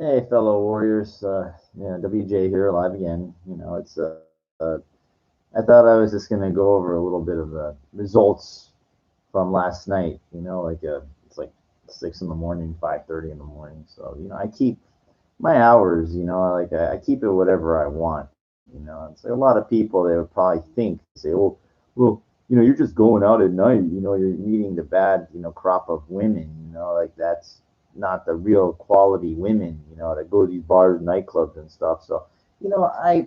Hey, fellow warriors. Yeah, WJ here, live again. I thought I was just gonna go over a little bit of the results from last night. It's like 6 in the morning, 5:30 in the morning. So I keep my hours. I keep it whatever I want. And so a lot of people they would probably think say, "Oh, well, you're just going out at night. You're meeting the bad, crop of women. Like that's not the real quality women. That go to these bars, nightclubs, and stuff." So, you know, I,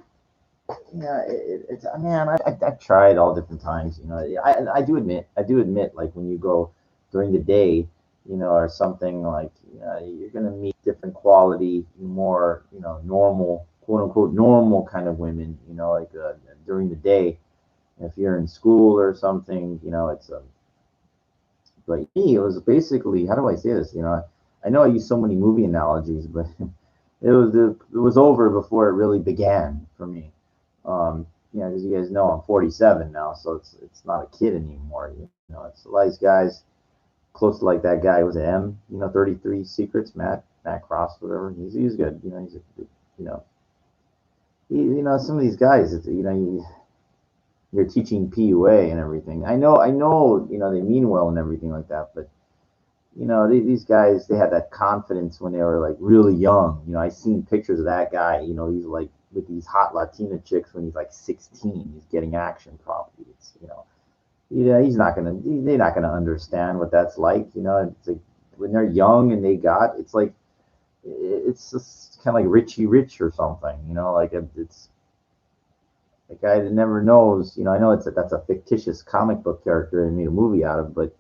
it's man, I've tried all different times. I do admit, like when you go during the day, or something like, you're gonna meet different quality, more, normal, quote unquote, normal kind of women. During the day, if you're in school or something, but me, it was basically, how do I say this? I know I use so many movie analogies, but it was over before it really began for me. Because you guys know I'm 47 now, so it's not a kid anymore. It's a lot of these guys close to like that guy was M. 33 Secrets, Matt Cross, whatever. He's good. He's a good, you know some of these guys. You're teaching PUA and everything. I know. They mean well and everything like that, but these guys, they had that confidence when they were like really young. I seen pictures of that guy. He's like with these hot Latina chicks when he's like 16. He's getting action probably. He's not gonna. They're not gonna understand what that's like. It's like when they're young and it's like it's just kind of like Richie Rich or something. Like it's a guy that never knows. I know that's a fictitious comic book character and made a movie out of, but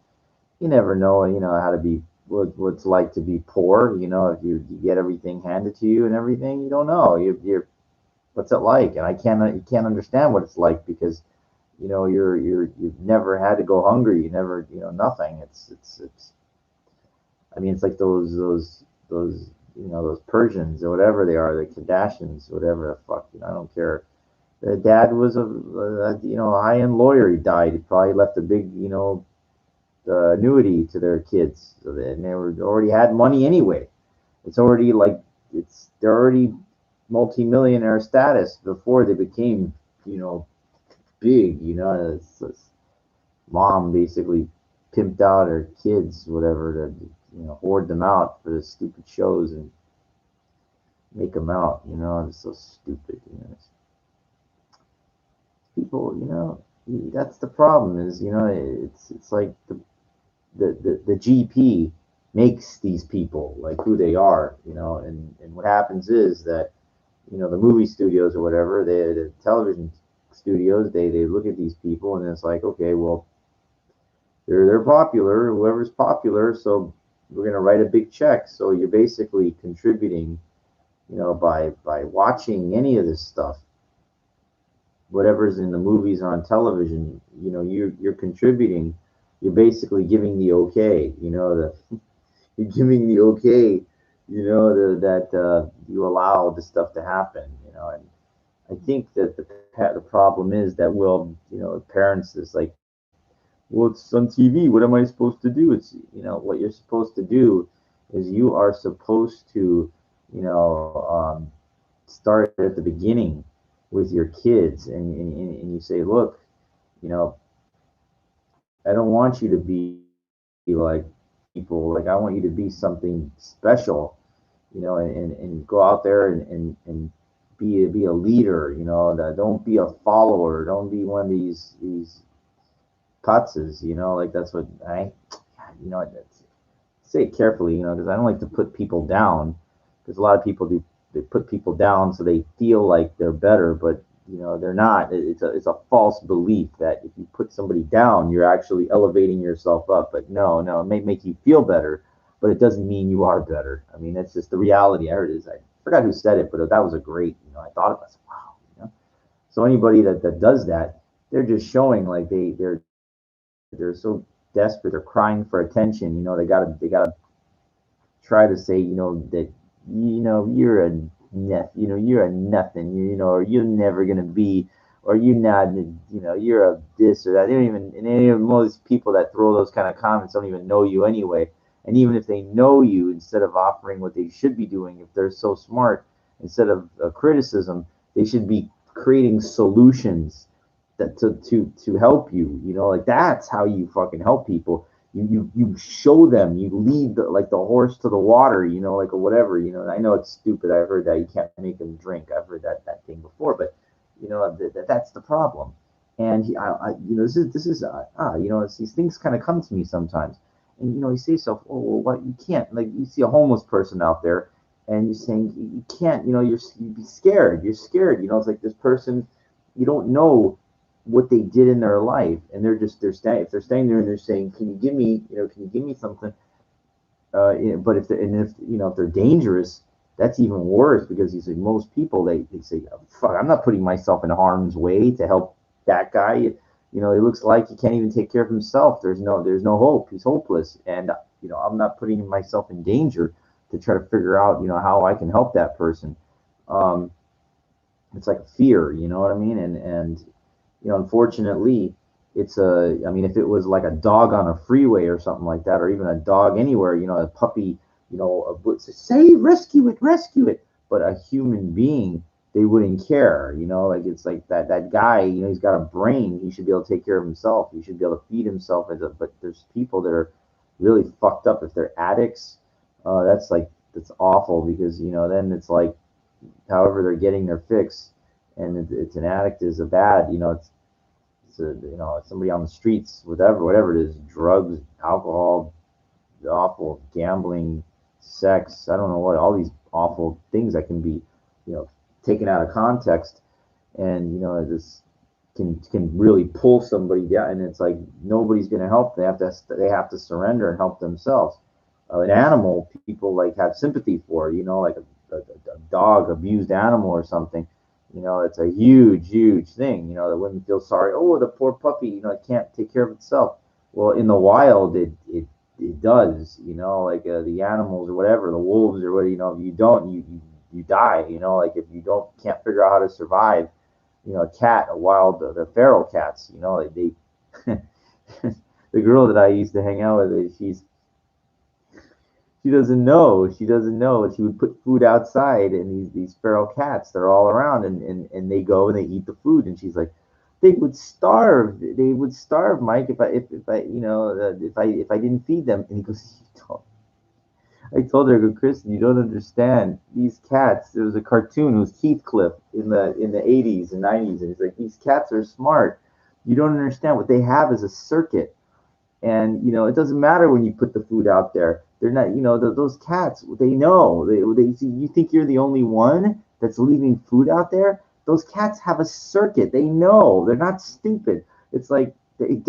you never know, how to be what it's like to be poor. If you get everything handed to you and everything, you don't know. You're what's it like, and you can't understand what it's like because you've never had to go hungry. You never, nothing. It's. I mean, it's like those those Persians or whatever they are, the Kardashians, whatever the fuck. I don't care. The dad was a high end lawyer. He died. He probably left a big annuity to their kids, and they were already had money anyway. It's already like they're already multimillionaire status before they became you know big. Mom basically pimped out her kids, whatever, to hoard them out for the stupid shows and make them out. It's so stupid. People, that's the problem. Is it's like the GP makes these people like who they are, and what happens is that, the movie studios or whatever, the television studios, they look at these people and it's like, okay, well, they're popular, whoever's popular, so we're gonna write a big check. So you're basically contributing, by watching any of this stuff, whatever's in the movies or on television, you're contributing. You're basically giving the okay, you're giving the okay, that you allow this stuff to happen, and I think that the problem is that, well, parents is like, well, it's on TV. What am I supposed to do? It's what you're supposed to do is you are supposed to, start at the beginning with your kids, and you say, look, you know, I don't want you to be like people. Like I want you to be something special, and go out there and be a leader. Don't be a follower. Don't be one of these putzes. Like that's what that's, say it carefully. Because I don't like to put people down. Because a lot of people do, they put people down so they feel like they're better, but they're not. It's a false belief that if you put somebody down, you're actually elevating yourself up. But no, it may make you feel better, but it doesn't mean you are better. I mean, that's just the reality. I heard it. I forgot who said it, but that was a great. I thought of it. I said, wow. So anybody that does that, they're just showing like they're so desperate. They're crying for attention. They gotta try to say, that you're a you're a nothing, or you're never gonna be, or you're not, you're a this or that. They don't even, and any of most people that throw those kind of comments don't even know you anyway. And even if they know you, instead of offering what they should be doing, if they're so smart, instead of criticism, they should be creating solutions that to help you. You know, like that's how you fucking help people. You show them, you lead like the horse to the water, you know, like or whatever, you know. I know it's stupid. I've heard that you can't make them drink. I've heard that thing before, but you know that's the problem. And you know, you know, it's, these things kind of come to me sometimes, and you know, you say to yourself, oh, well, what, you can't, like, you see a homeless person out there, and you're saying you can't, you know, you'd be scared. You're scared, you know. It's like this person, you don't know what they did in their life, and they're standing, if they're standing there and they're saying, can you give me, you know, can you give me something? But if they're, and if you know, if they're dangerous, that's even worse, because you say most people, they say, oh, fuck, I'm not putting myself in harm's way to help that guy. You know, it looks like he can't even take care of himself. There's no hope. He's hopeless, and you know, I'm not putting myself in danger to try to figure out, you know, how I can help that person. Um, it's like a fear, you know what I mean? And you know, unfortunately, it's a. I mean, if it was like a dog on a freeway or something like that, or even a dog anywhere, you know, a puppy, you know, would say, rescue it, rescue it. But a human being, they wouldn't care, you know. Like, it's like that guy, you know, he's got a brain. He should be able to take care of himself. He should be able to feed himself. But there's people that are really fucked up. If they're addicts, that's awful, because you know, then it's like, however they're getting their fix, and it's an addict is a bad, you know, it's a, you know, somebody on the streets, whatever it is, drugs, alcohol, awful gambling, sex, I don't know what, all these awful things that can be, you know, taken out of context, and you know, this can really pull somebody down, and it's like nobody's going to help. They have to surrender and help themselves. An animal, people like have sympathy for, you know, like a dog, abused animal or something. You know, it's a huge thing. You know, that women feel sorry. Oh, the poor puppy, you know, it can't take care of itself. Well, in the wild, it does. You know, like the animals or whatever, the wolves or what. You know, if you don't, you die. You know, like if you can't figure out how to survive. You know, a cat, a wild, the feral cats. You know, they the girl that I used to hang out with, she doesn't know. She doesn't know. She would put food outside, and these feral cats, they're all around, and they go and they eat the food, and she's like, they would starve. They would starve, Mike, if I you know, if I didn't feed them. And he goes, I told her, I go, Kristen, you don't understand. These cats. There was a cartoon. It was Heathcliff in the 80s and 90s, and he's like, these cats are smart. You don't understand. What they have is a circuit, and you know, it doesn't matter when you put the food out there. They're not, you know, those cats, they know, they see. You think you're the only one that's leaving food out there? Those cats have a circuit. They know. They're not stupid. It's like they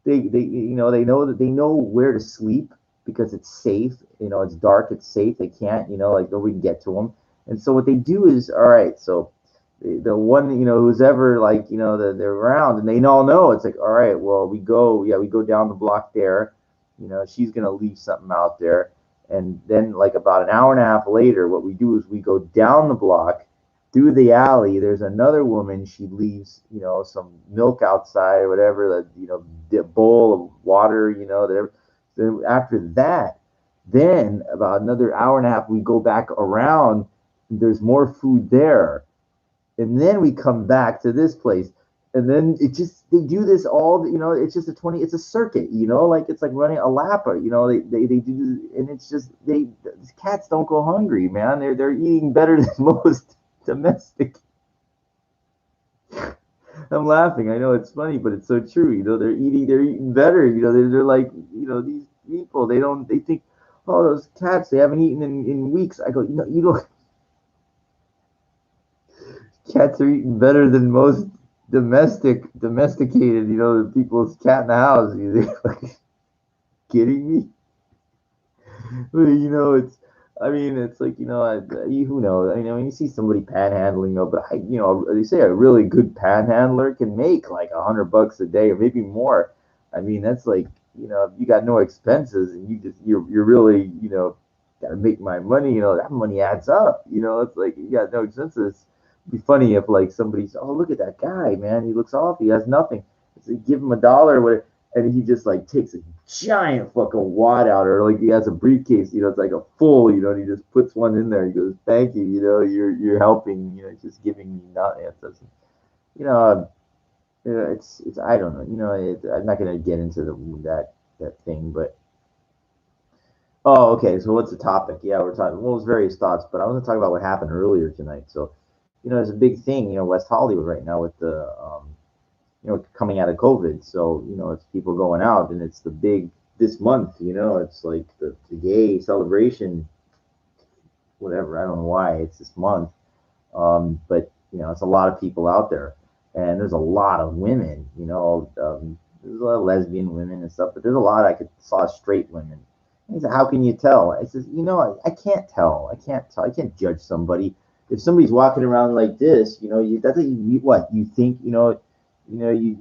you know, they know that they know where to sleep, because it's safe. You know, it's dark, it's safe. They can't, you know, like nobody can get to them. And so what they do is, all right, so the one, you know, who's ever, like, you know, they're around, and they all know, it's like, all right, well, we go down the block there, you know, she's gonna leave something out there. And then, like, about an hour and a half later, what we do is we go down the block, through the alley. There's another woman. She leaves, you know, some milk outside or whatever, the, you know, bowl of water, you know, there. Then after that, then about another hour and a half, we go back around. There's more food there, and then we come back to this place, and then it just, they do this all, you know, it's just it's a circuit, you know, like it's like running a lap, you know, they do, and it's just, these cats don't go hungry, man. They're eating better than most domestic. I'm laughing, I know it's funny, but it's so true, you know. They're eating better, you know. They're like, you know, these people, they think, oh, those cats, they haven't eaten in weeks. I go, you don't. Cats are eating better than most domesticated, you know, the people's cat in the house. You like, kidding me? But, you know, it's, I mean, it's like, you know, who knows? I mean, you see somebody panhandling, you know, but you know, they say a really good panhandler can make like $100 a day or maybe more. I mean, that's like, you know, if you got no expenses and you're really, you know, gotta make my money, you know, that money adds up. You know, it's like you got no expenses. It'd be funny if like somebody's, oh, look at that guy, man, he looks off, he has nothing. So you give him $1, and he just like takes a giant fucking wad out, or like he has a briefcase, it's like a full, and he just puts one in there. He goes, "Thank you, you're helping, just giving me nothing." You know, it's I don't know, I'm not gonna get into that thing, but oh, okay. So what's the topic? Yeah, we're talking. Well, it's various thoughts, but I want to talk about what happened earlier tonight. So, there's a big thing, West Hollywood right now with the coming out of COVID. So, it's people going out, and it's the big this month. It's like the gay celebration, whatever. I don't know why it's this month, but it's a lot of people out there, and there's a lot of women. There's a lot of lesbian women and stuff, but there's a lot I could saw straight women. And he said, "How can you tell?" I says, I can't tell. I can't tell. I can't judge somebody. If somebody's walking around like this, that's what you think. You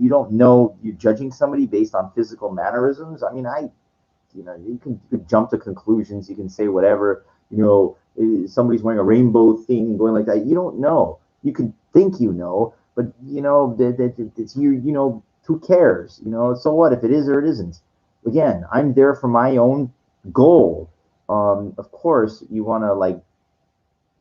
don't know. You're judging somebody based on physical mannerisms. I mean, you can jump to conclusions. You can say whatever. Somebody's wearing a rainbow thing, going like that. You don't know. You can think but that it's you. Who cares? So what if it is or it isn't? Again, I'm there for my own goal. Of course, you want to like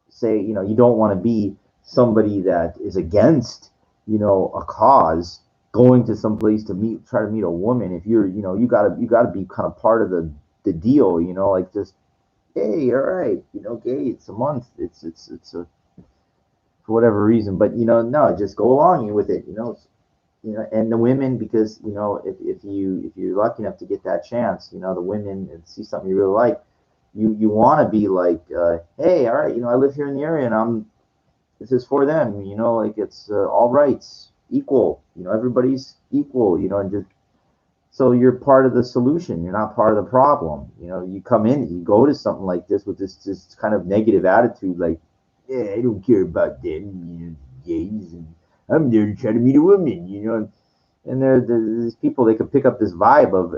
say, you don't want to be somebody that is against, a cause, going to some place to try to meet a woman. If you're, you gotta be kind of part of the deal, like just, hey, all right, gay, it's a month, it's a, for whatever reason, but no, just go along with it, and the women, because if you're lucky enough to get that chance, the women and see something you really like, you want to be like, hey, all right, I live here in the area, and this is for them, like it's all rights equal, everybody's equal, and just so you're part of the solution, you're not part of the problem. You come in, you go to something like this with this kind of negative attitude, like, yeah, I don't care about them, gays, and I'm there to try to meet a woman, and there's these people, they could pick up this vibe of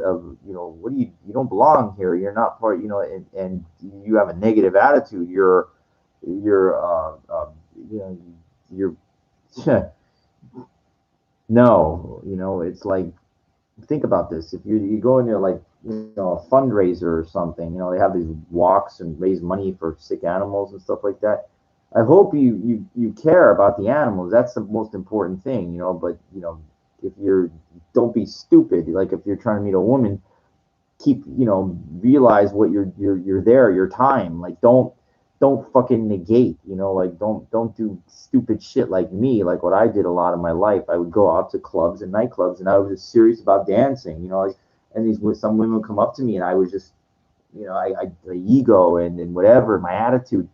what do you don't belong here, you're not part, and you have a negative attitude, you're you know you're no, it's like, think about this, if you go into like a fundraiser or something, they have these walks and raise money for sick animals and stuff like that. I hope you care about the animals. That's the most important thing, but if you're, don't be stupid. Like if you're trying to meet a woman, keep, realize what you're there, your time. Like don't fucking negate, like don't do stupid shit like me, like what I did a lot of my life. I would go out to clubs and nightclubs, and I was just serious about dancing, like, and some women would come up to me, and I was just, the ego and whatever, my attitude.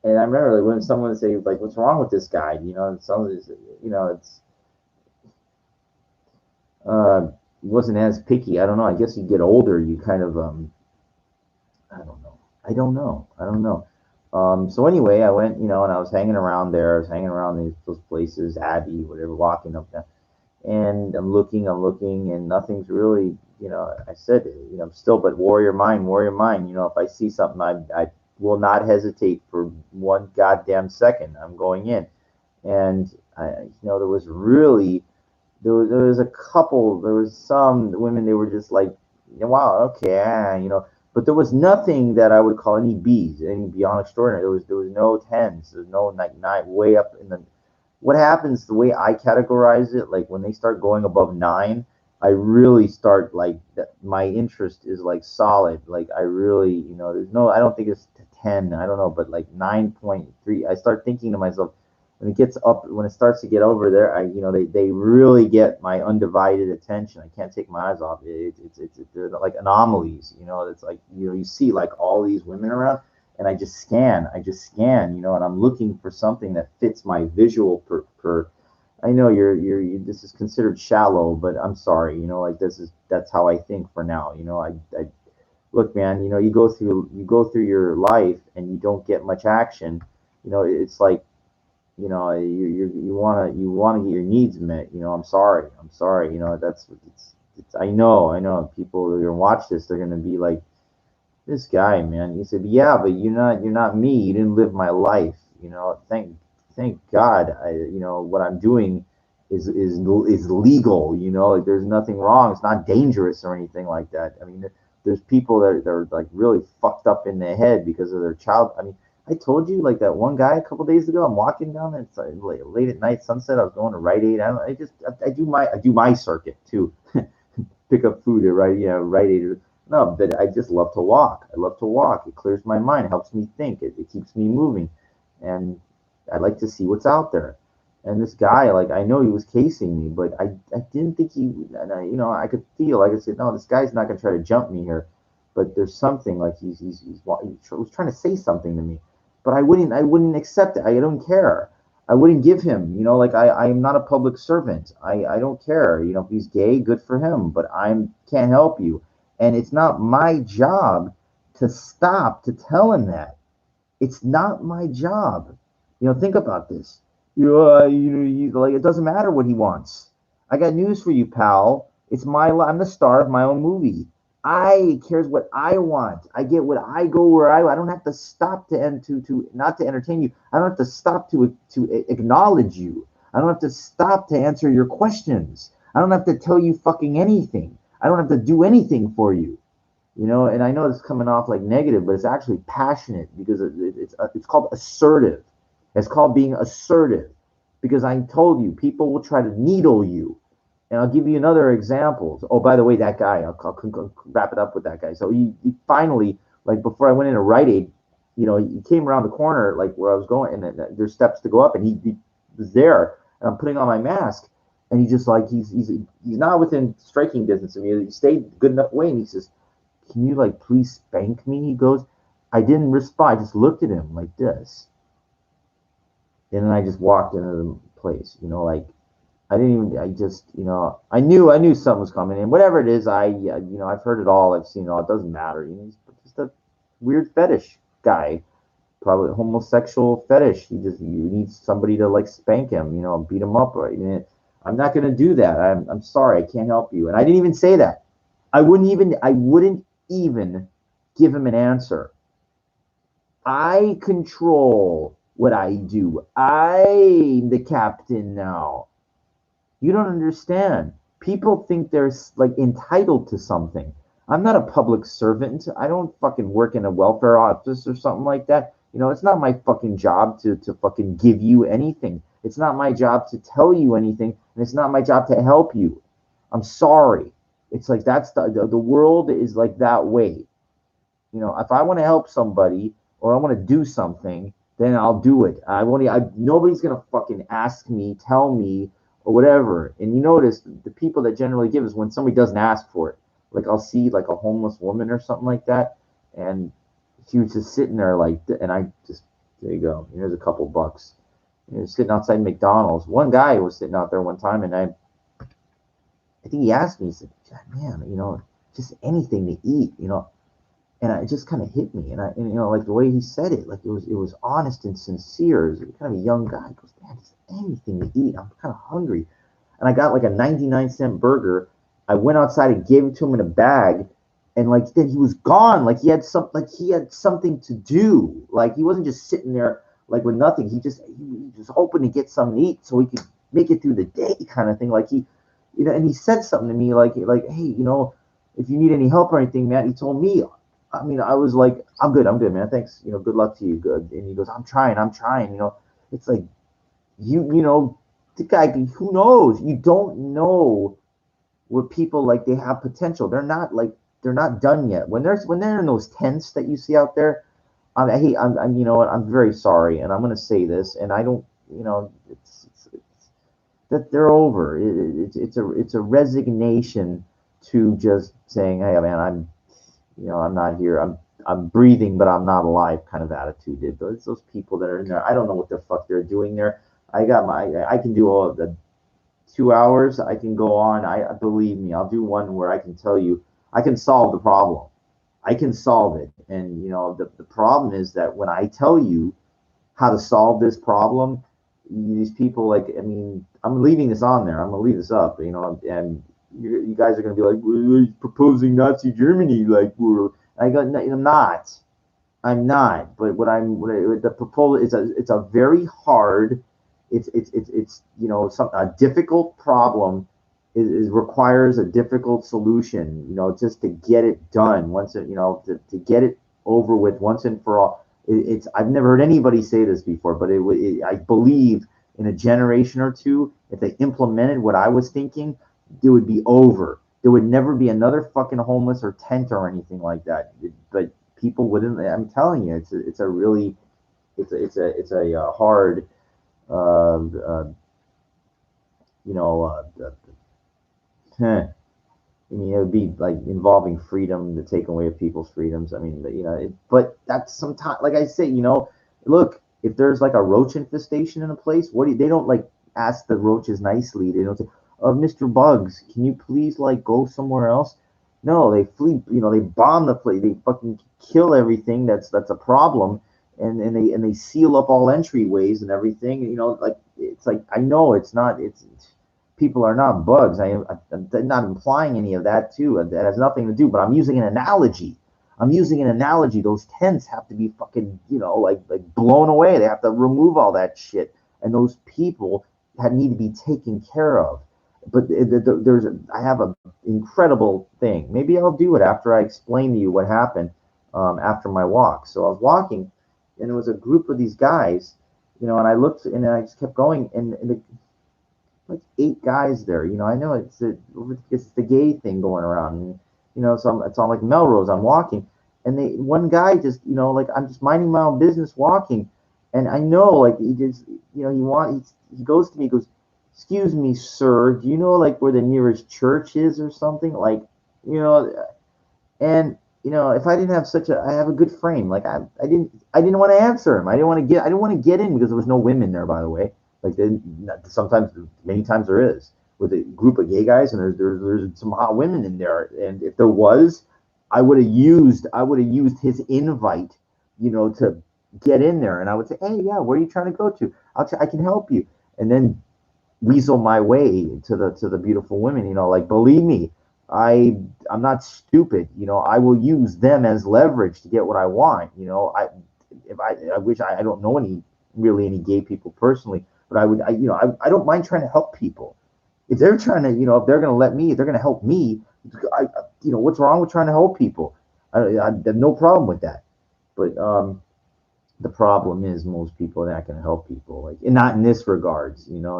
And I remember, like, when someone would say, like, "What's wrong with this guy?" And some of this, it's he wasn't as picky. I don't know. I guess you get older, you kind of I don't know. I don't know. So anyway, I went, and I was hanging around there. I was hanging around those places, Abbey, whatever, walking up there, and I'm looking, and nothing's really, I said, I'm still, but warrior mind, warrior mind. If I see something, I will not hesitate for one goddamn second. I'm going in, and there was really, there was a couple, there was some women, they were just like, wow, okay, but there was nothing that I would call any B's, any beyond extraordinary. There was no tens, there's no like nine, way up in the. What happens, the way I categorize it, like when they start going above nine, I really start like that. My interest is like solid. Like I really, there's no. I don't think it's 10. I don't know, but like 9.3. I start thinking to myself, when it gets up, when it starts to get over there, they really get my undivided attention. I can't take my eyes off it. They're like anomalies. It's like, you see like all these women around, and I just scan, and I'm looking for something that fits my visual per. I know this is considered shallow, but I'm sorry, like that's how I think for now. I look, man, you go through your life and you don't get much action. It's like, you wanna get your needs met. I'm sorry. That's, I know people are gonna watch this. They're gonna be like, this guy, man. He said, yeah, but you're not me. You didn't live my life. Thank God. What I'm doing. is legal. You know, like there's nothing wrong. It's not dangerous or anything like that. I mean, there's people that are like really fucked up in the head because of their child. I mean, I told you like that one guy a couple days ago. I'm walking down there. It's like late at night, sunset. I was going to Rite Aid. I do my circuit too. Pick up food at Rite Aid. No, but I just love to walk. I love to walk. It clears my mind. It helps me think. It keeps me moving, and I like to see what's out there. And this guy, like, I know he was casing me, but I didn't think he, and I could feel, like I said, no, this guy's not gonna try to jump me here. But there's something like he was trying to say something to me, but I wouldn't accept it. I don't care. I wouldn't give him, like I'm not a public servant. I don't care. If he's gay, good for him. But I can't help you, and it's not my job to stop to tell him that. It's not my job. Think about this. Like it doesn't matter what he wants. I got news for you, pal. It's I'm the star of my own movie. I cares what I want. I get what I go where I don't have to stop to not to entertain you. I don't have to stop to acknowledge you. I don't have to stop to answer your questions. I don't have to tell you fucking anything. I don't have to do anything for you. And I know it's coming off like negative, but it's actually passionate because it's called assertive. It's called being assertive because I told you people will try to needle you. And I'll give you another example. Oh, by the way, that guy, I'll wrap it up with that guy. So he finally, like before I went into Rite Aid, he came around the corner, like where I was going, and then there's steps to go up, and he was there, and I'm putting on my mask, and he just like, he's not within striking distance of me. He stayed good enough away, and he says, can you like please spank me? He goes, I didn't respond. I just looked at him like this. And then I just walked into the place, like I didn't even, I just, I knew something was coming in, whatever it is. I've heard it all. I've seen it all. It doesn't matter. He's just a weird fetish guy, probably a homosexual fetish. He needs somebody to like spank him, beat him up. Right? I'm not going to do that. I'm sorry. I can't help you. And I didn't even say that. I wouldn't even give him an answer. I control what I do. I'm the captain now. You don't understand. People think they're like entitled to something. I'm not a public servant. I don't fucking work in a welfare office or something like that. It's not my fucking job to fucking give you anything. It's not my job to tell you anything, and it's not my job to help you. I'm sorry. It's like that's the world is like that way. If I want to help somebody or I want to do something, then I'll do it. Nobody's gonna fucking ask me, tell me, or whatever. And you notice the people that generally give is when somebody doesn't ask for it. Like I'll see like a homeless woman or something like that, and she was just sitting there like, and I just, there you go. Here's a couple bucks. Sitting outside McDonald's. One guy was sitting out there one time, and I think he asked me, he said, man, just anything to eat, and it just kind of hit me, and like the way he said it, like it was honest and sincere. It was kind of a young guy. He goes, man, just anything to eat. I'm kind of hungry, and I got like a 99-cent burger. I went outside and gave it to him in a bag, and like then he was gone. Like he had something to do. Like he wasn't just sitting there like with nothing. He was hoping to get something to eat so he could make it through the day, kind of thing. Like and he said something to me like, hey, if you need any help or anything, man. He told me. I mean, I was like, I'm good, man. Thanks. Good luck to you. Good. And he goes, I'm trying. It's like, the guy, who knows? You don't know what people like, they have potential. They're not done yet. When they're in those tents that you see out there, I'm you know what? I'm very sorry. And I'm going to say this, and I don't, it's that they're over. It's a resignation to just saying, hey, man, I'm not here. I'm breathing, but I'm not alive kind of attitude. It's those people that are in there. I don't know what the fuck they're doing there. I can do all of the 2 hours. I can go on. Believe me, I'll do one where I can tell you, I can solve the problem. I can solve it. And the problem is that when I tell you how to solve this problem, these people, like, I mean, I'm leaving this on there. I'm gonna leave this up, and you guys are gonna be like, well, he's proposing Nazi Germany, like I go, no, I'm not. But the proposal is it's a very hard it's a difficult problem is requires a difficult solution, just to get it done once it, to get it over with once and for all. It's I've never heard anybody say this before, but I believe in a generation or two, if they implemented what I was thinking, it would be over. There would never be another fucking homeless or tent or anything like that. But people wouldn't. I'm telling you, it's a really it's a hard you know I mean, it would be like involving freedom, the taking away of people's freedoms. I mean, but that's sometimes, like I say, look, if there's like a roach infestation in a place, they don't like ask the roaches nicely. They don't say, Mr. Bugs, can you please like go somewhere else? No, they flee. They bomb the place. They fucking kill everything that's a problem, and they seal up all entryways and everything. Like it's like I know it's not it's people are not bugs. I'm not implying any of that too. That has nothing to do. But I'm using an analogy. Those tents have to be fucking, like blown away. They have to remove all that shit, and those people need to be taken care of. But I have an incredible thing. Maybe I'll do it after I explain to you what happened after my walk. So I was walking, and it was a group of these guys, and I looked and I just kept going, and like 8 guys there. I know it's the gay thing going around. And, so it's on like Melrose. I'm walking, and one guy just like I'm just minding my own business walking, and I know like he just he goes to me, he goes, "Excuse me, sir, do you know like where the nearest church is or something?" Like, you know, and if I didn't have I have a good frame. Like I didn't want to answer him. I didn't want to get in because there was no women there, by the way. Like sometimes, many times there is with a group of gay guys, and there's some hot women in there. And if there was, I would have used his invite, to get in there. And I would say, hey, yeah, where are you trying to go to? I can help you. And then weasel my way to the beautiful women. Like believe me, I'm not stupid. I will use them as leverage to get what I want. I wish I don't know any gay people personally, but I don't mind trying to help people. If they're trying to, if they're going to let me, if they're going to help me, what's wrong with trying to help people? I have no problem with that. But the problem is most people are not going to help people, like, and not in this regards. No.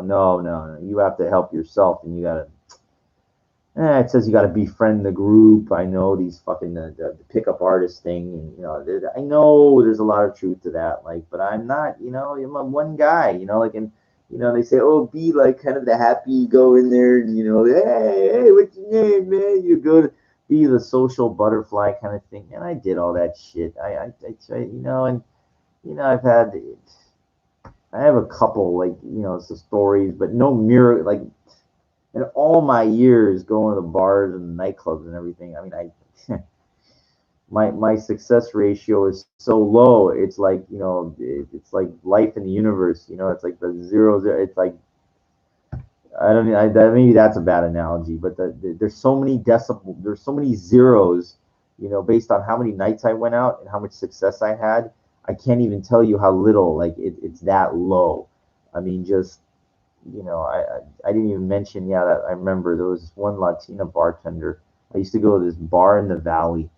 You have to help yourself, and you got to. It says you got to befriend the group. I know these fucking the pickup artist thing, and I know there's a lot of truth to that. Like, but I'm not, I'm one guy, like, and they say, oh, be like kind of the happy, you go in there, and hey, what's your name, man? You go to be the social butterfly kind of thing, and I did all that shit. I try, and I have a couple like some stories, but no mirror like in all my years going to the bars and nightclubs and everything. I mean, my success ratio is so low. It's like it's like life in the universe. It's like the zero zero. It's like I don't know. Maybe that's a bad analogy, but there's so many there's so many zeros. Based on how many nights I went out and how much success I had, I can't even tell you how little. Like it's that low. I mean, just I didn't even mention, yeah, that I remember there was this one Latina bartender. I used to go to this bar in the valley,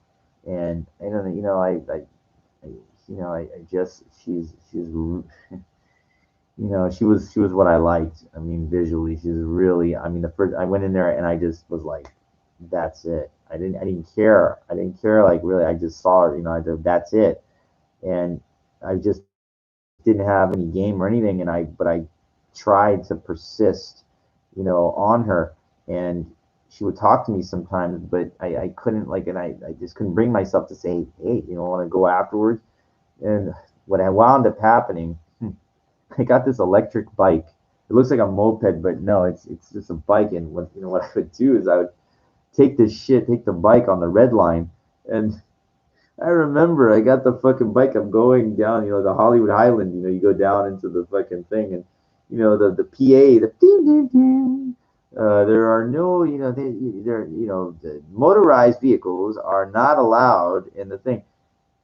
and then I I just she was what I liked. I mean, visually, she's really. I mean, the first I went in there and I just was like, that's it. I didn't care. I didn't care, like, really. I just saw her. That's it, and I just didn't have any game or anything, but I tried to persist, on her, and she would talk to me sometimes, but I couldn't, like, and I just couldn't bring myself to say, hey, want to go afterwards. And what I wound up happening, I got this electric bike. It looks like a moped, but no, it's just a bike. And what I would do is I would take the bike on the red line, and I remember I got the fucking bike. I'm going down, the Hollywood Highland. You go down into the fucking thing, and the PA, the ding ding ding. There are no, the motorized vehicles are not allowed in the thing,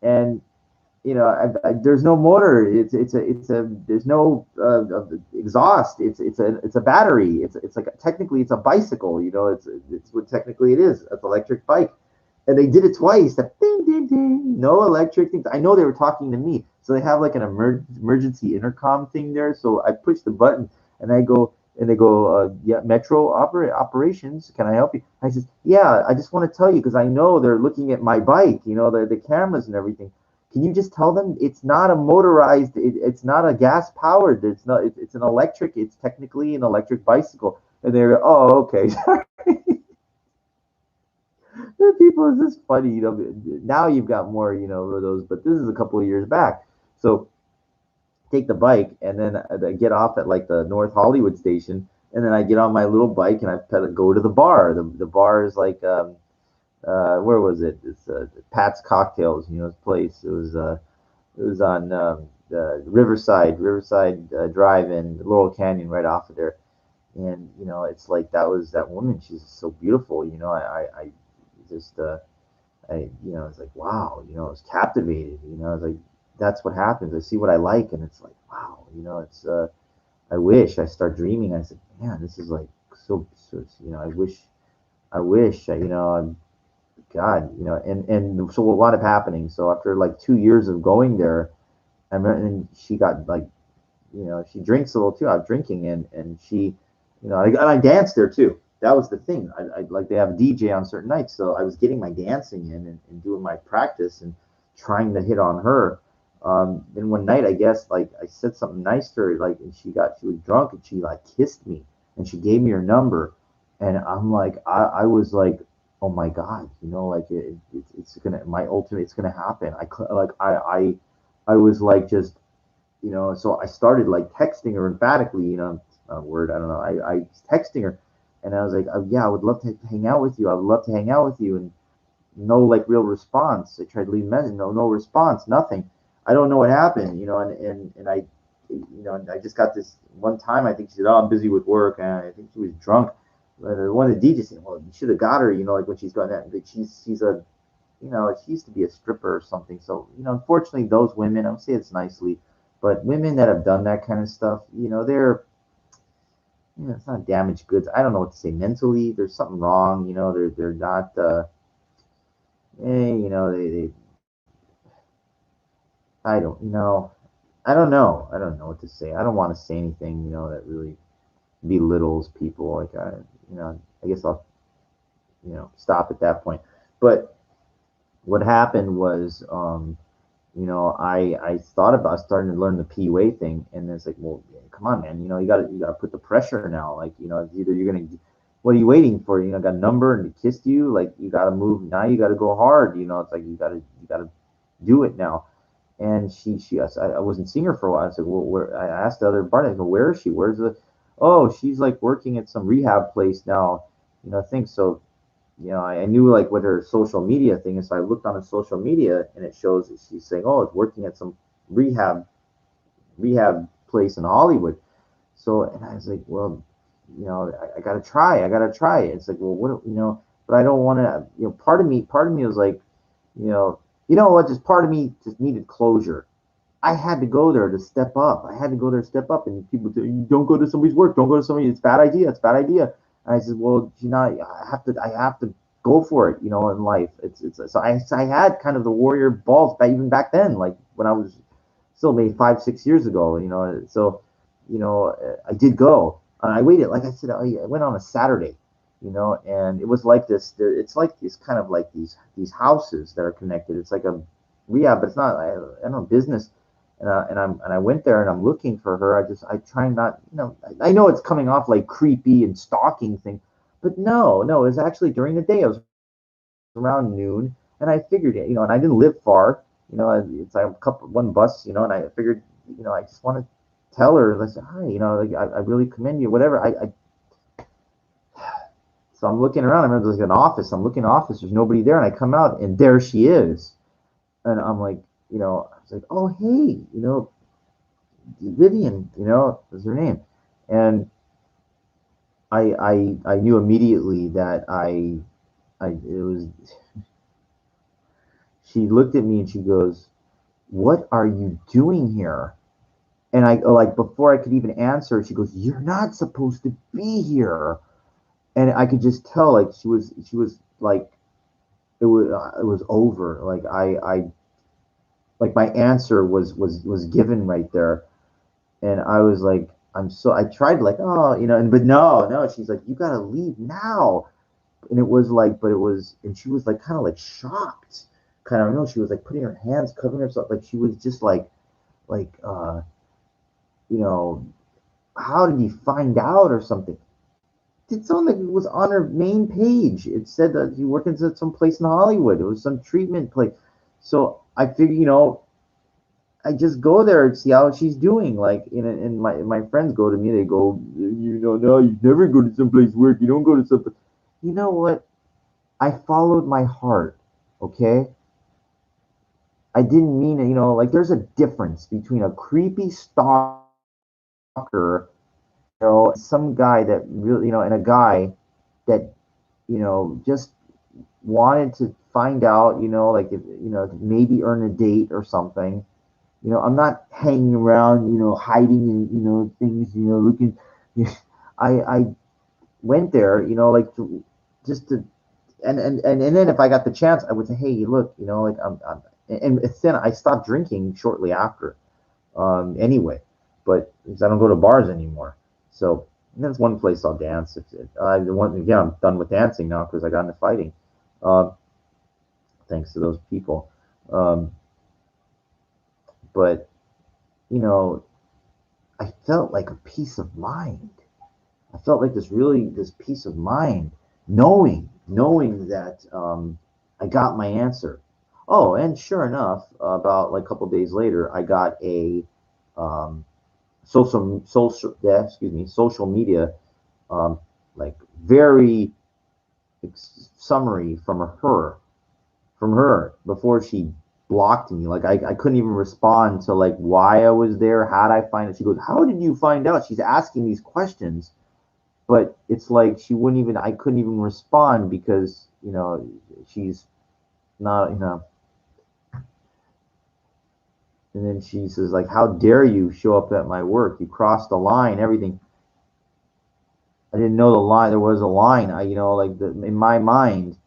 and there's no motor. It's a there's no exhaust. It's a battery. It's like technically it's a bicycle. It's what technically it is. It's an electric bike. And they did it twice. That ding ding ding. No electric things. I know they were talking to me, so they have like an emergency intercom thing there. So I push the button and I go. And they go, yeah, Metro operations. Can I help you? I says, yeah. I just want to tell you because I know they're looking at my bike. The cameras and everything. Can you just tell them it's not a motorized, it's not a gas powered, it's an electric, it's technically an electric bicycle. And they're, oh, okay. The people is this funny, now you've got more, of those, but this is a couple of years back. So take the bike and then I get off at like the North Hollywood station. And then I get on my little bike and I go to the bar. The bar is like, where was it? It's Pat's Cocktails, his place. It was on Riverside Drive in Laurel Canyon, right off of there. And it's like that woman. She's so beautiful. I just it's like wow. I was captivated. I was like, that's what happens. I see what I like, and it's like wow. It's I wish I start dreaming. I said, man, this is like so. I wish. God, and so what wound up happening? So after like 2 years of going there, and she got like, she drinks a little too. I'm drinking, and she, I danced there too. That was the thing. I like they have a DJ on certain nights, so I was getting my dancing in and doing my practice and trying to hit on her. And one night, I guess, like I said something nice to her, like, and she was drunk and she like kissed me and she gave me her number, and I'm like, I was like, oh my god, like it's gonna my ultimate, it's gonna happen. I was like just so I started like texting her emphatically, a word, I don't know. I was texting her and I was like, oh, yeah, I would love to hang out with you. I would love to hang out with you. And no like real response. I tried to leave a message, no response, nothing. I don't know what happened, and and I just got this one time. I think she said, "Oh, I'm busy with work," and I think she was drunk. But one of the DJs said, "Well, you should have got her, like when she's going that. But she's a, she used to be a stripper or something. So unfortunately, those women, I don't say it's nicely, but women that have done that kind of stuff, they're, it's not damaged goods. I don't know what to say. Mentally, there's something wrong. They're not. They I don't, I don't know what to say. I don't want to say anything, that really belittles people. Like I guess I'll, stop at that point. But what happened was, I thought about starting to learn the PUA thing, and it's like, well, come on, man, you gotta put the pressure now. Like, it's either you're gonna, what are you waiting for? Got a number and he kissed you. Like, you gotta move now. You gotta go hard. It's like you gotta do it now. And I wasn't seeing her for a while. I said, well, where? I asked the other partner, I go, where is she? Where's the? Oh, she's like working at some rehab place now. I think so. I knew like what her social media thing is. So I looked on her social media and it shows that she's saying, oh, it's working at some rehab place in Hollywood. So, and I was like, well, I gotta try. I gotta try it. It's like, well, what, but I don't want to, part of me was like, you know, what? Just part of me just needed closure. I had to go there to step up. I had to go there to step up. And people say, you don't go to somebody's work. Don't go to somebody. It's a bad idea. It's a bad idea. And I said, well, I have to go for it, in life. So I had kind of the warrior balls even back then, like when I was still maybe 5, 6 years ago, so, I did go. And I waited, like I said, I went on a Saturday, and it was like this. It's like this kind of like these houses that are connected. It's like a rehab, but it's not. I don't know, business. And I went there and I'm looking for her. I try not, I know it's coming off like creepy and stalking thing, but no, it was actually during the day. It was around noon, and I figured it, and I didn't live far. It's like one bus, and I figured, I just want to tell her, I said, hi, like, I really commend you, whatever. So I'm looking around. I remember there's like an office. I'm looking in the office. There's nobody there, and I come out, and there she is. And I'm like, I was like, oh hey, Vivian, was her name, and I knew immediately that it was. She looked at me and she goes, what are you doing here? And I like before I could even answer, she goes, "You're not supposed to be here." And I could just tell, like she was like it was over. Like I like my answer was given right there, and I was like, I tried like, oh, and but no, she's like, you gotta leave now, and it was like, but it was, and she was like kind of like shocked, kind of, no, she was like putting her hands, covering herself, like she was just like you know, how did you find out or something? It sounded like it was on her main page. It said that she worked at some place in Hollywood. It was some treatment place. So I figured, I just go there and see how she's doing. Like, and my friends go to me. They go, no, you never go to someplace work. You don't go to some. You know what? I followed my heart. Okay, I didn't mean it. Like there's a difference between a creepy stalker, some guy that really, and a guy that just wanted to find out, like if, maybe earn a date or something. I'm not hanging around, hiding in, things, looking. I went there, like just to, and then if I got the chance, I would say, hey, look, like and then I stopped drinking shortly after, anyway, but because I don't go to bars anymore. So that's one place I'll dance. The one again, I'm done with dancing now because I got into fighting, uh, thanks to those people. Um, but you know, I felt like a peace of mind. I felt like this peace of mind, knowing that I got my answer. Oh, and sure enough, about like a couple days later, I got a um, social media, um, like very summary from her before she blocked me. Like I couldn't even respond to like why I was there, how'd I find it. She goes, how did you find out? She's asking these questions, but it's like she wouldn't even, I couldn't even respond because she's not, and then she says like, how dare you show up at my work, you crossed the line, everything. I didn't know the line, there was a line. I like in my mind,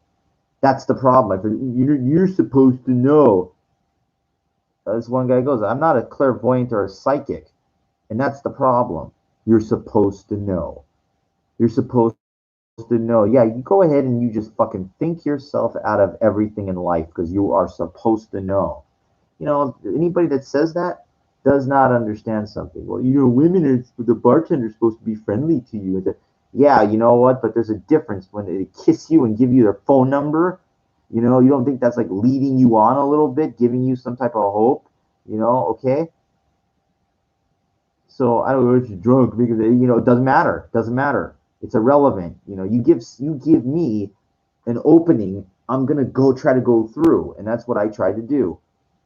that's the problem. You're supposed to know. This one guy goes, I'm not a clairvoyant or a psychic. And that's the problem. You're supposed to know. You're supposed to know. Yeah, you go ahead and you just fucking think yourself out of everything in life because you are supposed to know. Anybody that says that does not understand something. Well, women are the bartender's supposed to be friendly to you. Yeah, you know what? But there's a difference when they kiss you and give you their phone number. You don't think that's like leading you on a little bit, giving you some type of hope. Okay. So I don't know if you're drunk because it doesn't matter. It doesn't matter. It's irrelevant. You give me an opening. I'm gonna go try to go through, and that's what I tried to do.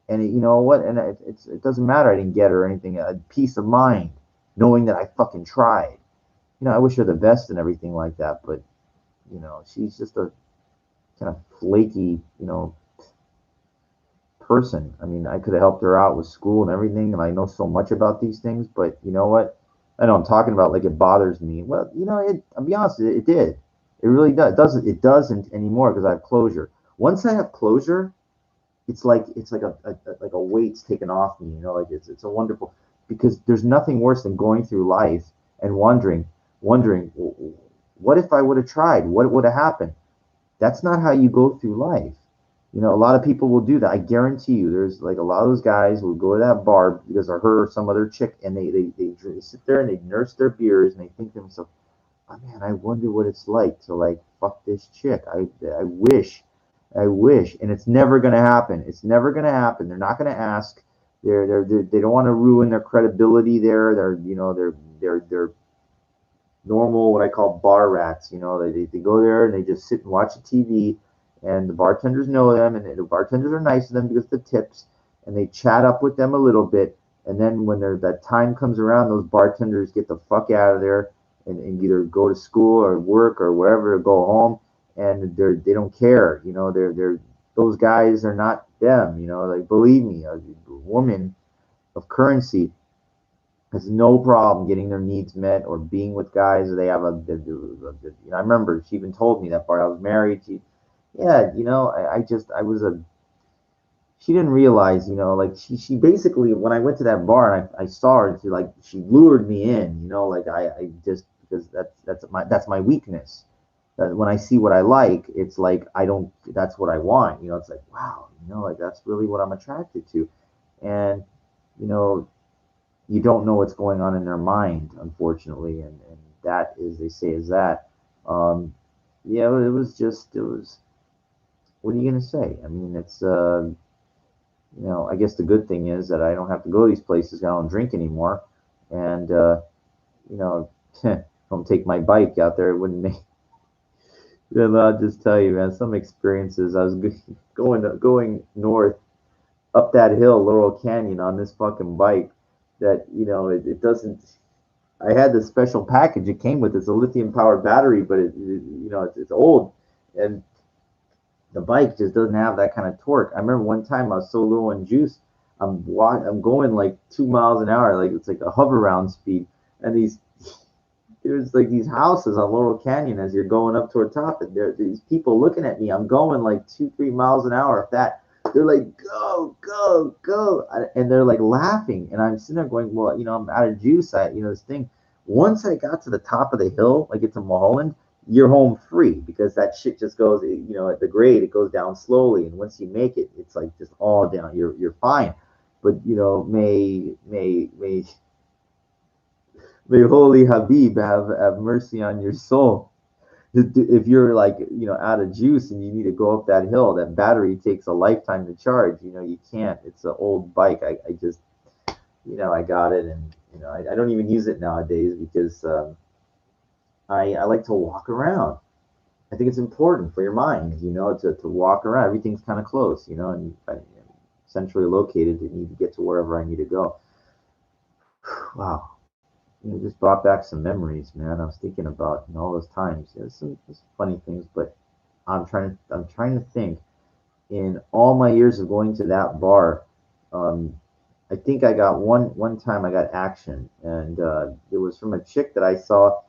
And you know what? And it doesn't matter. I didn't get her or anything. A peace of mind, knowing that I fucking tried. I wish her the best and everything like that, but she's just a kind of flaky, person. I mean, I could have helped her out with school and everything, and I know so much about these things, but you know what? I know I'm talking about like it bothers me. Well, I'll be honest, it did. It really does. It doesn't anymore because I have closure. Once I have closure, it's like a weight's taken off me. Like it's a wonderful, because there's nothing worse than going through life and wondering, what if I would have tried? What would have happened? That's not how you go through life. A lot of people will do that. I guarantee you, there's like a lot of those guys will go to that bar because of her or some other chick, and they sit there and they nurse their beers and they think to themselves, oh man, I wonder what it's like to like fuck this chick. I wish, and it's never gonna happen. It's never gonna happen. They're not gonna ask. They don't want to ruin their credibility there. They're normal, what I call bar rats. They go there and they just sit and watch the TV, and the bartenders know them, and the bartenders are nice to them because of the tips, and they chat up with them a little bit, and then when that time comes around, those bartenders get the fuck out of there and either go to school or work or wherever, or go home, and they don't care. They're those guys are not. them, you know, like believe me, a woman of currency has no problem getting their needs met or being with guys. They have you know, I remember she even told me that part. I was married. Yeah, you know, I was a, she didn't realize, you know, like she basically, when I went to that bar and I saw her, she lured me in, you know, like I just, because that's my weakness. That when I see what I like, it's like I don't, that's what I want, you know, it's like, wow, you know, like that's really what I'm attracted to. And, you know, you don't know what's going on in their mind, unfortunately, and that is, they say, is that. Um, yeah, it was just, it was, what are you gonna say? I mean, it's you know, I guess the good thing is that I don't have to go to these places. I don't drink anymore, and you know, don't take my bike out there. It wouldn't make. And I'll just tell you, man, some experiences. I was going north up that hill, Laurel Canyon, on this fucking bike. That, you know, it doesn't. I had this special package it came with. It's a lithium powered battery, but you know, it's old, and the bike just doesn't have that kind of torque. I remember one time I was so low on juice, I'm going like 2 miles an hour, like it's like a hover round speed, and there's like these houses on Laurel Canyon as you're going up toward top, and there these people looking at me. I'm going like 2-3 miles an hour. If that, they're like, go, go, go, and they're like laughing, and I'm sitting there going, well, you know, I'm out of juice. You know, this thing. Once I got to the top of the hill, like it's a Mulholland, you're home free because that shit just goes, you know, at the grade, it goes down slowly, and once you make it, it's like just all down. You're fine. But you know, may Holy Habib have mercy on your soul. If you're like, you know, out of juice and you need to go up that hill, that battery takes a lifetime to charge. You know, you can't. It's an old bike. I just, you know, I got it, and you know, I don't even use it nowadays because I like to walk around. I think it's important for your mind, you know, to walk around. Everything's kind of close, you know, and I'm centrally located to need to get to wherever I need to go. Wow. You just brought back some memories, man. I was thinking about, you know, all those times. There's some funny things, but I'm trying to think. In all my years of going to that bar, um, I think I got one time I got action, and it was from a chick that I saw.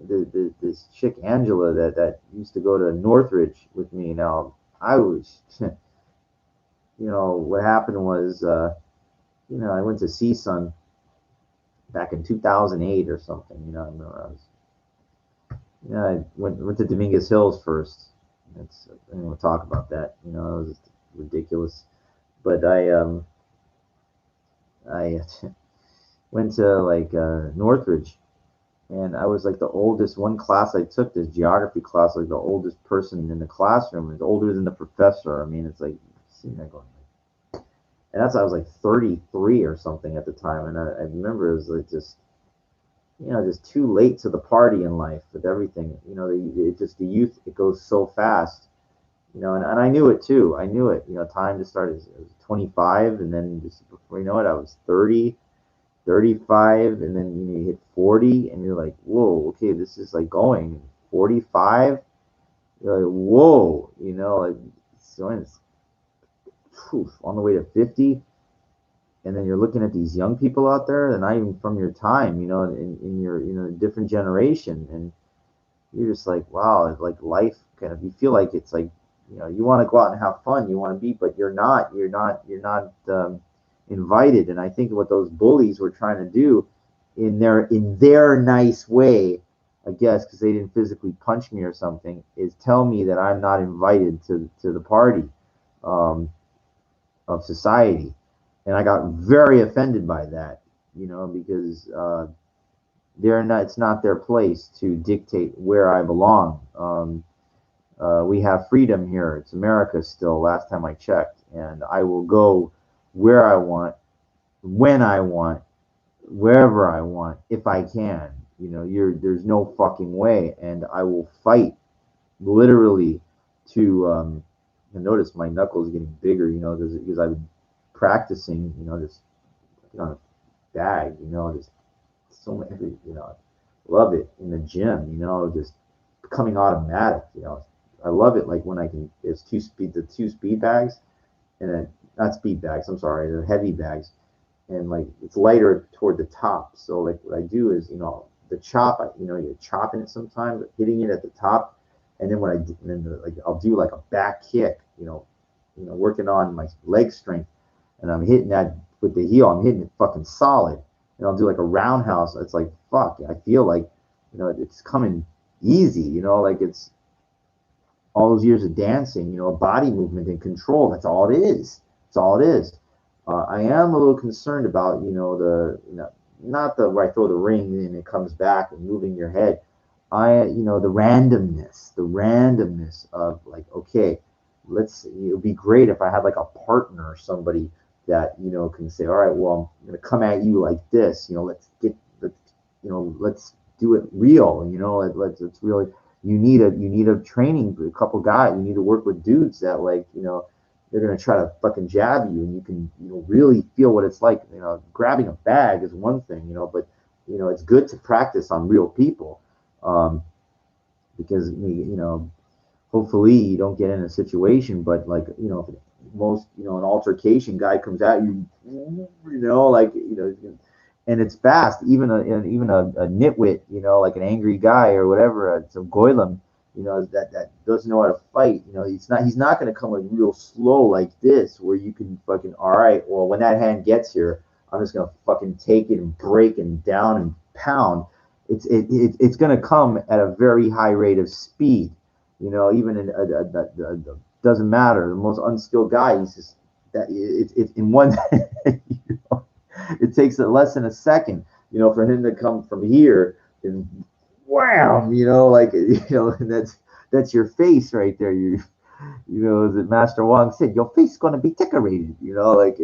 This chick Angela that used to go to Northridge with me. Now I was, you know, what happened was, you know, I went to CSUN back in 2008 or something. You know, I remember I was, yeah, I went to Dominguez Hills first. That's, I don't want to talk about that. You know, it was ridiculous. But I went to like Northridge, and I was like the oldest. One class I took, this geography class, like the oldest person in the classroom is older than the professor. I mean, it's like sitting there going, and that's, I was like 33 or something at the time, and I remember it was like just, you know, just too late to the party in life with everything. You know, it just, the youth, it goes so fast. You know, and I knew it too. I knew it. You know, time to start is, I was 25, and then just before you know it, I was 30, 35, and then, you know, you hit 40, and you're like, whoa, okay, this is like going 45. You're like, whoa, you know, like, so it's, on the way to 50, and then you're looking at these young people out there, they're not even from your time, you know, in your, you know, different generation, and you're just like, wow, it's like life kind of, you feel like it's like, you know, you want to go out and have fun, you want to be, but you're not invited. And I think what those bullies were trying to do, in their nice way, I guess, because they didn't physically punch me or something, is tell me that I'm not invited to the party, um, of society. And I got very offended by that, you know, because they're not, it's not their place to dictate where I belong. We have freedom here. It's America still, last time I checked, and I will go where I want, when I want, wherever I want, if I can. You know, there's no fucking way, and I will fight literally to. And notice my knuckles getting bigger, you know, because I've been practicing, you know, just on a bag, you know, just so many, you know, love it in the gym, you know, just becoming automatic, you know. I love it like when I can, it's the two speed bags, and not speed bags. I'm sorry, they're heavy bags, and like it's lighter toward the top. So like what I do is, the chop, you're chopping it sometimes, hitting it at the top, and then like I'll do like a back kick, working on my leg strength, and I'm hitting that with the heel. I'm hitting it fucking solid, and I'll do like a roundhouse. It's like fuck. I feel like, it's coming easy. Like it's all those years of dancing. Body movement and control. That's all it is. That's all it is. I am a little concerned about, not the where I throw the ring and it comes back and moving your head. The randomness of like, okay, it would be great if I had like a partner or somebody that, can say, all right, well, I'm going to come at you like this, let's do it real, let's really, you need a training, a couple guys, you need to work with dudes that like, they're gonna try to fucking jab you, and you can, really feel what it's like. Grabbing a bag is one thing, but it's good to practice on real people, because hopefully you don't get in a situation, but like, if most, an altercation guy comes at you, and it's fast. Even a nitwit, like an angry guy or whatever, some goylem, that doesn't know how to fight. He's not going to come like real slow like this, where you can fucking, all right, well, when that hand gets here, I'm just going to fucking take it and break and down and pound. It's going to come at a very high rate of speed. Even doesn't matter. The most unskilled guy, he's just that it's in one. It takes less than a second, for him to come from here and wham, like, and that's your face right there. As Master Wong said, your face is gonna be decorated. Like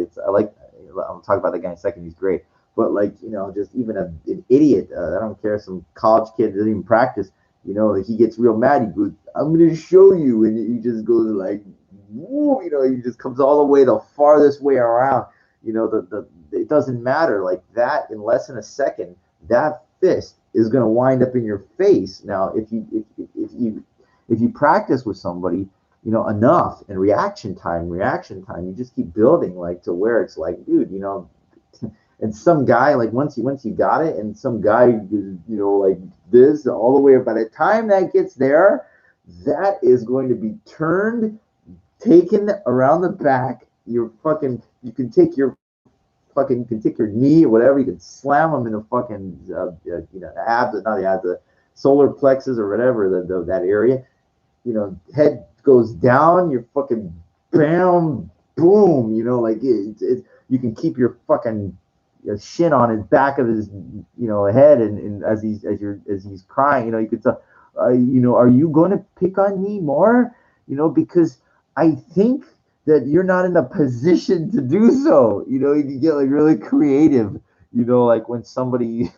I'll talk about that guy in a second. He's great, but like, just even an idiot. I don't care. Some college kid that doesn't even practice. Like he gets real mad. He goes, "I'm gonna show you," and he just goes like, whoa, he just comes all the way the farthest way around. It doesn't matter like that. In less than a second, that fist is going to wind up in your face. Now, if you practice with somebody, enough, and reaction time, you just keep building, like, to where it's like, dude, and some guy, like, once you got it, and some guy, like this all the way. By the time that gets there, that is going to be turned, taken around the back. You can take your knee or whatever. You can slam them in the fucking abs, not the abs, the solar plexus or whatever, that area. Head goes down. You're fucking bam, boom. Like you can keep your fucking shin on his back of his head, and as he's crying, you could tell, are you going to pick on me more? Because I think that you're not in a position to do so. You can get like really creative. Like when somebody.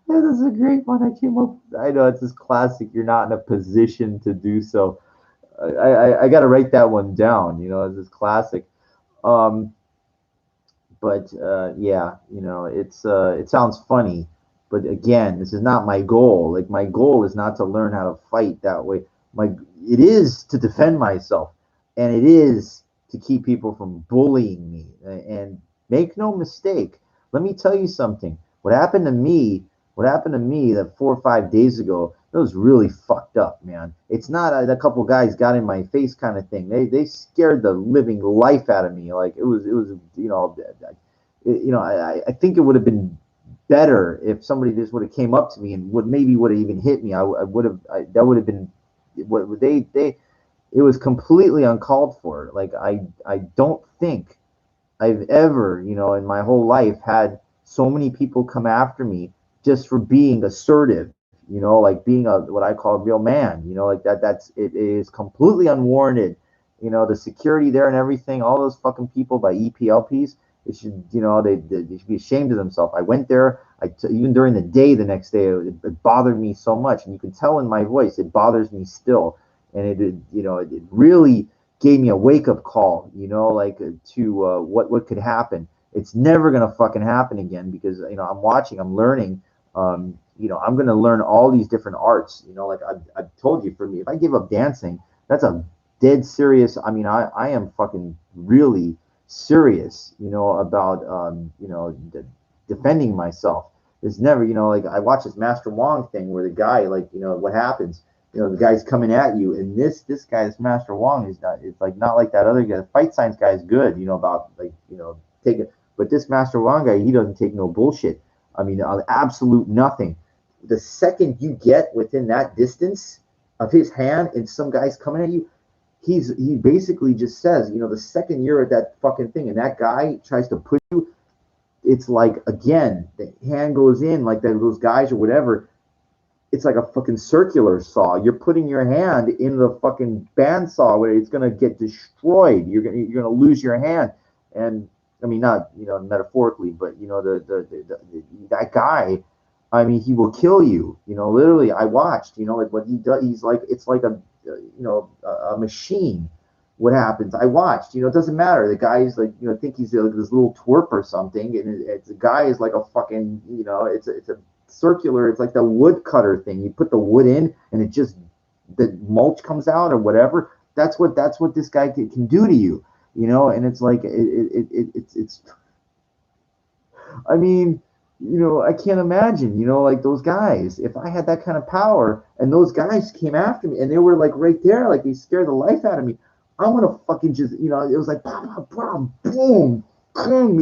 Yeah, this is a great one. I came up. I know it's this classic. You're not in a position to do so. I got to write that one down. It's this classic. But yeah, it sounds funny, but again, this is not my goal. Like my goal is not to learn how to fight that way. It is to defend myself, and it is to keep people from bullying me. And make no mistake, let me tell you something. What happened to me? That 4 or 5 days ago, it was really fucked up, man. It's not a couple guys got in my face kind of thing. They scared the living life out of me. Like it was I think it would have been better if somebody just would have came up to me and would have even hit me. I would have that would have been what they it was completely uncalled for. Like I don't think I've ever, in my whole life had so many people come after me just for being assertive, like being what I call a real man, like it is completely unwarranted. The security there and everything, all those fucking people by EPLPs, it should, they should be ashamed of themselves. I went there, even during the day the next day, it bothered me so much. And you can tell in my voice, it bothers me still. And it really gave me a wake up call, like to what could happen. It's never going to fucking happen again because, I'm watching, I'm learning. I'm going to learn all these different arts. Like I told you, for me, if I give up dancing, that's a dead serious. I mean, I am fucking really serious, about, defending myself. There's never, like I watch this Master Wong thing where the guy, like, what happens, the guy's coming at you, and this guy, this Master Wong is not, it's like not like that other guy. The Fight Science guy is good, about like, taking, but this Master Wong guy, he doesn't take no bullshit. I mean, absolute nothing. The second you get within that distance of his hand and some guy's coming at you, he basically just says, the second you're at that fucking thing and that guy tries to push you, it's like, again, the hand goes in like that, those guys or whatever. It's like a fucking circular saw. You're putting your hand in the fucking bandsaw where it's gonna get destroyed. You're gonna lose your hand, and I mean, not, metaphorically, but that guy. I mean, he will kill you. Literally, I watched. Like what he does. He's like, it's like a machine. What happens? I watched. It doesn't matter. The guy's like, think he's like this little twerp or something, and the guy is like a fucking, it's a circular. It's like the wood cutter thing. You put the wood in, and it just, the mulch comes out or whatever. That's what this guy can do to you. And it's like it's. I mean, I can't imagine, like those guys. If I had that kind of power, and those guys came after me, and they were like right there, like they scared the life out of me. I'm gonna fucking just, it was like, boom, boom, boom, boom.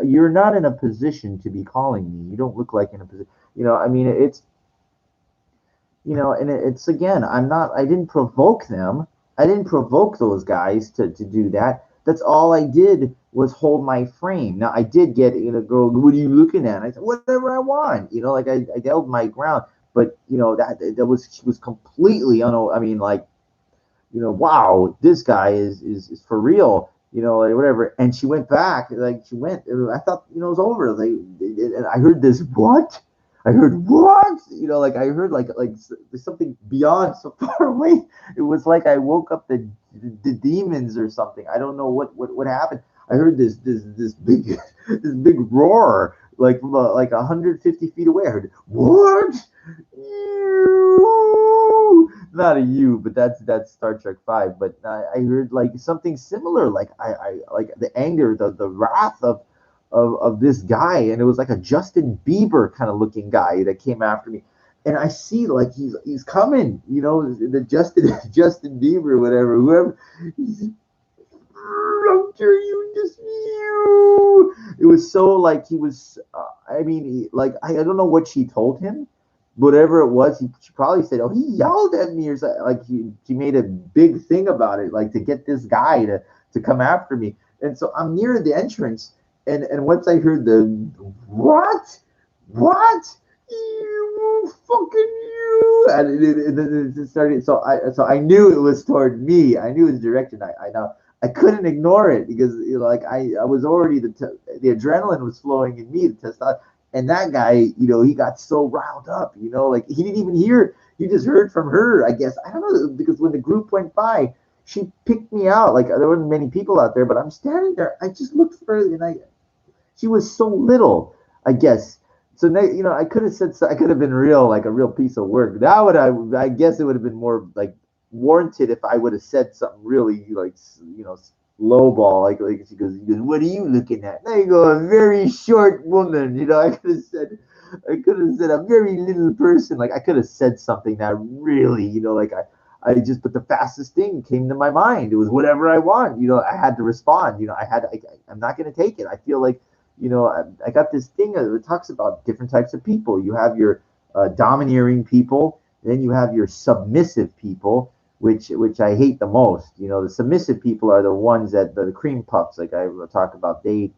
You're not in a position to be calling me. You don't look like in a position. I mean, it's, and it's, again, I didn't provoke them. I didn't provoke those guys to do that. That's all I did was hold my frame. Now I did get, girl, what are you looking at? And I said, whatever I want. Like I held my ground, but that was, she was completely I mean, like, wow, this guy is for real, like whatever. And she went back, like she went. I thought, it was over. Like, and I heard this, what? I heard what? Like I heard like something beyond, so far away. It was like I woke up the demons or something. I don't know what happened. I heard this big this big roar, like from like 150 feet away. I heard, what? Not a you, but that's Star Trek Five. But I heard like something similar, like I like the anger, the wrath of this guy, and it was like a Justin Bieber kind of looking guy that came after me. And I see like he's coming, the Justin Bieber, whatever, whoever. He's, how dare you, just you? It was so like he was. I mean, like I don't know what she told him, whatever it was. She probably said, "Oh, he yelled at me," or something. Like she made a big thing about it, like to get this guy to come after me. And so I'm near the entrance, and once I heard the what, you fucking you, and it started. So I knew it was toward me. I knew his direction. I know. I couldn't ignore it because like I was already the adrenaline was flowing in me, the testosterone, and that guy, he got so riled up, like he didn't even hear. He just heard from her, I guess. I don't know, because when the group went by, she picked me out. Like there weren't many people out there, but I'm standing there. I just looked for her, and she was so little, I guess. So now, I could have said, I could have been real, like a real piece of work. That would I guess it would have been more like warranted if I would have said something really like, lowball, like she goes, what are you looking at? There you go, a very short woman. I could have said a very little person. Like I could have said something that really, like I just, but the fastest thing came to my mind. It was whatever I want. I had to respond. I'm not going to take it. I feel like, I got this thing that talks about different types of people. You have your domineering people, then you have your submissive people, which I hate the most. The submissive people are the ones that the cream puffs, like I will talk about. They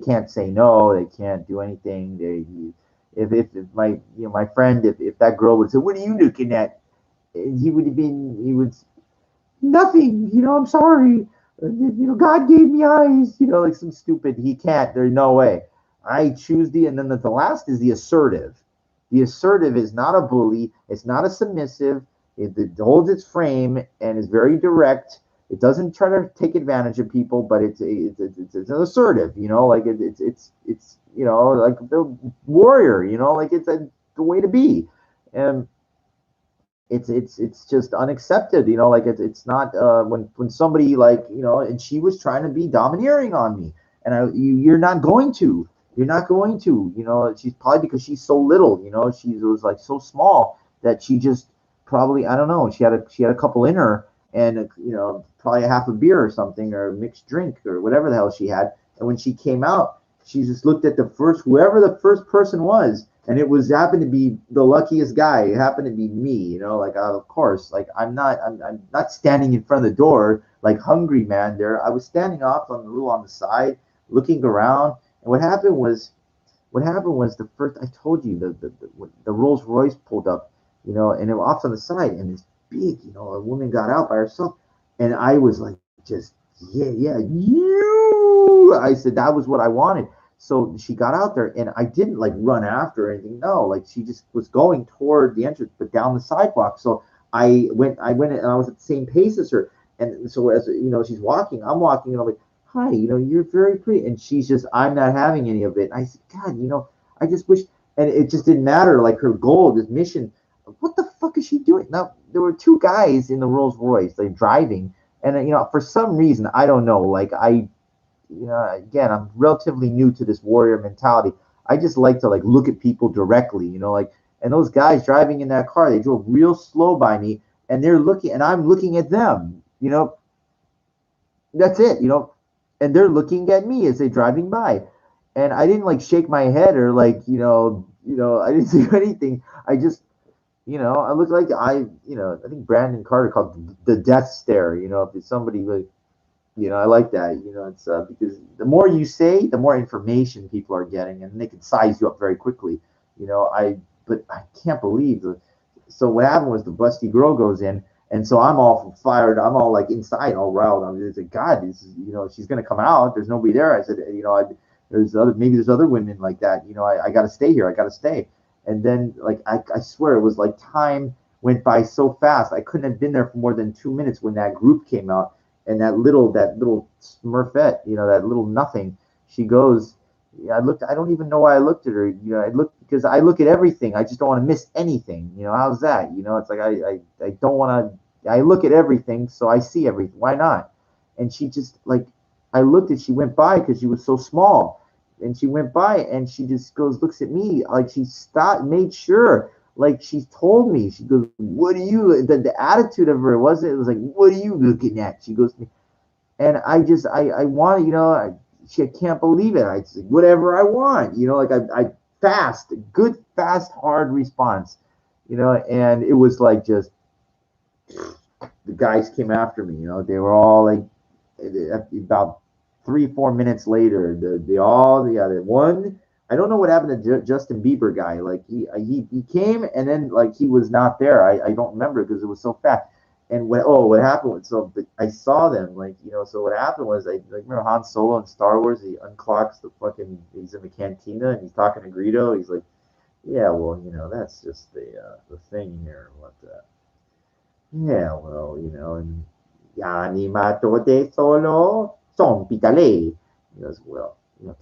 can't say no. They can't do anything. If my friend, if that girl would say, "What are you looking at?" He would, nothing. I'm sorry. God gave me eyes. Like some stupid. He can't. There's no way. I choose and then the last is the assertive. The assertive is not a bully. It's not a submissive. It holds its frame and is very direct. It doesn't try to take advantage of people, but it's an assertive. Like it's like the warrior. Like it's the way to be. And it's just unaccepted, like it's not when somebody like, and she was trying to be domineering on me, and you're not going to, she's probably because she's so little, she was like so small that she just probably, I don't know, she had a couple in her, and probably a half a beer or something, or a mixed drink or whatever the hell she had, and when she came out, she just looked at the first, whoever the first person was, and it was happened to be the luckiest guy. It happened to be me, like of course, like I'm not standing in front of the door like hungry man there. I was standing off on the little on the side, looking around. And what happened was the first I told you the Rolls Royce pulled up, and it was off on the side, and this big, a woman got out by herself, and I was like, just yeah, you. I said that was what I wanted. So she got out there, and I didn't like run after or anything. No, like she just was going toward the entrance, but down the sidewalk. So I went, and I was at the same pace as her. And so as she's walking, I'm walking, and I'm like, "Hi, you're very pretty." And she's just, "I'm not having any of it." And I said, "God, I just wish." And it just didn't matter. Like her goal, this mission. What the fuck is she doing? Now there were two guys in the Rolls Royce, like driving, and for some reason I don't know. Like again, I'm relatively new to this warrior mentality. I just like to like look at people directly, like, and those guys driving in that car, they drove real slow by me, and they're looking, and I'm looking at them, that's it, and they're looking at me as they're driving by, and I didn't like shake my head or like, I didn't do anything. I just, I look like I think Brandon Carter called the death stare, if it's somebody like, I like that. It's because the more you say, the more information people are getting, and they can size you up very quickly. But I can't believe the. So what happened was the busty girl goes in, and so I'm all fired. I'm all like inside, all riled. I'm just like, God, this is, she's gonna come out. There's nobody there. I said, there's other women like that. I got to stay here. I got to stay. And then like I swear it was like time went by so fast. I couldn't have been there for more than 2 minutes when that group came out, and that little Smurfette, that little nothing, she goes. Yeah, I looked. I don't even know why I looked at her. I looked because I look at everything. I just don't want to miss anything. How's that? It's like I don't want to. I look at everything, so I see everything. Why not? And she just like, I looked at. She went by because she was so small, and she went by, and she just goes, looks at me like she stopped, made sure, like she told me. She goes, "What are you?" The attitude of her wasn't. It was like, "What are you looking at?" She goes, and I want, I can't believe it. I say, whatever I want, like I fast, good, fast, hard response, and it was like just the guys came after me, they were all like, about 3 4 minutes later, the one, I don't know what happened to Justin Bieber guy. Like he came, and then like he was not there. I don't remember because it was so fast. And what happened was, so I saw them, like, so what happened was, I like, remember Han Solo in Star Wars, he unclocks the fucking, he's in the cantina and he's talking to Greedo. He's like, yeah, well, that's just the thing here. What Yeah, well, and Yanimato de Solo son Pitale. He goes, well,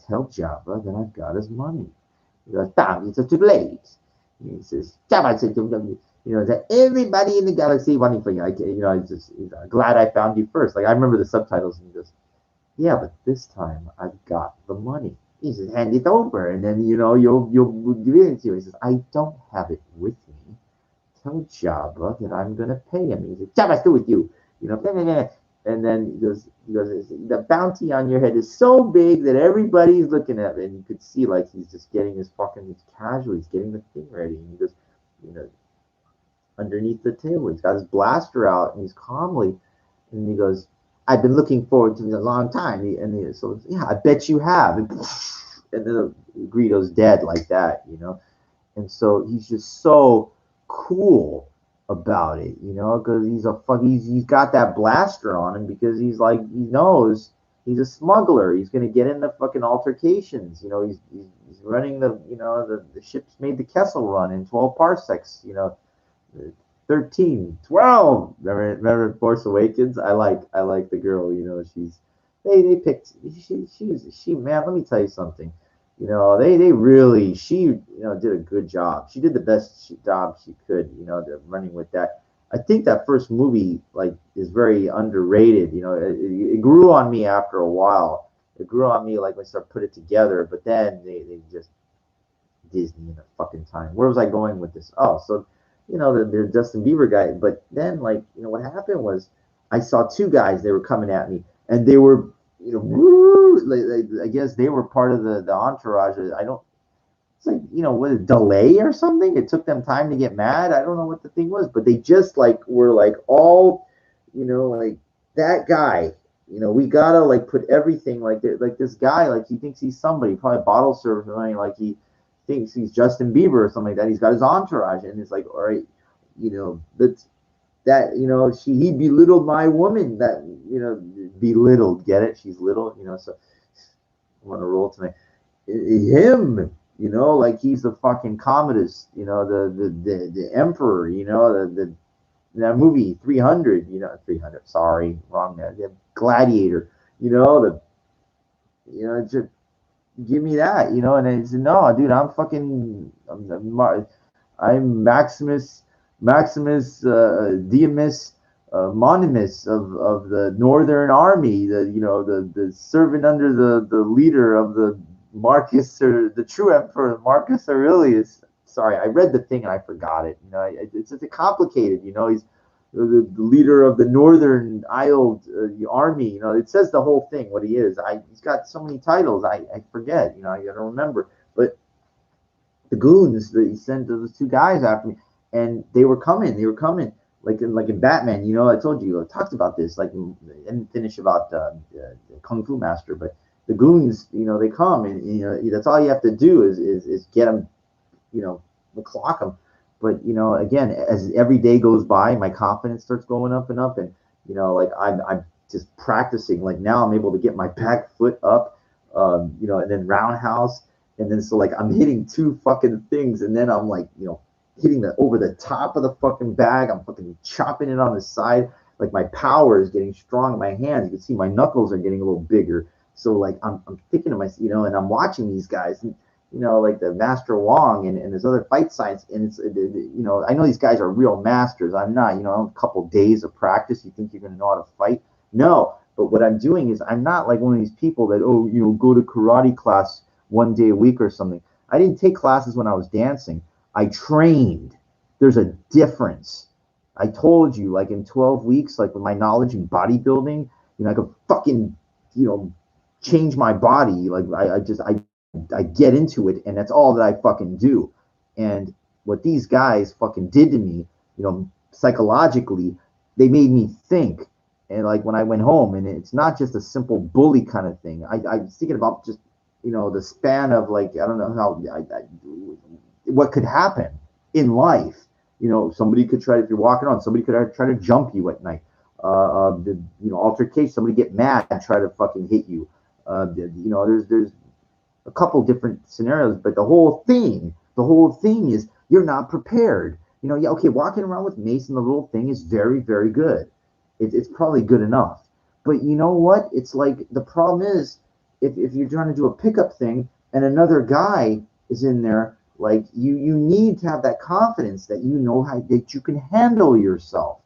tell Jabba that I've got his money. He goes, damn, it's too late. He says, Jabba said, that everybody in the galaxy wanting for you. He's glad I found you first. Like, I remember the subtitles, and he goes, yeah, but this time I've got the money. He says, hand it over, and then, you'll give it to you. He says, I don't have it with me. Tell Jabba that I'm gonna pay him. He says, Jabba's through with you. Blah, blah, blah. And then he goes, the bounty on your head is so big that everybody's looking at it. And you could see like he's just getting his fucking, he's casual, he's getting the thing ready. And he goes, you know, underneath the table, he's got his blaster out, and he's calmly, and he goes, I've been looking forward to this a long time. So yeah, I bet you have. And then Greedo's dead like that. And so he's just so cool about it, because he's got that blaster on him, because he's like, he knows he's a smuggler. He's gonna get into fucking altercations. He's running the ship's made the Kessel Run in 12 parsecs. 13, 12. Remember Force Awakens? I like the girl. She's they picked she man. Let me tell you something. they really, she, did a good job. She did the best job she could, running with that. I think that first movie, like, is very underrated. It grew on me after a while. It grew on me, like, when I started put it together, but then they just, Disney in the fucking time. Where was I going with this? Oh, so, the Justin Bieber guy. But then, like, what happened was I saw two guys, they were coming at me, and they were, woo, I guess they were part of the entourage. I don't, it's like, with a delay or something. It took them time to get mad. I don't know what the thing was, but they just, like, were like all, like, that guy. We gotta, like, put everything, like this guy, like, he thinks he's somebody, probably a bottle service or something, like he thinks he's Justin Bieber or something like that. He's got his entourage, and it's like, all right, that's that, he belittled my woman. That, belittled. Get it? She's little, so I'm on a roll tonight. Him, like, he's the fucking Commodus, the emperor, that movie 300, 300. Sorry, wrong. The Gladiator, the, just give me that, and I said, no, dude, I'm fucking, I'm Maximus Diamus Monimus of the Northern Army, the servant under the leader of the Marcus, or the true emperor Marcus Aurelius. Sorry, I read the thing and I forgot it. It's complicated. He's the leader of the Northern Isle Army. It says the whole thing what he is. He's got so many titles. I forget. I gotta remember. But the goons that he sent those two guys after me, and they were coming. They were coming like in Batman. I told you, I talked about this. Like, I didn't finish about Kung Fu Master, but the goons, they come, and that's all you have to do is get them, clock them. But again, as every day goes by, my confidence starts going up and up, and like, I'm just practicing. Like, now I'm able to get my back foot up, and then roundhouse, and then so, like, I'm hitting two fucking things, and then I'm like, hitting the over the top of the fucking bag. I'm fucking chopping it on the side. Like, my power is getting strong in my hands. You can see my knuckles are getting a little bigger. So, like, I'm thinking to myself, and I'm watching these guys, and, like the Master Wong and there's other fight science, and it's, I know these guys are real masters. I'm not, a couple days of practice, you think you're going to know how to fight? No. But what I'm doing is, I'm not like one of these people that, go to karate class one day a week or something. I didn't take classes when I was dancing. I trained. There's a difference. I told you, like, in 12 weeks, like, with my knowledge in bodybuilding, I could fucking, change my body. Like, I get into it, and that's all that I fucking do. And what these guys fucking did to me, psychologically, they made me think. And, like, when I went home, and it's not just a simple bully kind of thing. I was thinking about just, the span of, like, I don't know how, what could happen in life. Somebody could try, if you're walking on, somebody could try to jump you at night. Altercation, somebody get mad and try to fucking hit you. There's a couple different scenarios, but the whole thing is, you're not prepared. Yeah, okay, walking around with mace and the little thing is very, very good. It's probably good enough. But you know what? It's like, the problem is, if you're trying to do a pickup thing and another guy is in there, like, you need to have that confidence that that you can handle yourself.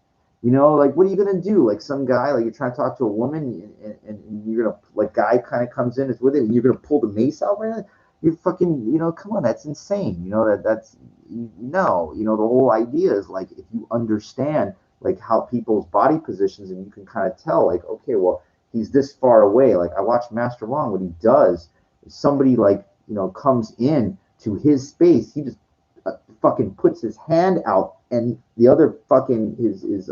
Like, what are you gonna do? Like, some guy, like, you're trying to talk to a woman, and you're gonna, like, guy kind of comes in, is with it, and you're gonna pull the mace out, man. You fucking, come on, that's insane. That's no. The whole idea is, like, if you understand, like, how people's body positions, and you can kind of tell, like, okay, well, he's this far away. Like, I watched Master Wong. What he does is, somebody, like, comes in to his space, he just fucking puts his hand out, and the other fucking is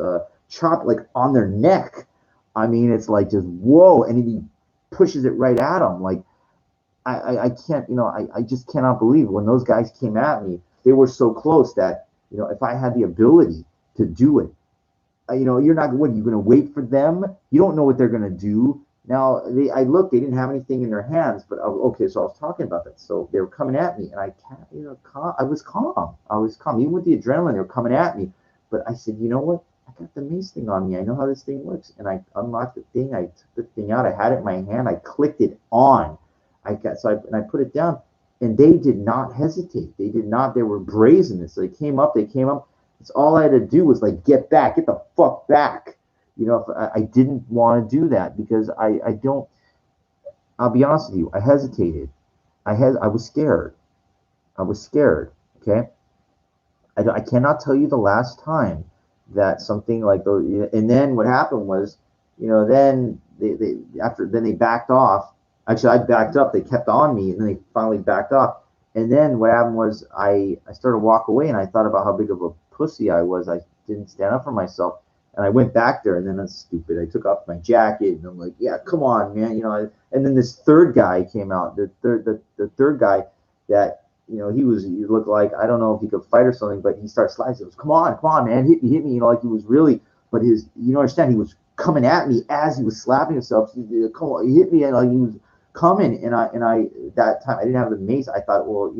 chopped, like, on their neck. I mean, it's like, just whoa, and he pushes it right at him. Like, I can't, I just cannot believe when those guys came at me, they were so close that, if I had the ability to do it, you're not, what, you're going to wait for them? You don't know what they're going to do. Now, I looked, they didn't have anything in their hands, but okay, so I was talking about that. So they were coming at me, and I can't, I was calm. I was calm. Even with the adrenaline, they were coming at me. But I said, you know what? I got the mace thing on me. I know how this thing works. And I unlocked the thing. I took the thing out. I had it in my hand. I clicked it on. And I put it down. And they did not hesitate. They did not. They were brazen. So they came up. They came up. It's all I had to do was like get back, get the fuck back. You know, if I didn't want to do that because I don't. I'll be honest with you. I hesitated. I was scared. I was scared. Okay. I cannot tell you the last time that something like those. And then what happened was, then they backed off. Actually, I backed up. They kept on me, and then they finally backed off. And then what happened was I started to walk away, and I thought about how big of a pussy I was. I didn't stand up for myself, and I went back there, and then that's stupid. I took off my jacket, and I'm like, yeah, come on, man, And then this third guy came out. The third guy that he looked like, I don't know if he could fight or something, but he started sliding. He goes, come on, man, hit me, like he was really, but understand, he was coming at me as he was slapping himself. Come on, he hit me, and like he was coming, and I that time I didn't have the mace. I thought, well,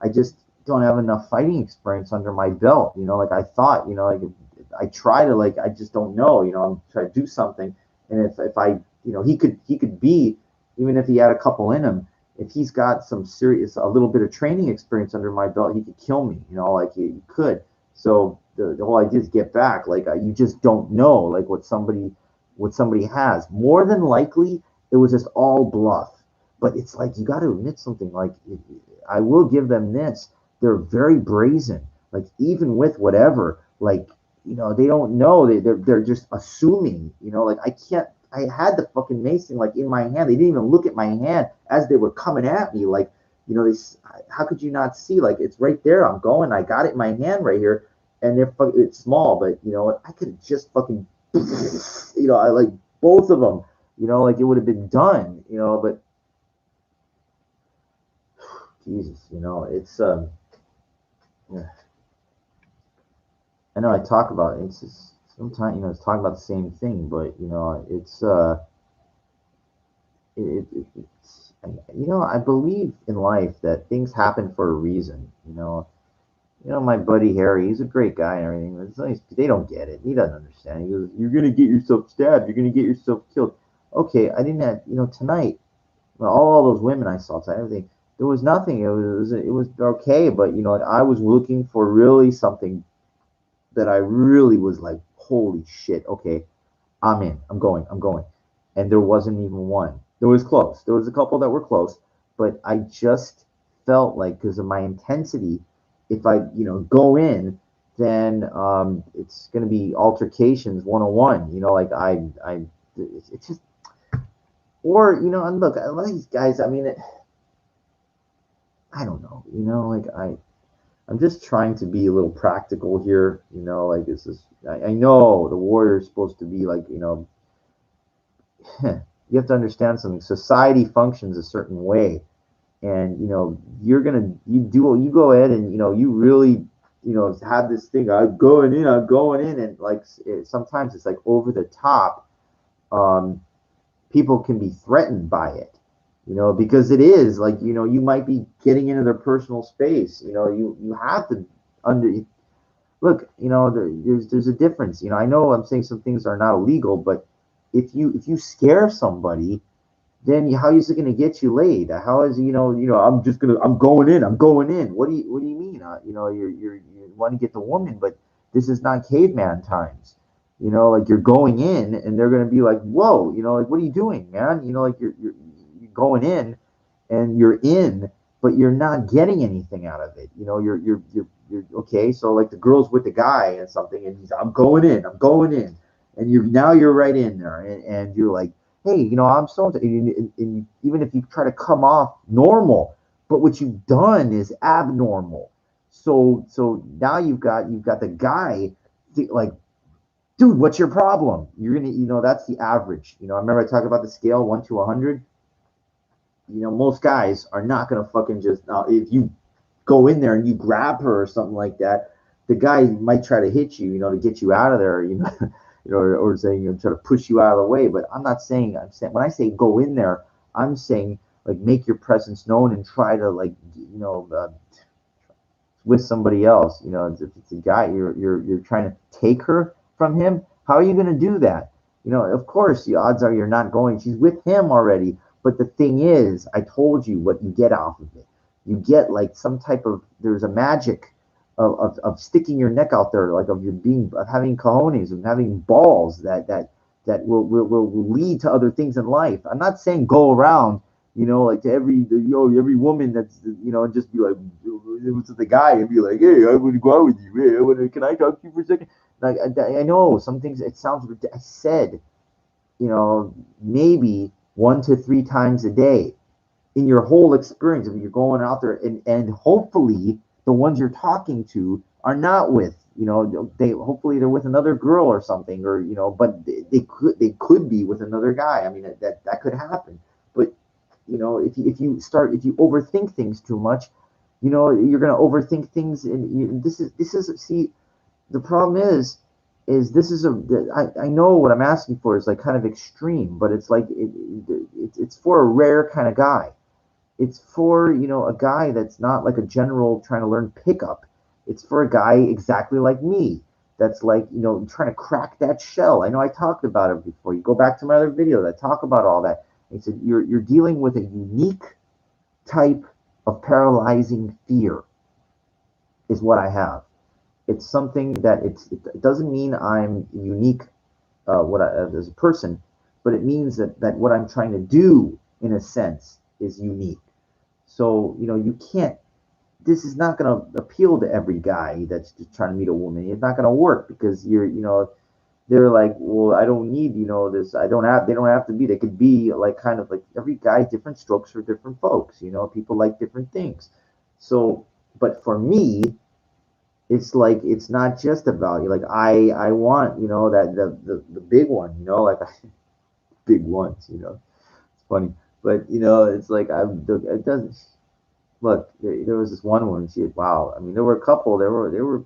I just don't have enough fighting experience under my belt. Like I thought, like I try to, like, I just don't know. I'm trying to do something, and if I, he could be, even if he had a couple in him, if he's got a little bit of training experience under my belt, he could kill me, like he could. So the whole idea is get back. Like, you just don't know, like, what somebody has. More than likely, it was just all bluff. But it's like, you got to admit something. Like, I will give them this. They're very brazen. Like, even with whatever, like, they don't know. They're just assuming, like, I had the fucking mace thing, like, in my hand. They didn't even look at my hand as they were coming at me. Like, how could you not see? Like, it's right there. I got it in my hand right here, and it's small, but I could have just fucking, I like both of them, like it would have been done, but Jesus, it's yeah. I know I talk about it. It's just sometimes, it's talking about the same thing, but it's it's I believe in life that things happen for a reason. My buddy Harry, he's a great guy and everything. It's nice. They don't get it. He doesn't understand. He goes, "You're gonna get yourself stabbed. You're gonna get yourself killed." Okay, I didn't have, tonight. Well, all those women I saw tonight, everything. There was nothing. It was okay, but like, I was looking for really something that I really was like, holy shit. Okay, I'm in. I'm going. I'm going. And there wasn't even one. There was close. There was a couple that were close, but I just felt like, because of my intensity, if I go in, then it's going to be altercations 101. Like it's just, or and look, a lot of these guys. I mean, I don't know. Like I'm just trying to be a little practical here. Like this is. I know the warrior is supposed to be like, you have to understand something. Society functions a certain way, and you go ahead and you really have this thing. I'm going in, and like sometimes it's like over the top. People can be threatened by it, because it is like, you might be getting into their personal space. You have to under look. There's a difference. I know I'm saying some things are not illegal, but if you scare somebody, then how is it going to get you laid? How is I'm going in. I'm going in. What do you mean? You want to get the woman, but this is not caveman times. Like, you're going in, and they're going to be like, whoa, like, what are you doing, man? Like, you're going in, and you're in, but you're not getting anything out of it. You're okay. So like, the girl's with the guy and something, and I'm going in. I'm going in, and you're right in there, and you're like, hey, I'm so, and even if you try to come off normal, but what you've done is abnormal. So now you've got the guy like, dude, what's your problem? You're gonna, that's the average. I remember I talked about the scale 1 to 100. Most guys are not gonna fucking just, if you go in there and you grab her or something like that, the guy might try to hit you, to get you out of there, or saying, try to push you out of the way. But I'm saying, when I say go in there, I'm saying, like, make your presence known and try to, like, with somebody else. If it's a guy, you're trying to take her from him. How are you going to do that? Of course, the odds are you're not going. She's with him already. But the thing is, I told you what you get off of it. you get like some type of, there's a magic of sticking your neck out there, like of your being, of having cojones, of having balls that will lead to other things in life. I'm not saying go around, like to every woman that's, and just be like, to the guy and be like, hey, I want to go out with you. Hey, can I talk to you for a second? Like, I know some things, it sounds ridiculous. I said, maybe 1 to 3 times a day in your whole experience. If you're going out there, and hopefully the ones you're talking to are not with, they hopefully they're with another girl or something, or but they could be with another guy. I mean, that could happen. But if you overthink things too much, you're going to overthink things. And this is see, the problem is this is I know what I'm asking for is like kind of extreme, but it's like it's for a rare kind of guy. It's for, a guy that's not like a general trying to learn pickup. It's for a guy exactly like me that's like, trying to crack that shell. I know I talked about it before. You go back to my other video that talk about all that. I said you're dealing with a unique type of paralyzing fear is what I have. It's something that it doesn't mean I'm unique, as a person, but it means that what I'm trying to do in a sense is unique. So, you can't, this is not going to appeal to every guy that's just trying to meet a woman. It's not going to work because they're like, well, I don't need, this. They don't have to be, they could be like kind of like every guy, different strokes for different folks, people like different things. So, but for me, it's like, it's not just about you. Like, I want, that the big one, like big ones, it's funny. But, it's like, it doesn't, look, there was this one woman. Wow. I mean, there were a couple. They were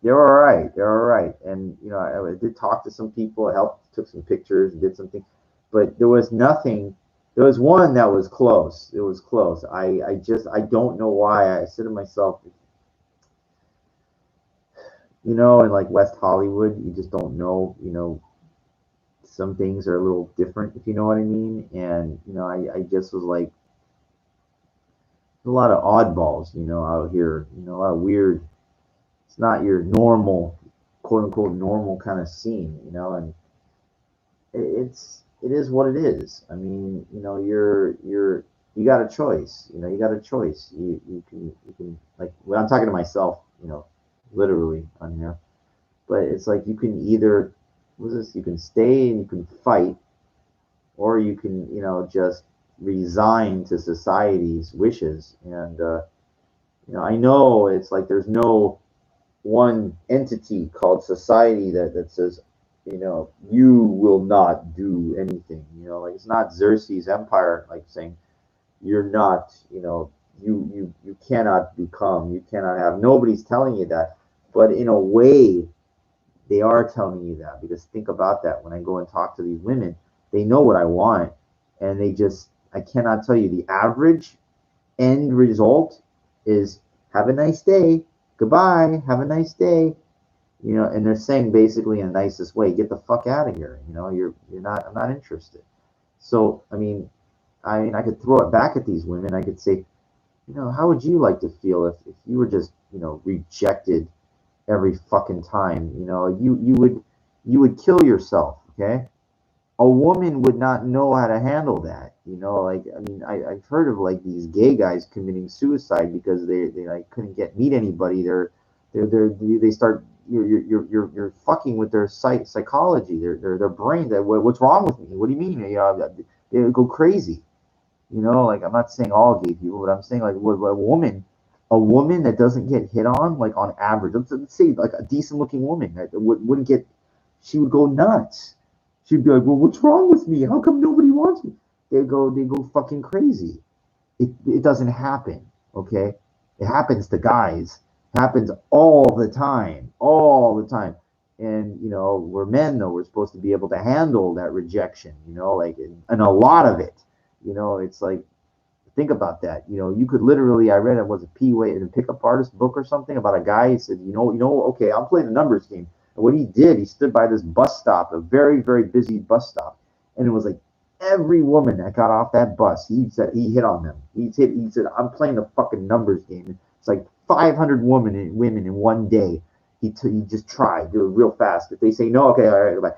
all right. They're all right. And I did talk to some people. I helped, took some pictures, and did something. But there was nothing. There was one that was close. It was close. I don't know why. I said to myself, in like West Hollywood, you just don't know. Some things are a little different, if you know what I mean. And I just was like, a lot of oddballs, out here. A lot of weird. It's not your normal, quote unquote, normal kind of scene, and it is what it is. I mean, you got a choice. You got a choice. You can like, when I'm talking to myself, literally on here, but it's like you can either, what's this? You can stay and you can fight, or you can, just resign to society's wishes. And I know it's like there's no one entity called society that says, you will not do anything. Like, it's not Xerxes' empire like saying you're not, you cannot become, you cannot have. Nobody's telling you that, but in a way, they are telling you that, because think about that. When I go and talk to these women, they know what I want, and I cannot tell you the average end result is have a nice day, goodbye, have a nice day, and they're saying basically in the nicest way, get the fuck out of here, you're not, I'm not interested. So I could throw it back at these women. I could say, how would you like to feel if you were just, rejected every fucking time? You would kill yourself, okay? A woman would not know how to handle that. Like, I've heard of like these gay guys committing suicide because they like couldn't meet anybody. They start, you're fucking with their psychology, their brain. What's wrong with me? What do you mean? They go crazy. Like, I'm not saying all gay people, but I'm saying like a woman that doesn't get hit on, like on average, let's say like a decent looking woman that wouldn't get, she would go nuts. She'd be like, well, what's wrong with me? How come nobody wants me? They go fucking crazy. It doesn't happen, okay? It happens to guys. It happens all the time, all the time. And we're men though. We're supposed to be able to handle that rejection, like, and a lot of it. It's like, think about that. You could literally, I read it was a P-Way in a pickup artist book or something about a guy. He said, okay, I'll play the numbers game. And what he did, he stood by this bus stop, a very, very busy bus stop, and it was like every woman that got off that bus, he said he hit on them. He said, I'm playing the fucking numbers game. It's like 500 women in one day. He just tried, do it real fast. If they say no, okay, all right, bye.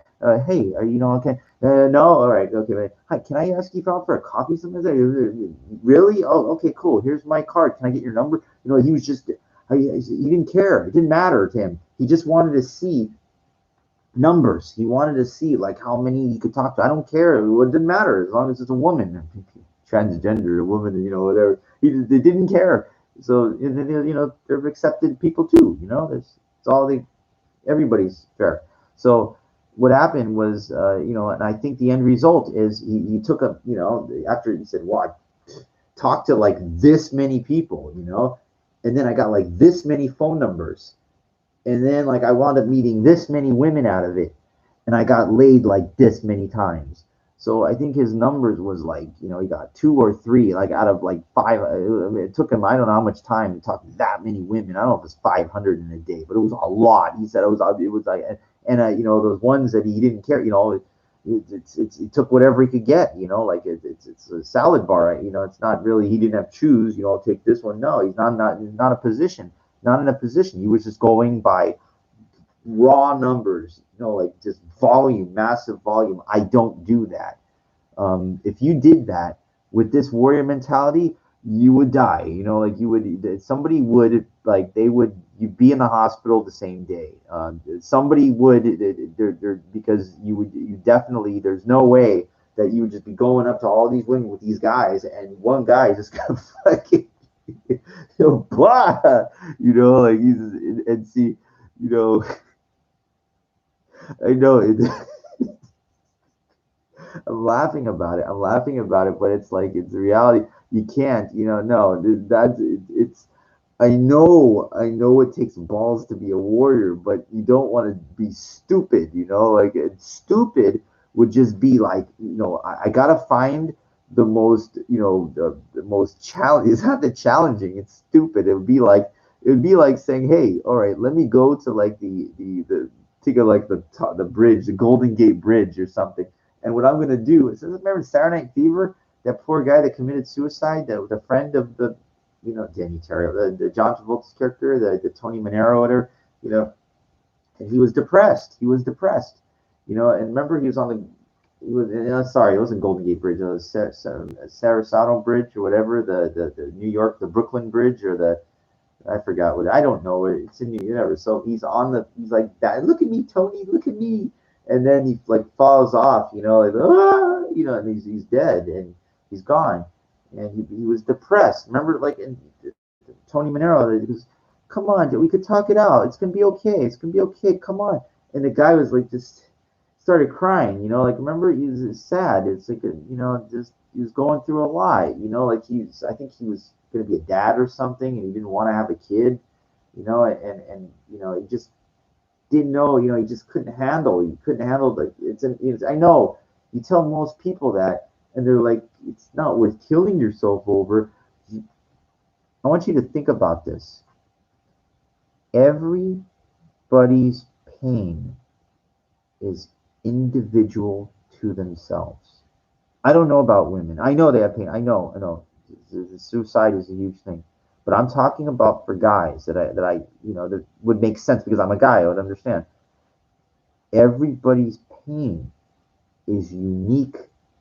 Hey, are you okay? No, all right, okay. Bye. Hi, can I ask you out for a coffee? Something like that? Really? Oh, okay, cool. Here's my card. Can I get your number? He was just he didn't care. It didn't matter to him. He just wanted to see numbers. He wanted to see like how many he could talk to. I don't care. It didn't matter as long as it's a woman, transgender, a woman, whatever. They didn't care. So they're accepted people too. It's all they. Everybody's fair. So what happened was, and I think the end result is he took a, after he said, well, I talked to like this many people, and then I got like this many phone numbers, and then like I wound up meeting this many women out of it, and I got laid like this many times. So I think his numbers was like, he got 2 or 3 like out of like 5. It took him, I don't know how much time to talk to that many women. I don't know if it was 500 in a day, but it was a lot. He said it was like, and those ones that he didn't care, he took whatever he could get, like it's a salad bar, it's not really, he didn't have to choose, I'll take this one. No, he's not a position, not in a position. He was just going by raw numbers, like just volume, massive volume. I don't do that. If you did that with this warrior mentality, you would die. Like somebody would, like you'd be in the hospital the same day. Somebody would, because you definitely, there's no way that you would just be going up to all these women with these guys, and one guy just gonna fucking, blah, like he's, and see, you know, I know it. I'm laughing about it. I'm laughing about it, but it's like it's the reality. You can't, no, that's it's. I know it takes balls to be a warrior, but you don't want to be stupid, like stupid would just be like, I gotta find the most, the most challenge. It's not the challenging. It's stupid. It would be like saying, hey, all right, let me go to like the think of like the bridge, the Golden Gate Bridge or something. And what I'm gonna do is, remember Saturday Night Fever? That poor guy that committed suicide, the friend of the, Danny Terrio, the John Travolta's character, the Tony Manero, whatever, and he was depressed. He was depressed, and remember he was on the, he was, sorry, it wasn't Golden Gate Bridge, it was Sarasota Bridge or whatever, the New York, the Brooklyn Bridge, or the, I forgot what, I don't know. It's in New York. So he's like that. Look at me, Tony. Look at me. And then he like falls off, like, and he's dead and he's gone. And he was depressed. Remember, like in Tony Manero, he goes, "Come on, we could talk it out. It's gonna be okay. It's gonna be okay. Come on." And the guy was like, just started crying. Like remember, he was sad. It's like, just he was going through a lot. Like I think he was going to be a dad or something, and he didn't want to have a kid. And he just didn't know. He just couldn't handle. He couldn't handle like I know you tell most people that, and they're like, it's not worth killing yourself over. I want you to think about this. Everybody's pain is individual to themselves. I don't know about women. I know they have pain. I know. Suicide is a huge thing, but I'm talking about for guys that would make sense because I'm a guy. I would understand. Everybody's pain is unique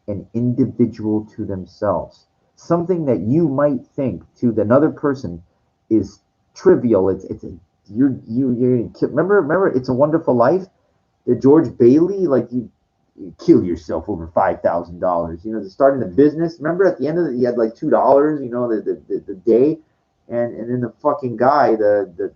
and individual to themselves. Something that you might think to another person is trivial. You're gonna kill. Remember, It's a Wonderful Life. The George Bailey, like you kill yourself over $5,000. Starting the business. Remember at the end of it, he had like $2. The day, and then the fucking guy, the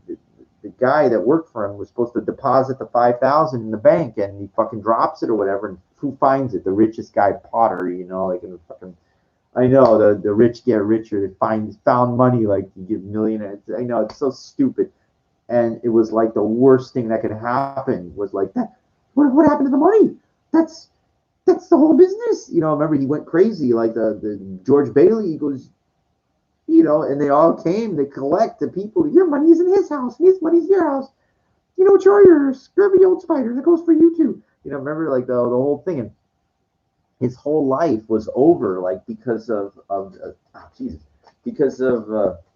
guy that worked for him was supposed to deposit the 5,000 in the bank, and he fucking drops it or whatever. And who finds it? The richest guy, Potter. Like in the fucking. I know the rich get richer. They found money like you get millionaires. I know it's so stupid, and it was like the worst thing that could happen was like that. What happened to the money? That's the whole business. Remember he went crazy like the George Bailey. He goes, and they all came to collect the people. Your money's in his house, and his money's in your house. You're your scurvy old spider. That goes for you too. Remember like the whole thing. And his whole life was over, like because of Jesus, because of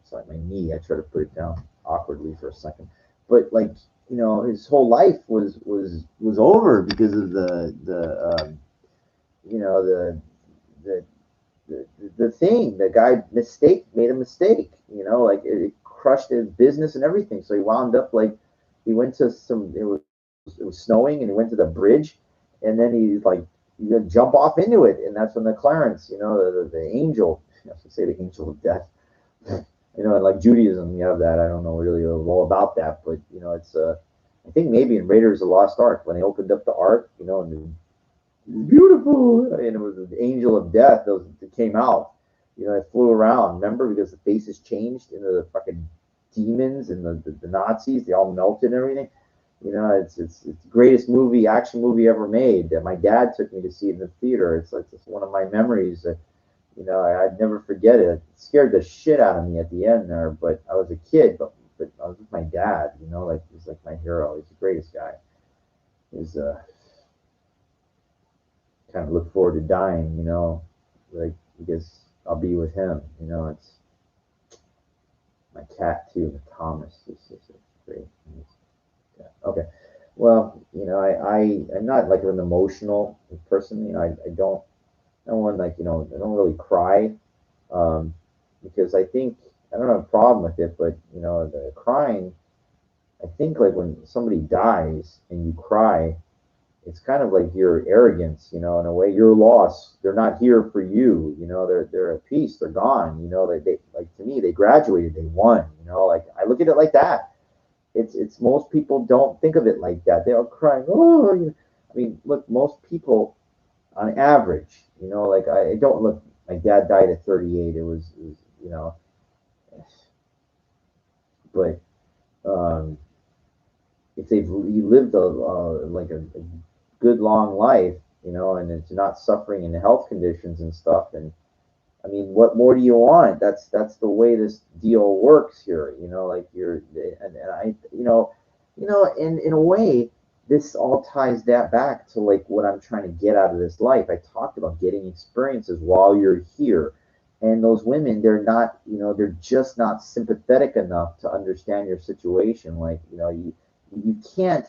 sorry, my knee. I try to put it down awkwardly for a second, but like, his whole life was over because of the you know the the, the thing. The guy made a mistake. Like it crushed his business and everything. So he wound up like he went to some. It was snowing, and he went to the bridge, and then he's gonna jump off into it, and that's when the Clarence, the angel. I should say the angel of death. And like Judaism, you have that. I don't know really all about that, but it's I think maybe in Raiders of the Lost Ark when they opened up the Ark, and beautiful, and it was the angel of death that came out. It flew around. Remember, because the faces changed into the fucking demons and the Nazis. They all melted and everything. It's the greatest action movie ever made. My dad took me to see it in the theater. It's one of my memories. I'd never forget it. It scared the shit out of me at the end there, but I was a kid, but I was with my dad. Like he's like my hero. He's the greatest guy. He's kind of look forward to dying, like because I'll be with him. It's my cat too, Thomas. This is great. Yeah. Okay. Well, I'm not like an emotional person. I don't want like I don't really cry, um, because I don't have a problem with it, but the crying. I think like when somebody dies and you cry, it's kind of like your arrogance, in a way. Your loss. They're not here for you. They're at peace. They're gone. They like to me they graduated. They won. Like I look at it like that. It's most people don't think of it like that. They're all crying. Oh, I mean, look, most people on average, like I don't look. My dad died at 38. It was but if they've you lived like a good long life, and it's not suffering in health conditions and stuff, and I mean, what more do you want? That's the way this deal works here. Like and I, in a way, this all ties that back to like what I'm trying to get out of this life. I talked about getting experiences while you're here, and those women, they're just not sympathetic enough to understand your situation. Like, you can't,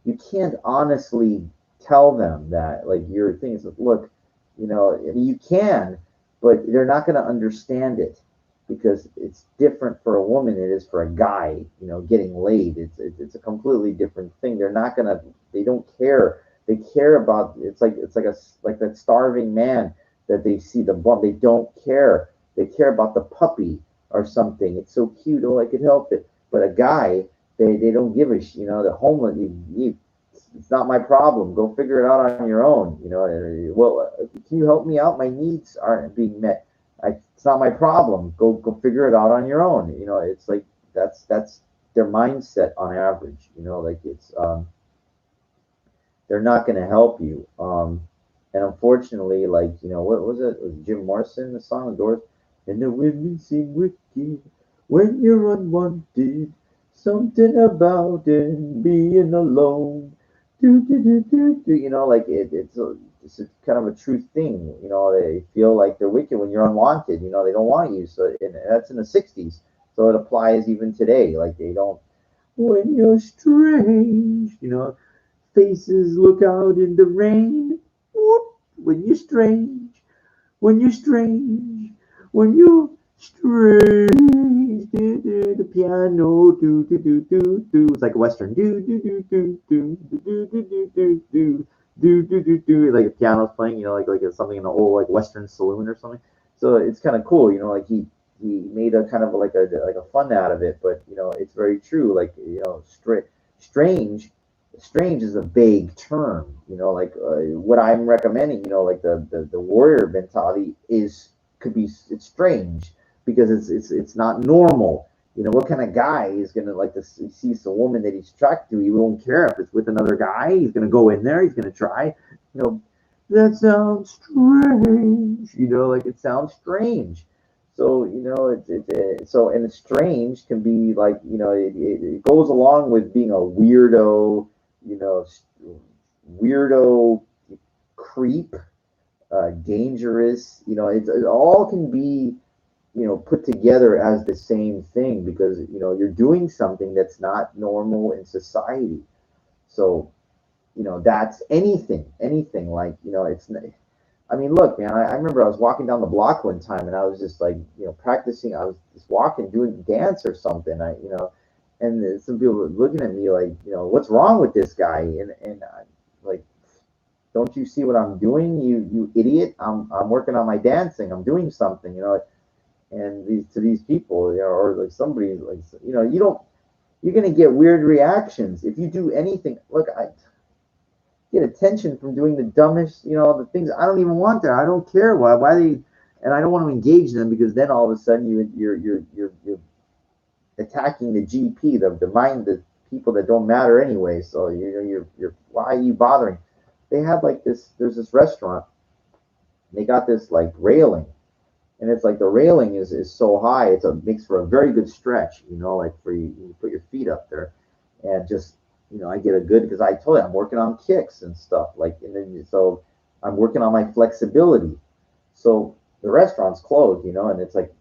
you can't honestly tell them that like your thing is, look, you can, but they're not going to understand it because it's different for a woman than it is for a guy. Getting laid, it's a completely different thing. They don't care. They care about, it's like that starving man that they see the bum. They don't care. They care about the puppy or something. It's so cute. Oh, I could help it. But a guy, they don't give a the homeless. It's not my problem. Go figure it out on your own. Well, can you help me out? My needs aren't being met. It's not my problem. Go figure it out on your own. It's like that's their mindset on average. Like it's they're not going to help you. And unfortunately, like what was it? Was Jim Morrison the song The Doors? And the women seem wicked when you're unwanted. Something about it being alone. Do. Like it's a kind of a true thing. They feel like they're wicked when you're unwanted. They don't want you. So and that's in the '60s. So it applies even today. Like they don't. When you're strange, faces look out in the rain. Whoop, when you're strange, when you're strange, when you're strange. Do, do, the piano, do. It's like a western. Do. Like a piano's playing, like something in an old like western saloon or something. So it's kind of cool, like he made a kind of like a fun out of it, but it's very true. Like strange strange is a vague term. Like what I'm recommending, like the warrior mentality could be it's strange because it's not normal. What kind of guy is gonna like to see a woman that he's attracted to? He won't care if it's with another guy. He's gonna go in there. He's gonna try. You know, that sounds strange. Like it sounds strange. So so and strange can be like it goes along with being a weirdo, you know, weirdo creep, dangerous. It all can be put together as the same thing because you're doing something that's not normal in society. So that's anything like it's. I mean, look, man. I remember I was walking down the block one time, and I was just like, practicing. I was just walking, doing dance or something. And some people were looking at me like, what's wrong with this guy? And I, like, don't you see what I'm doing? You idiot! I'm working on my dancing. I'm doing something. And these people, or like somebody like, you don't. You're gonna get weird reactions if you do anything. Look, I get attention from doing the dumbest, the things I don't even want there. I don't care why they, and I don't want to engage them because then all of a sudden you're attacking the GP, the mind, the people that don't matter anyway. So you're why are you bothering? They have like this. There's this restaurant. They got this like railing, and it's like the railing is so high. Makes for a very good stretch. Like for you put your feet up there, and just I get a good because I told you I'm working on kicks and stuff like, and then so I'm working on my flexibility. So the restaurant's closed, and it's like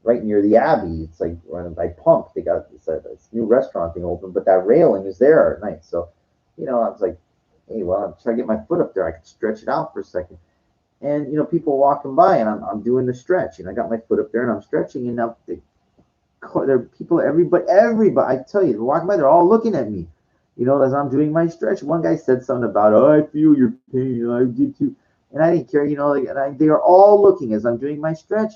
right near the Abbey. It's like when I Pump, they got this new restaurant thing open, but that railing is there at night. So, I was like, hey, well, I'm trying to get my foot up there. I could stretch it out for a second. And people walking by, and I'm doing the stretch, and I got my foot up there, and I'm stretching, and now there are people, everybody. I tell you, they're walking by, they're all looking at me. As I'm doing my stretch. One guy said something about, oh, I feel your pain, I did too, and I didn't care, they are all looking as I'm doing my stretch.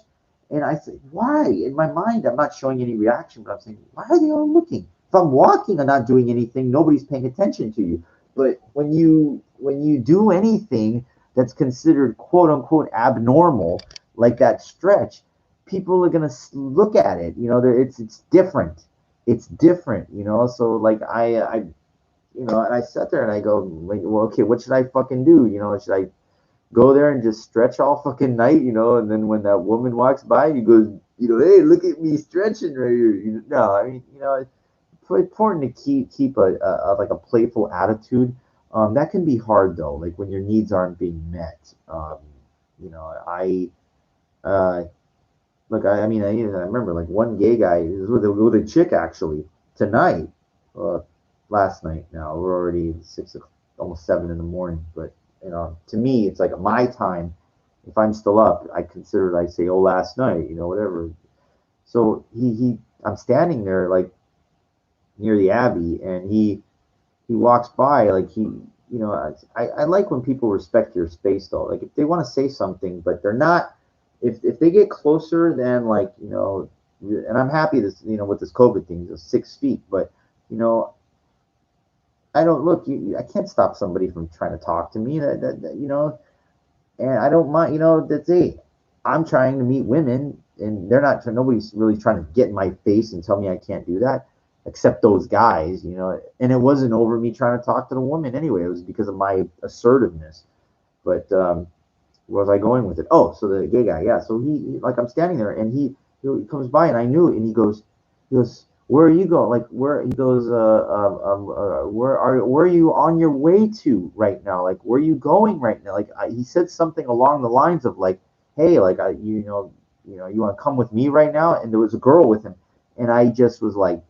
And I say, why? In my mind, I'm not showing any reaction, but I'm saying, why are they all looking? If I'm walking and not doing anything, nobody's paying attention to you. But when you do anything that's considered quote unquote abnormal, like that stretch, people are gonna look at it. It's different. It's different. So like and I sat there and I go, like, well, okay, what should I fucking do? Should I go there and just stretch all fucking night, and then when that woman walks by, you go, hey, look at me stretching right here. No, I mean, it's important to keep like a playful attitude. That can be hard though, like when your needs aren't being met. I look, I remember like one gay guy with a chick actually tonight, uh, last night. Now we're already almost 7 in the morning, but to me, it's like my time. If I'm still up, I say, oh, last night, whatever. So I'm standing there like near the Abbey, and he walks by like I like when people respect your space though. Like if they want to say something, but they're not. If they get closer, then like and I'm happy this with this COVID thing, 6 feet, but you know I don't look. I can't stop somebody from trying to talk to me. And I don't mind. That's it. I'm trying to meet women, and they're not. Nobody's really trying to get in my face and tell me I can't do that, except those guys. And it wasn't over me trying to talk to the woman anyway. It was because of my assertiveness. But where was I going with it? Oh, so the gay guy, yeah. So like I'm standing there, and he comes by, and I knew it, and he goes, where are you going? Like where he goes, where are you on your way to right now? Like where are you going right now? Like he said something along the lines of like, hey, like you want to come with me right now? And there was a girl with him, and I just was like,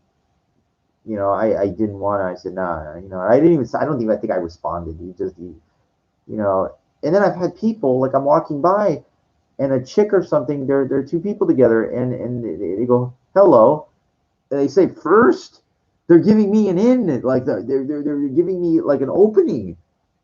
I didn't want to. I said, nah, I didn't even. I don't even. I think I responded. You know. And then I've had people like I'm walking by, and a chick or something. They're two people together, and they go hello, and they say first. They're giving me an in, like they're giving me like an opening,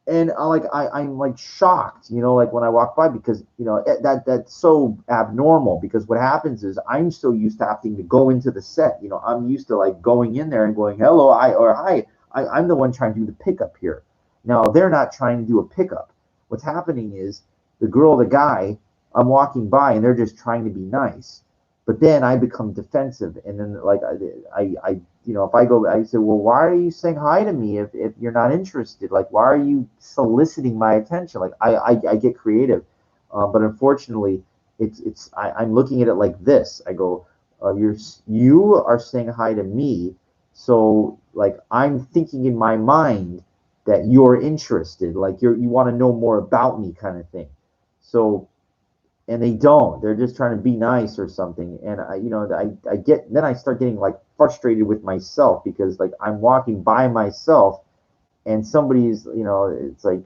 and I'm like shocked, like when I walk by because that's so abnormal because what happens is I'm so used to having to go into the set, I'm used to like going in there and going hello or hi, I'm the one trying to do the pickup here. Now they're not trying to do a pickup. What's happening is the guy, I'm walking by and they're just trying to be nice, but then I become defensive, and then like I if I go, I say, well, why are you saying hi to me if you're not interested? Like, why are you soliciting my attention? Like, I get creative, but unfortunately, I'm looking at it like this. I go, you are saying hi to me, so like I'm thinking in my mind that you're interested, like you want to know more about me, kind of thing. So, and they don't. They're just trying to be nice or something. And I get, then I start getting like frustrated with myself because like I'm walking by myself and somebody's, it's like,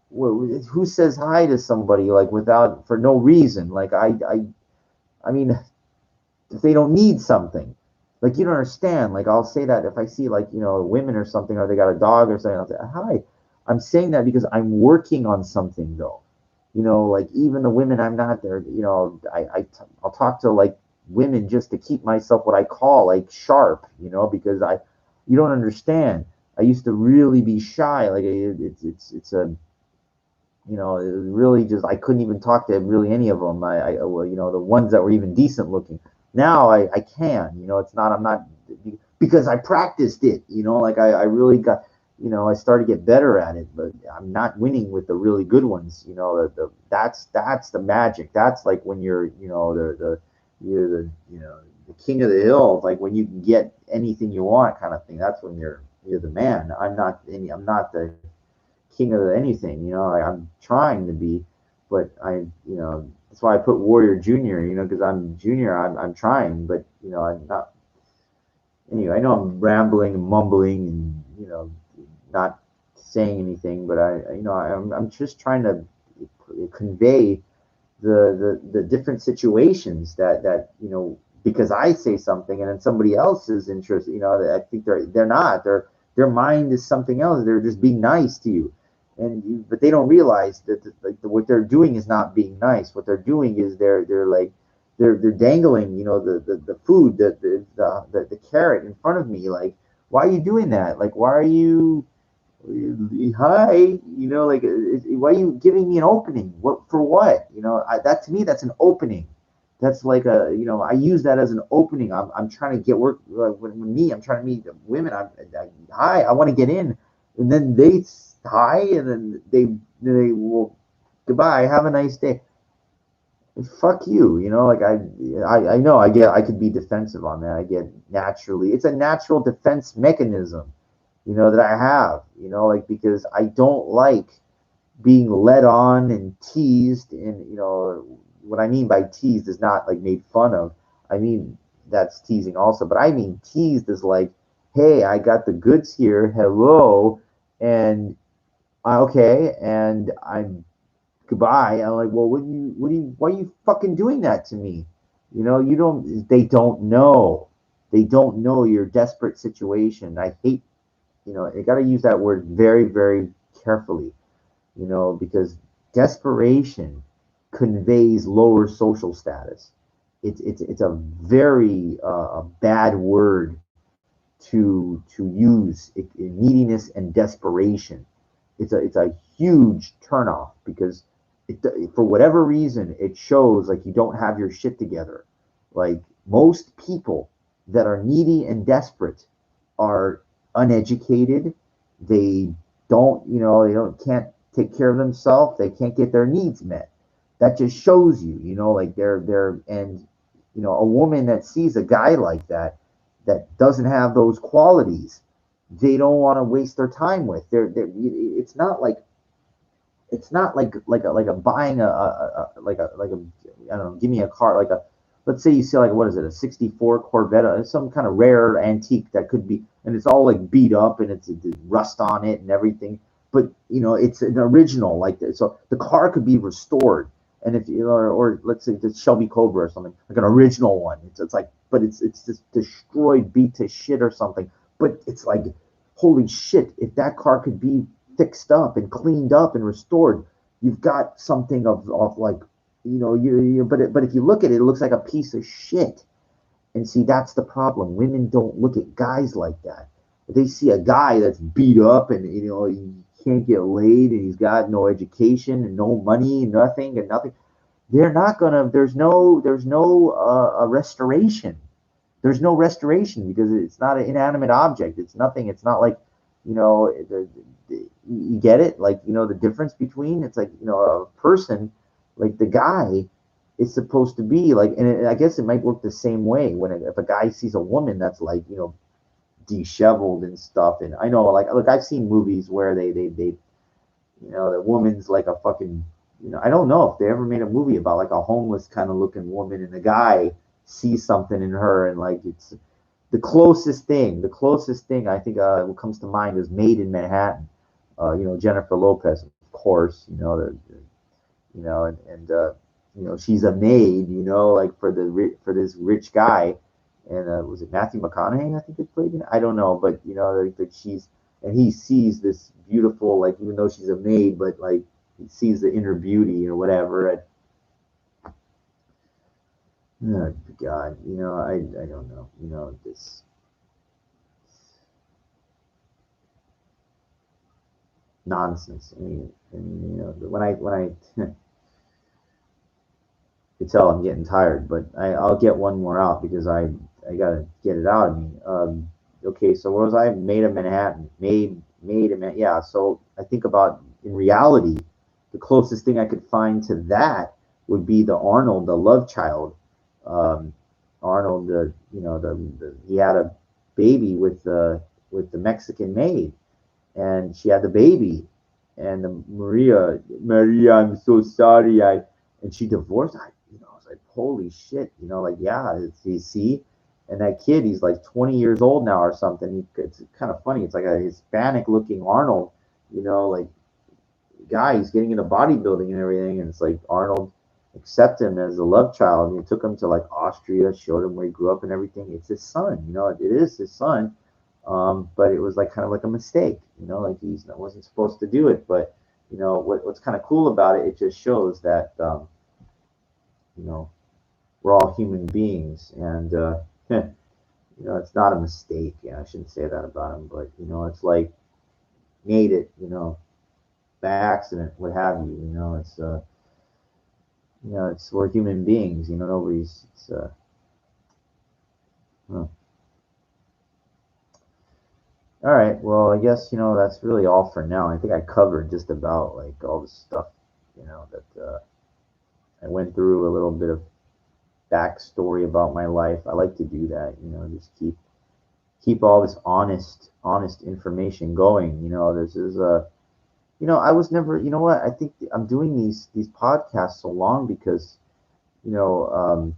who says hi to somebody like without, for no reason? Like I mean, if they don't need something, like you don't understand. Like I'll say that if I see like women or something, or they got a dog or something, I'll say hi. I'm saying that because I'm working on something though. Like even the women I'm not there. I'll talk to like women just to keep myself what I call like sharp. Because you don't understand. I used to really be shy. Like it's a it was really just I couldn't even talk to really any of them. Well, the ones that were even decent looking. Now I can. It's not I'm not because I practiced it. Like I really got. I started to get better at it, but I'm not winning with the really good ones. That's the magic. That's like when you're you're the king of the hill. Like when you can get anything you want, kind of thing. That's when you're the man. I'm not the king of anything. I'm trying to be, but that's why I put Warrior Junior. Because I'm junior. I'm trying, but I'm not. Anyway, I know I'm rambling and mumbling and not saying anything, but I'm just trying to convey the different situations that because I say something and then somebody else is interested. I think they're not. Their mind is something else. They're just being nice to you, but they don't realize that what they're doing is not being nice. What they're doing is they're like they're dangling the food the carrot in front of me. Like, why are you doing that? Like, why are you hi, like why are you giving me an opening? What for? What? That to me, that's an opening. That's like I use that as an opening. I'm trying to get work when me. I'm trying to meet women. Hi, I want to get in, and then they hi, and then they will goodbye. Have a nice day. Fuck you. Like I know I could be defensive on that. I get naturally. It's a natural defense mechanism that I have, like because I don't like being led on and teased. And, what I mean by teased is not like made fun of. I mean, that's teasing also, but I mean teased is like, hey, I got the goods here. Hello. And okay. And I'm goodbye. I'm like, well, why are you fucking doing that to me? They don't know. They don't know your desperate situation. I hate you got to use that word very, very carefully, because desperation conveys lower social status. It's a very bad word to use. Neediness and desperation. It's a huge turnoff because for whatever reason it shows like you don't have your shit together. Like most people that are needy and desperate are uneducated. They they don't can't take care of themselves. They can't get their needs met. That just shows like they're and a woman that sees a guy like that doesn't have those qualities, they don't want to waste their time with. It's not like a buying a I don't know, give me a car like a, let's say you see like what is it, a 64 Corvette, some kind of rare antique that could be, and it's all like beat up and it's rust on it and everything, but it's an original like this. So the car could be restored, and if or let's say the Shelby Cobra or something, like an original one, it's like, but it's just destroyed, beat to shit or something, but it's like, holy shit, if that car could be fixed up and cleaned up and restored, you've got something of like, but if you look at it, it looks like a piece of shit. And see, that's the problem. Women don't look at guys like that. If they see a guy that's beat up and he can't get laid and he's got no education and no money, nothing and nothing, they're not gonna. There's no a restoration. There's no restoration because it's not an inanimate object. It's nothing. It's not like, you get it? Like, the difference between, it's like, a person, like the guy is supposed to be like, and I guess it might work the same way if a guy sees a woman that's like, disheveled and stuff. And I know, like, look, I've seen movies where they the woman's like a fucking I don't know if they ever made a movie about like a homeless kind of looking woman and the guy sees something in her and like it's the closest thing I think what comes to mind is Made in Manhattan. Jennifer Lopez, of course. She's a maid. Like for this rich guy, and was it Matthew McConaughey? I think that played it. I don't know, but like she's and he sees this beautiful, like even though she's a maid, but like he sees the inner beauty or whatever. And, oh God, I don't know. This nonsense. When I you tell I'm getting tired, but I'll get one more out because I gotta get it out of me. Okay, so what was I? Made of Manhattan, made of Man. Yeah, so I think about in reality, the closest thing I could find to that would be the Arnold, the love child. Um, Arnold, he had a baby with the Mexican maid, and she had the baby, and Maria, I'm so sorry, and she divorced. I was like, holy shit, like yeah, you see, and that kid, he's like 20 years old now or something. It's kind of funny. It's like a Hispanic looking Arnold, like guy. He's getting into bodybuilding and everything, and it's like Arnold accepted him as a love child. And he took him to like Austria, showed him where he grew up and everything. It's his son, it is his son, but it was like kind of like a mistake, like he wasn't supposed to do it. But what's kind of cool about it, it just shows that you know we're all human beings, and it's not a mistake. Yeah, I shouldn't say that about him, but it's like made it, by accident, what have you. It's we're human beings. Nobody's. Huh. All right. Well, I guess that's really all for now. I think I covered just about like all the stuff that I went through a little bit of backstory about my life. I like to do that. Just keep all this honest information going. This is a I was never. You know what? I think I'm doing these podcasts so long because you know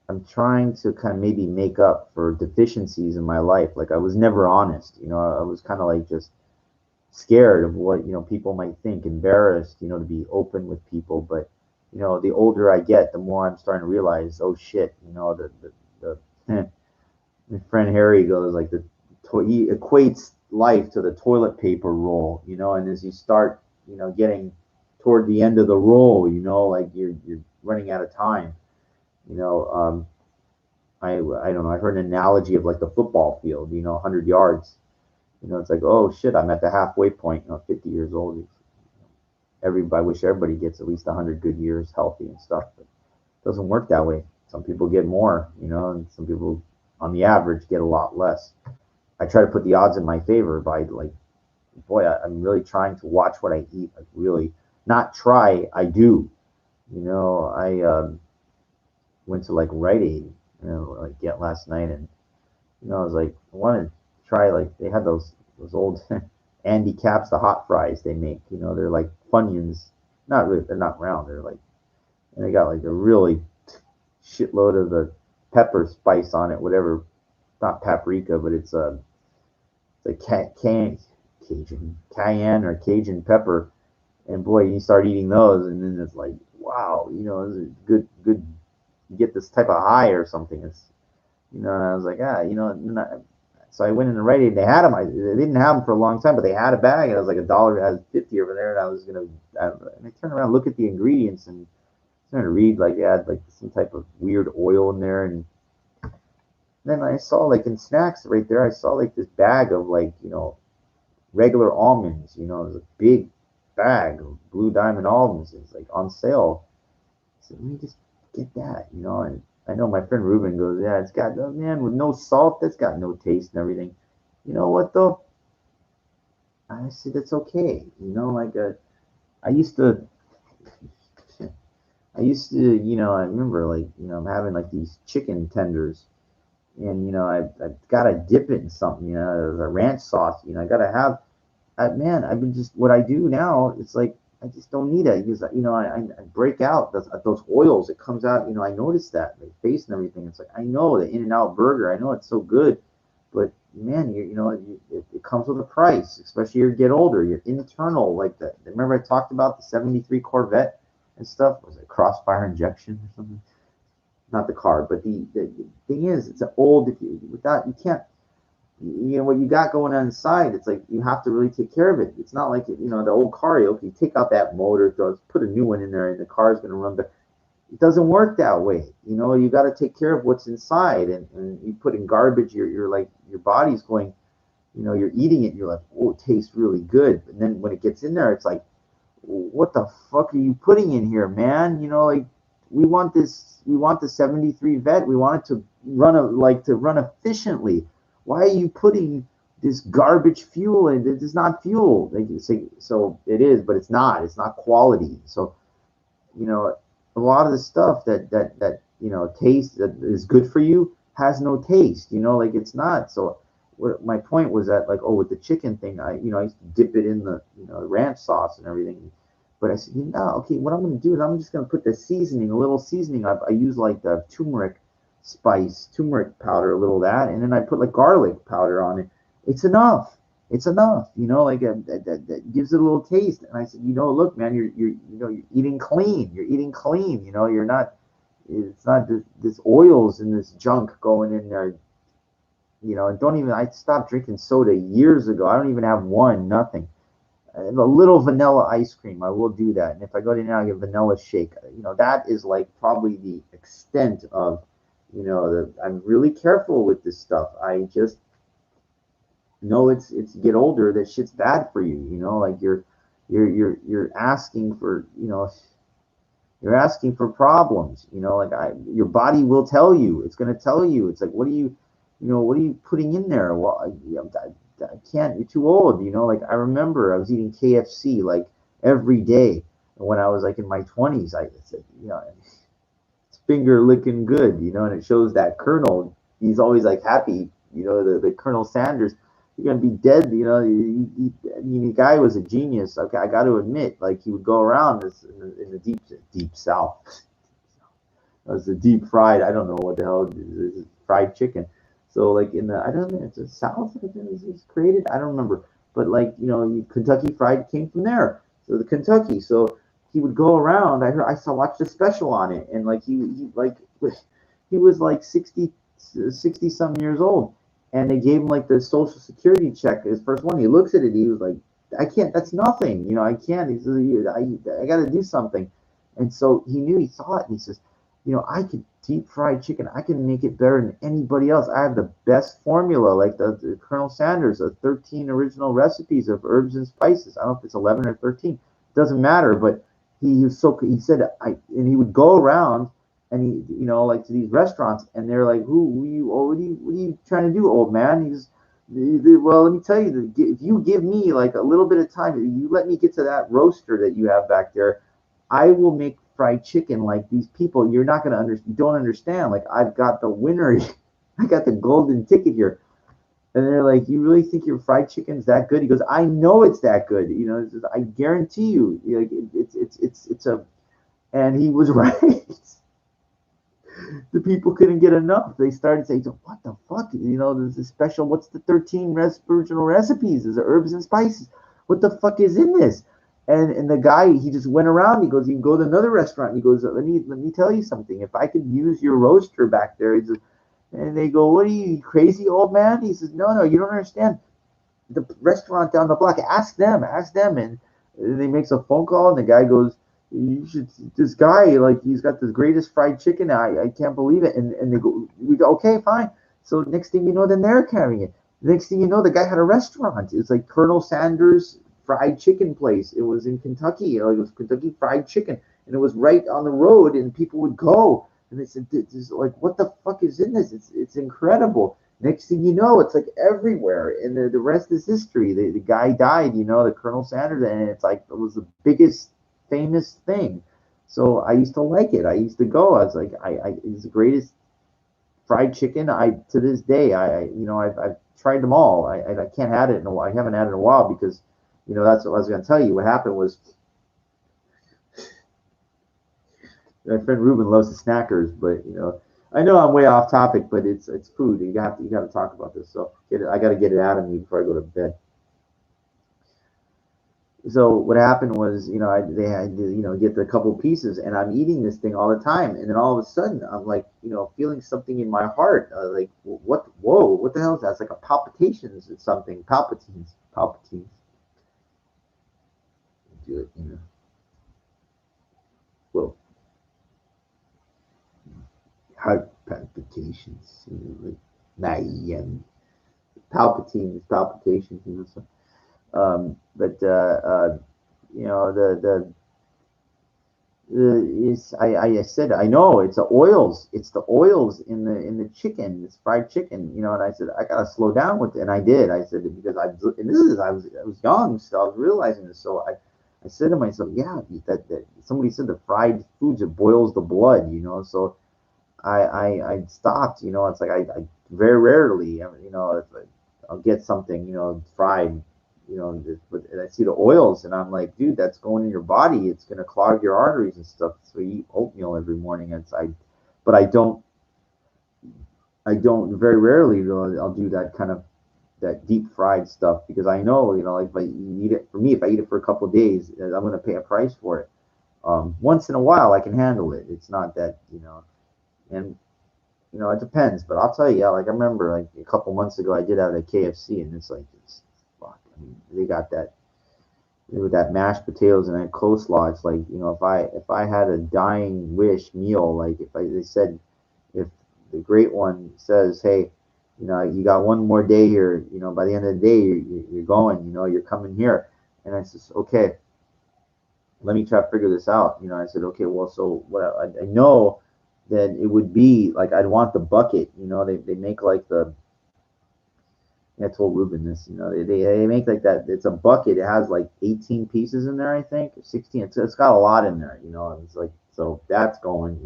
I'm trying to kind of maybe make up for deficiencies in my life. Like I was never honest. I was kind of like just scared of what people might think, embarrassed, to be open with people. But the older I get, the more I'm starting to realize, oh shit, the my friend Harry goes like he equates life to the toilet paper roll, and as you start, getting toward the end of the roll, like you're running out of time, you know. I don't know. I heard an analogy of like the football field, 100 yards. It's like, oh shit, I'm at the halfway point. 50 years old. I wish everybody gets at least 100 good years healthy and stuff, but it doesn't work that way. Some people get more, and some people, on the average, get a lot less. I try to put the odds in my favor by like, boy, I'm really trying to watch what I eat. Like really, not try, I do. I went to like Rite Aid, like get last night, and I was like, I wanted to try like they had those old Andy Caps, the hot fries they make. They're like Funyuns. Not really, they're not round. They're like, and they got like a really shitload of the pepper spice on it, whatever. Not paprika, but it's a Cajun cayenne or Cajun pepper. And boy, you start eating those, and then it's like, wow, this is good. You get this type of high or something. And I was like, so I went in the Rite Aid. They had them. They didn't have them for a long time, but they had a bag, and it was like $1. It has 50 over there, and I was gonna. And I turned around, look at the ingredients, and trying to read like it had like some type of weird oil in there, and then I saw like in snacks right there, I saw like this bag of like regular almonds. It was a big bag of Blue Diamond almonds. It's like on sale. So let me just get that, and I know my friend Ruben goes, yeah, it's got man with no salt, that's got no taste and everything. You know what though? I said it's okay. Like I used to, I remember like I'm having like these chicken tenders, and I gotta dip it in something, the ranch sauce. I gotta have. Man, I've been just what I do now. It's like I just don't need it. Because, I break out those oils. It comes out, I noticed that, the face and everything. It's like, I know the In-N-Out burger. I know it's so good, but man, it comes with a price, especially as you get older. Your internal, like that. Remember I talked about the 73 Corvette and stuff? Was it crossfire injection or something? Not the car, but the thing is, it's an old, if you, without, you can't, what you got going on inside, it's like you have to really take care of it. It's not like the old car. Okay, take out that motor, put a new one in there, and the car's going to run. But it doesn't work that way. You got to take care of what's inside, and you put in garbage. You're like, your body's going. You're eating it. You're like, oh, it tastes really good. And then when it gets in there, it's like, what the fuck are you putting in here, man? Like, we want this. We want the 73 Vet. We want it to run efficiently. Why are you putting this garbage fuel in? It is not fuel. So it is, but it's not. It's not quality. So, a lot of the stuff that taste that is good for you has no taste. Like, it's not. So my point was that, like, with the chicken thing, I used to dip it in the ranch sauce and everything. But I said, okay, what I'm going to do is I'm just going to put the seasoning, a little seasoning. I use like the turmeric powder, a little of that, and then I put like garlic powder on it. It's enough. It's enough. Like that gives it a little taste. And I said, look, man, you're eating clean. You're eating clean. You're not. It's not this oils and this junk going in there. And don't even. I stopped drinking soda years ago. I don't even have one. Nothing. A little vanilla ice cream, I will do that. And if I go to now, I get vanilla shake. That is like probably the extent of, I'm really careful with this stuff. I just know it's get older, that shit's bad for you. Like you're asking for, you're asking for problems. Like your body will tell you. It's going to tell you. It's like, what are you putting in there? Well, I can't. You're too old. Like I remember I was eating KFC like every day when I was like in my 20s. I said, it's finger licking good, and it shows that Colonel. He's always like happy, the Colonel Sanders. You're gonna be dead, the guy was a genius. Okay, I got to admit, like he would go around this in the deep south. It was the deep fried. I don't know what the hell this is, fried chicken. So like in the, I don't know, it's the South it was created. I don't remember, but like Kentucky Fried came from there. So the Kentucky. So he would go around. I watched a special on it, and like he was like 60 something years old, and they gave him like the Social Security check, his first one. He looks at it. He was like, I can't. That's nothing. I can't. He says, I got to do something, and so he knew. He saw it, and he says, I could deep fried chicken. I can make it better than anybody else. I have the best formula, like the Colonel Sanders, the 13 original recipes of herbs and spices. I don't know if it's 11 or 13. It doesn't matter. But he said, and he would go around and he, like to these restaurants, and they're like, what are you trying to do, old man? He's, well, let me tell you, if you give me like a little bit of time, you let me get to that roaster that you have back there, I will make fried chicken like these people. You're not going to understand. You don't understand. Like, I've got the winner. I got the golden ticket here. And they're like, you really think your fried chicken's that good? He goes, I know it's that good. I guarantee you. Like, it's a, and he was right. The people couldn't get enough. They started saying, what the fuck? There's a special, what's the 13 original recipes? There's the herbs and spices. What the fuck is in this? And the guy, he just went around. He goes, you can go to another restaurant. He goes, let me tell you something. If I could use your roaster back there, and they go, what are you, crazy old man? He says, no, you don't understand. The restaurant down the block, ask them. And they makes a phone call, and the guy goes, this guy, like, he's got the greatest fried chicken. I can't believe it. And we go, okay, fine. So next thing you know, then they're carrying it. Next thing you know, the guy had a restaurant. It's like Colonel Sanders fried chicken place. It was in Kentucky. It was Kentucky Fried Chicken, and it was right on the road, and people would go, and they said, this, like, what the fuck is in this? It's incredible. Next thing you know, it's like everywhere, and the rest is history. The guy died, the Colonel Sanders, and it's like, it was the biggest famous thing. So I used to like it. I used to go. I was like, it's the greatest fried chicken. To this day, I've tried them all. I can't have it in a while. I haven't had it in a while because, that's what I was going to tell you. What happened was My friend Ruben loves the snackers, but I know I'm way off topic, but it's food. You got to talk about this. So I got to get it out of me before I go to bed. So what happened was, they had to, get the couple pieces, and I'm eating this thing all the time, and then all of a sudden, I'm like, feeling something in my heart, like, what? Whoa, what the hell is that? It's like a palpitations or something, palpitations. Do it, Whoa, heart palpitations, like, palpitations, So, but I said I know it's the oils. It's the oils in the chicken, this fried chicken. And I said I gotta slow down with it, and I did. I said because and this is I was young, so I was realizing this. So I said to myself, yeah, that somebody said the fried foods it boils the blood. So I stopped. It's like I very rarely, if I'll get something, fried, but I see the oils, and I'm like, dude, that's going in your body. It's gonna clog your arteries and stuff. So you eat oatmeal every morning. But I don't very rarely. I'll do that kind of that deep fried stuff because I know, like if I eat it for me, if I eat it for a couple of days, I'm gonna pay a price for it. Once in a while, I can handle it. It's not that, and it depends, but I'll tell you, yeah, like I remember like a couple months ago, I did have a KFC, and it's like, fuck. I mean, they got that with that mashed potatoes and that coleslaw. It's like, if I had a dying wish meal, like if they said, if the great one says, hey, you got one more day here, by the end of the day, you're going, you're coming here, and I says, okay, let me try to figure this out. I said, okay, well, so what I know that it would be like I'd want the bucket. They make like I told Ruben this. They make like that. It's a bucket. It has like 18 pieces in there, I think, 16. It's got a lot in there. It's like so that's going.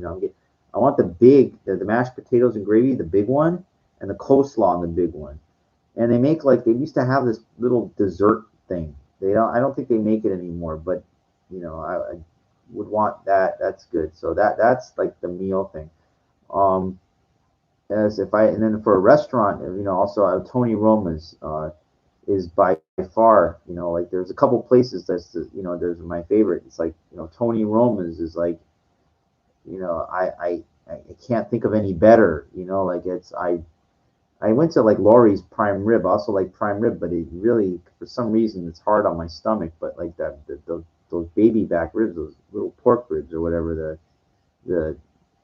I want the mashed potatoes and gravy, the big one, and the coleslaw on the big one. And they used to have this little dessert thing. They don't. I don't think they make it anymore. But I would want that. That's good. So that's like the meal thing. Um, as if I and then for a restaurant, also Tony Roma's is by far, like there's a couple places there's my favorite. It's like Tony Roma's is like I can't think of any better. Like I went to like Laurie's Prime Rib. I also like Prime Rib, but it really for some reason it's hard on my stomach. But like those baby back ribs, those little pork ribs or whatever the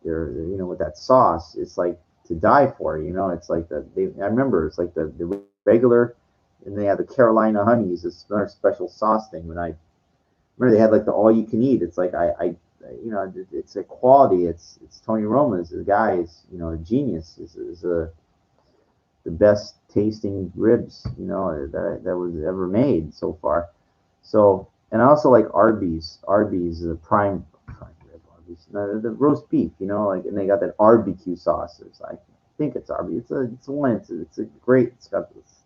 they're with that sauce, it's like to die for. It's like I remember it's like the regular, and they have the Carolina honeys. It's another special sauce thing. When I remember they had like the all you can eat. It's like it's a quality. It's Tony Roma's. The guy is a genius. Is the best tasting ribs that was ever made so far. So and I also like Arby's. Arby's is a prime rib. Arby's, no, the roast beef. Like and they got that barbecue sauce. I think it's Arby's. It's one. It's a great. It's got this.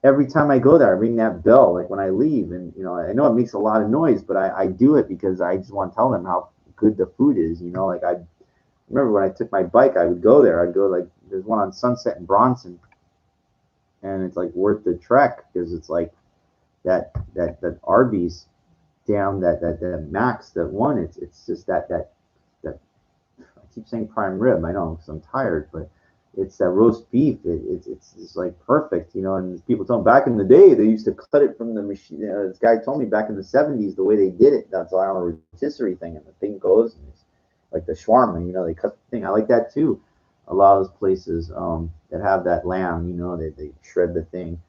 Every time I go there, I ring that bell like when I leave, and I know it makes a lot of noise, but I do it because I just want to tell them how good the food is. Like I remember when I took my bike, I would go there. I'd go like there's one on Sunset and Bronson, and it's like worth the trek because it's like that Arby's down that Max that one. It's just that I keep saying prime rib. I know because I'm tired, but it's that roast beef. It's like perfect. And people tell me back in the day they used to cut it from the machine. This guy told me back in the '70s the way they did it. That's why on a rotisserie thing, and the thing goes, and it's like the shawarma. They cut the thing. I like that too. A lot of those places that have that lamb, they shred the thing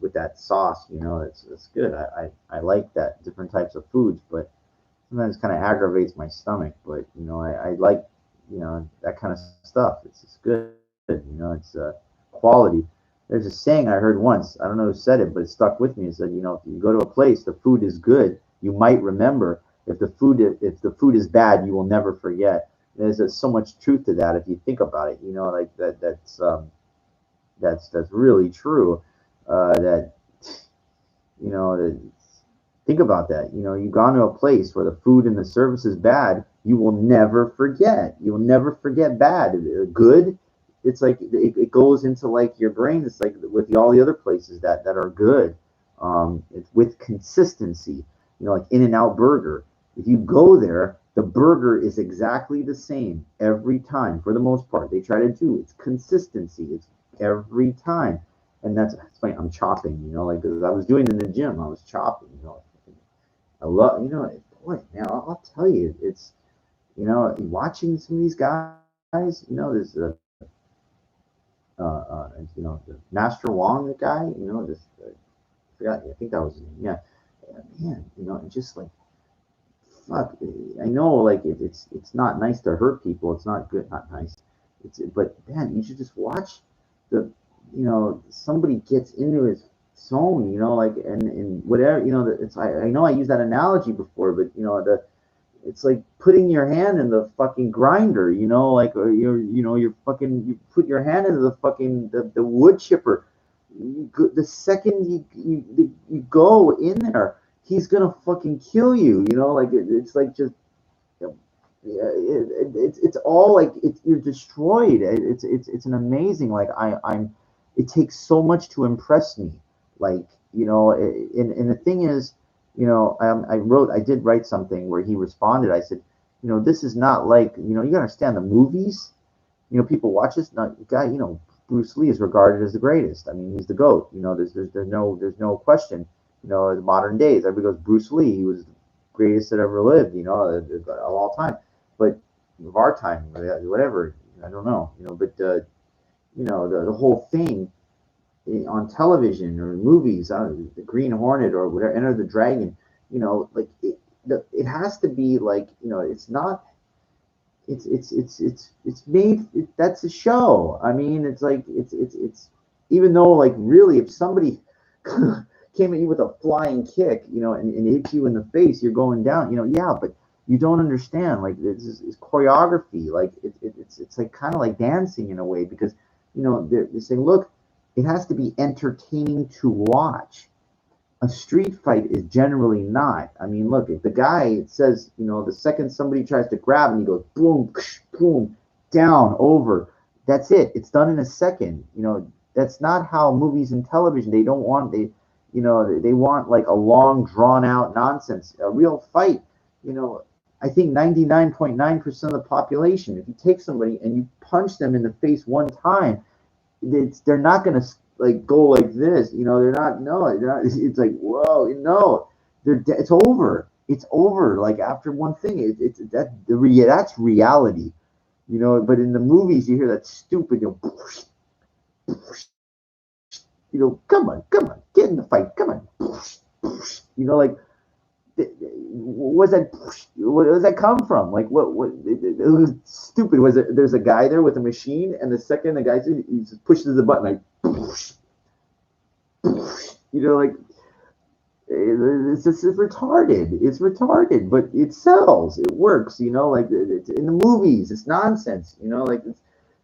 with that sauce. It's good. I like that different types of foods, but sometimes kind of aggravates my stomach. But I like that kind of stuff. It's good. It's quality. There's a saying I heard once. I don't know who said it, but it stuck with me. It said, if you go to a place, the food is good. You might remember. If the food is bad, you will never forget. There's so much truth to that if you think about it. Like that. That's really true. That that think about that. You've gone to a place where the food and the service is bad. you will never forget. You'll never forget bad. Good, it's like it goes into like your brain. It's like with all the other places that are good. It's with consistency. You know, like In-N-Out Burger. If you go there, the burger is exactly the same every time for the most part. They try to do it's consistency. It's every time, and that's funny. I'm chopping. You know, like because I was doing it in the gym. I was chopping. You know, I love. You know, boy, man, I'll tell you, it's you know, watching some of these guys, you know, there's you know, the Master Wong, the guy, you know, this, I forgot, I think that was, yeah, man, you know, and just like, fuck, I know, like, it's not nice to hurt people, it's not good, not nice, but man, you should just watch the, you know, somebody gets into his zone, you know, like, and whatever, you know, I know I used that analogy before, but, you know, it's like putting your hand in the fucking grinder, you know, like or you're fucking you put your hand into the fucking the wood chipper. The second you go in there, he's gonna fucking kill you, you know, like it's like just it's all like you're destroyed. It's an amazing like I'm. It takes so much to impress me, like you know. And the thing is, you know, I did write something where he responded. I said, you know, this is not like you know you gotta understand the movies. You know, people watch this. Not guy, you know, Bruce Lee is regarded as the greatest. I mean, he's the goat. You know, there's no question. You know, in modern days, everybody goes Bruce Lee. He was the greatest that ever lived. You know, of all time. But of our time, whatever, I don't know. You know, but you know, the whole thing on television or movies, the Green Hornet or whatever, Enter the Dragon. You know, like it has to be like you know, it's not it's made that's a show. I mean, it's like it's even though like really if somebody came at you with a flying kick, you know, and hit you in the face, you're going down, you know, yeah, but you don't understand like it's choreography, like it's like kind of like dancing in a way because you know they're saying, look, it has to be entertaining to watch. A street fight is generally not. I mean, look, if the guy it says, you know, the second somebody tries to grab him, he goes boom, ksh, boom, down, over. That's it. It's done in a second. You know, that's not how movies and television. They don't want you know, they want like a long, drawn out nonsense. A real fight, you know. I think 99.9% of the population, if you take somebody and you punch them in the face one time, they're not going to like go like this, you know. They're not. No, they're not. It's like whoa, no, it's over. It's over. Like after one thing, it's that's reality, you know. But in the movies, you hear that stupid, you know, come on, get in the fight, come on, you know, like what's that? Where does that come from? Like it was stupid. Was it? There's a guy there with a machine, and the second the guy he just pushes the button, like you know, like it's just it's retarded. It's retarded, but it sells. It works. You know, like it's in the movies, it's nonsense. You know, like it's,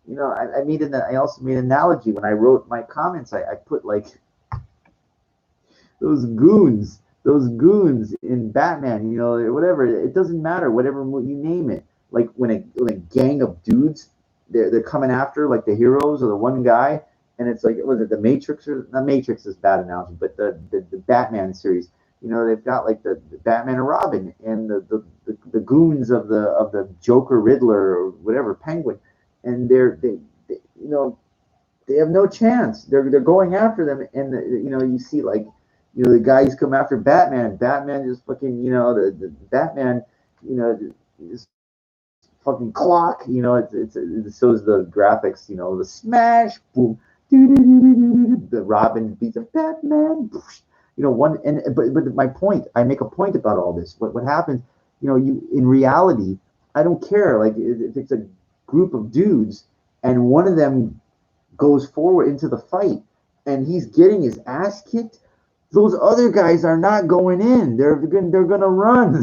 you know, I also made an analogy when I wrote my comments. I put like those goons, in Batman, you know, or whatever. It doesn't matter, whatever you name it. Like when a gang of dudes, they're coming after like the heroes or the one guy, and it's like was it the Matrix or not? Matrix is a bad analogy, but the Batman series. You know, they've got like the Batman and Robin and the goons of the Joker, Riddler, or whatever, Penguin, and they you know they have no chance. They're going after them, and you know you see like you know the guys come after Batman, and Batman just fucking you know the Batman you know is fucking clock. You know it shows the graphics. You know the smash boom. The Robin beats the Batman. You know one and but my point. I make a point about all this. What happens? You know you in reality. I don't care. Like if it's a group of dudes and one of them goes forward into the fight and he's getting his ass kicked, those other guys are not going in. They're gonna run.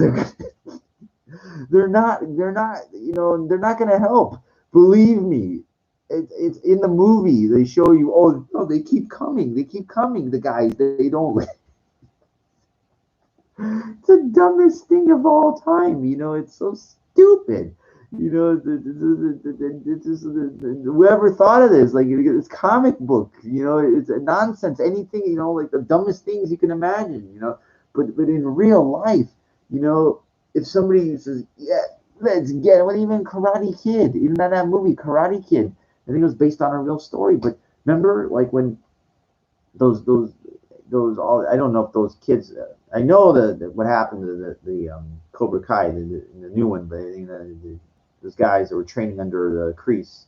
They're not you know they're not gonna help. Believe me. It's in the movie. They show you. Oh no, they keep coming. They keep coming. The guys they don't. It's the dumbest thing of all time. You know, it's so stupid. You know, whoever thought of this, like it's comic book, you know, it's a nonsense. Anything, you know, like the dumbest things you can imagine, you know. But in real life, you know, if somebody says, yeah, let's get it, what even Karate Kid, even that movie Karate Kid, I think it was based on a real story. But remember, like when those those those all, I don't know if those kids. I know what happened to the Cobra Kai, the new one, but you know, those guys that were training under the Kreese,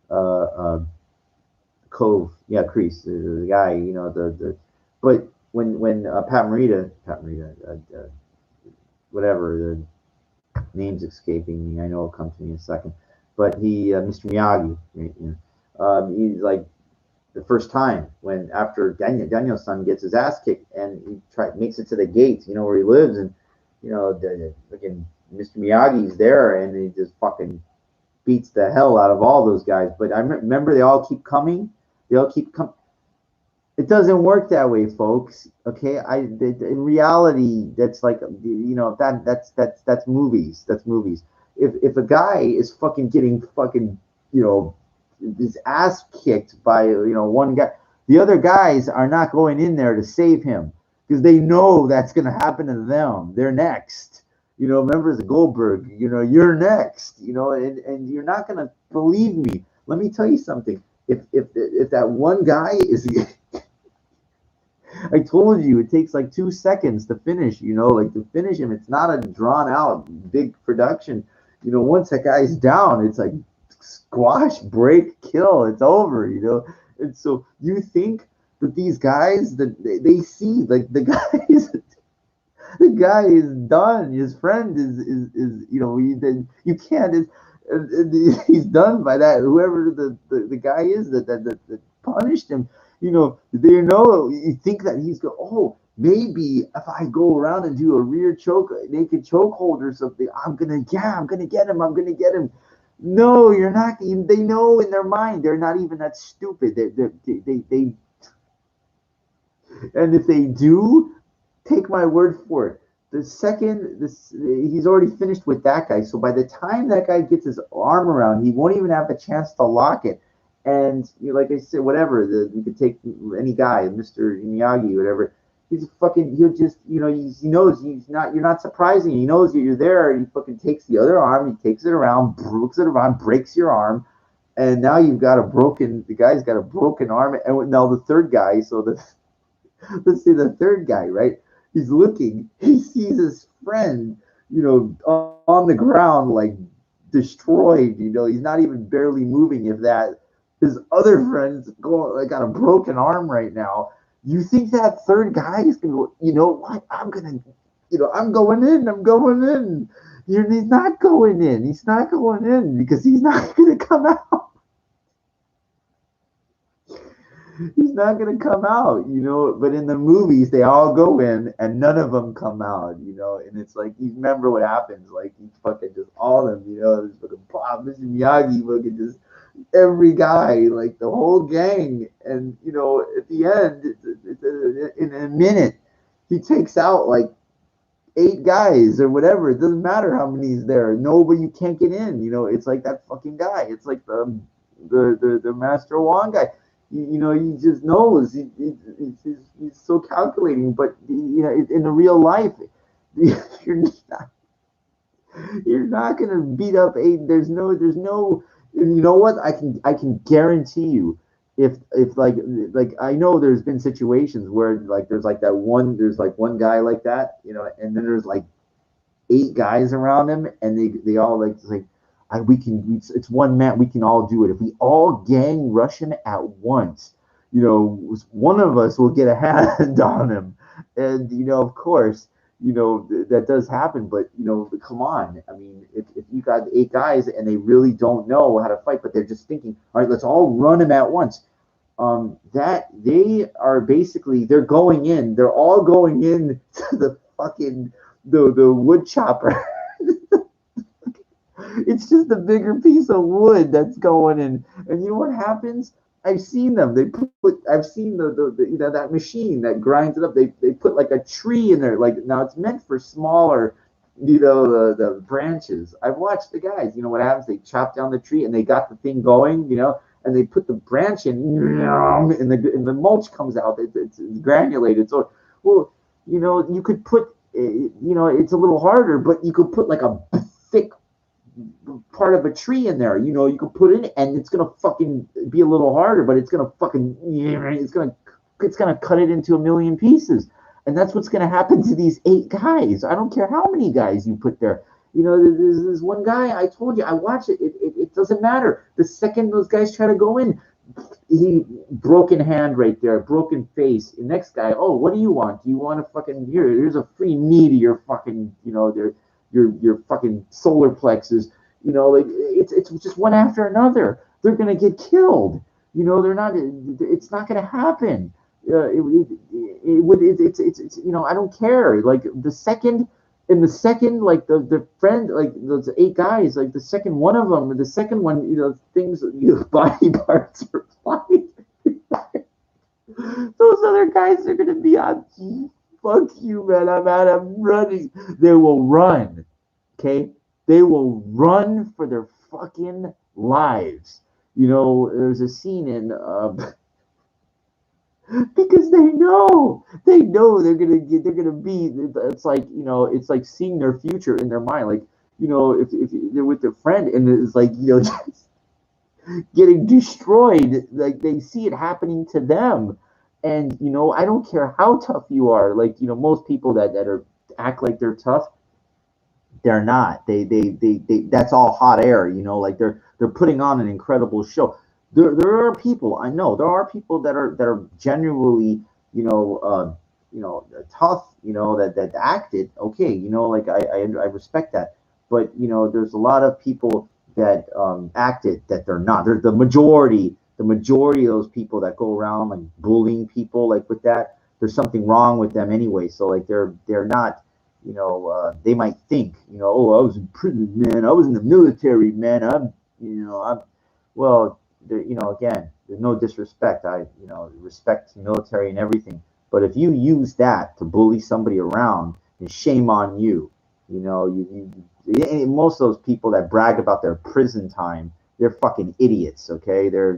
uh, Cove, yeah, Kreese, the guy, you know, but when Pat Morita, whatever the name's escaping me. I know it'll come to me in a second, but Mr. Miyagi, right, you know, he's like the first time when after Daniel's son gets his ass kicked and he makes it to the gates, you know, where he lives, and you know the fucking Mr. Miyagi's there, and he just fucking beats the hell out of all those guys. But I remember they all keep coming. They all keep coming. It doesn't work that way, folks. Okay, in reality, that's like, you know, that's movies. That's movies. If a guy is fucking getting fucking, you know, his ass kicked by, you know, one guy, the other guys are not going in there to save him because they know that's gonna happen to them. They're next. You know, members of Goldberg. You know, you're next. You know, and you're not gonna believe me. Let me tell you something. If that one guy is I told you it takes like 2 seconds to finish, you know, like to finish him. It's not a drawn out big production. You know, once that guy's down, it's like squash, break, kill. It's over, you know. And so you think that these guys that they see like the guys the guy is done. His friend is you know, you can't he's done by that. Whoever the guy is that punished him, you know, you think that oh, maybe if I go around and do a rear choke, naked choke hold or something, I'm gonna get him. I'm gonna get him. No, you're not. They know in their mind they're not even that stupid. They and if they do, take my word for it. The second he's already finished with that guy. So by the time that guy gets his arm around, he won't even have the chance to lock it. And you know, like I said, whatever you could take any guy, Mr. Miyagi, whatever. He's fucking. He'll just, you know, he knows he's not. You're not surprising. He knows that you're there. And he fucking takes the other arm. He takes it around, looks it around, breaks your arm, and now you've got a broken. The guy's got a broken arm, and now the third guy. So let's say the third guy, right? He's looking. He sees his friend, you know, on the ground, like destroyed. You know, he's not even barely moving. If that, his other friends like got a broken arm right now. You think that third guy is gonna go? You know what? I'm gonna, you know, I'm going in. I'm going in. He's not going in. He's not going in because he's not gonna come out. He's not gonna come out, you know. But in the movies, they all go in and none of them come out, you know. And it's like, you remember what happens? Like, you fucking just all of them, you know. This fucking Pop, Mr. Miyagi, fucking just every guy, like the whole gang. And you know, at the end, in a minute, he takes out like 8 guys or whatever. It doesn't matter how many is there. Nobody, you can't get in. You know, it's like that fucking guy. It's like the Master Wong guy. You know, he just knows. He's so calculating. But you know, in the real life, you're not you're not gonna beat up 8. There's no. And you know what? I can guarantee you, if like I know there's been situations where like there's like one guy like that, you know, and then there's like 8 guys around him, and they all like it's one man, we can all do it if we all gang rush him at once. You know, one of us will get a hand on him, and you know, of course, you know that does happen. But you know, come on, I mean, if you got 8 guys and they really don't know how to fight, but they're just thinking, all right, let's all run him at once. That they are basically, they're going in, they're all going in to the fucking the wood chopper. It's just a bigger piece of wood that's going in. And you know what happens? I've seen them. I've seen the you know, that machine that grinds it up. They put like a tree in there. Like, now it's meant for smaller the branches. I've watched the guys. What happens? They chop down the tree and they got the thing going. And they put the branch in, and the mulch comes out. It's granulated. So, well, you could put, it's a little harder, but you could put like a thick part of a tree in there. You could put it, and it's gonna fucking be a little harder, but it's gonna fucking, it's gonna cut it into a million pieces. And that's what's gonna happen to these 8 guys. I don't care how many guys you put there. There's one guy, I told you, I watch it. It doesn't matter. The second those guys try to go in, he broken hand right there, broken face. The next guy, oh, what do you want? Do you want to fucking here's a free knee to your fucking, your fucking solar plexus. Like it's just one after another. They're gonna get killed. They're not. It's not gonna happen. It's I don't care. Like the second, like the friend, like those 8 guys, like the second one of them, the second one, things, body parts are flying. Those other guys are gonna be on. Fuck you, man. I'm out. I'm running. They will run. Okay, they will run for their fucking lives. There's a scene in. Because they know they're gonna be. It's like it's like seeing their future in their mind. Like if they're with their friend and it's like just getting destroyed. Like they see it happening to them, and I don't care how tough you are. Like most people that are act like they're tough, they're not. They that's all hot air. Like they're putting on an incredible show. There are people, I know, there are people that are genuinely tough, that acted okay, like I respect that. But there's a lot of people that acted that they're not. There's the majority of those people that go around like bullying people, like with that, there's something wrong with them anyway. So like they're not, they might think, oh, I was in prison, man, I was in the military, man, I'm well, again, there's no disrespect. I respect military and everything. But if you use that to bully somebody around, then shame on you. Most of those people that brag about their prison time, they're fucking idiots. Okay, they're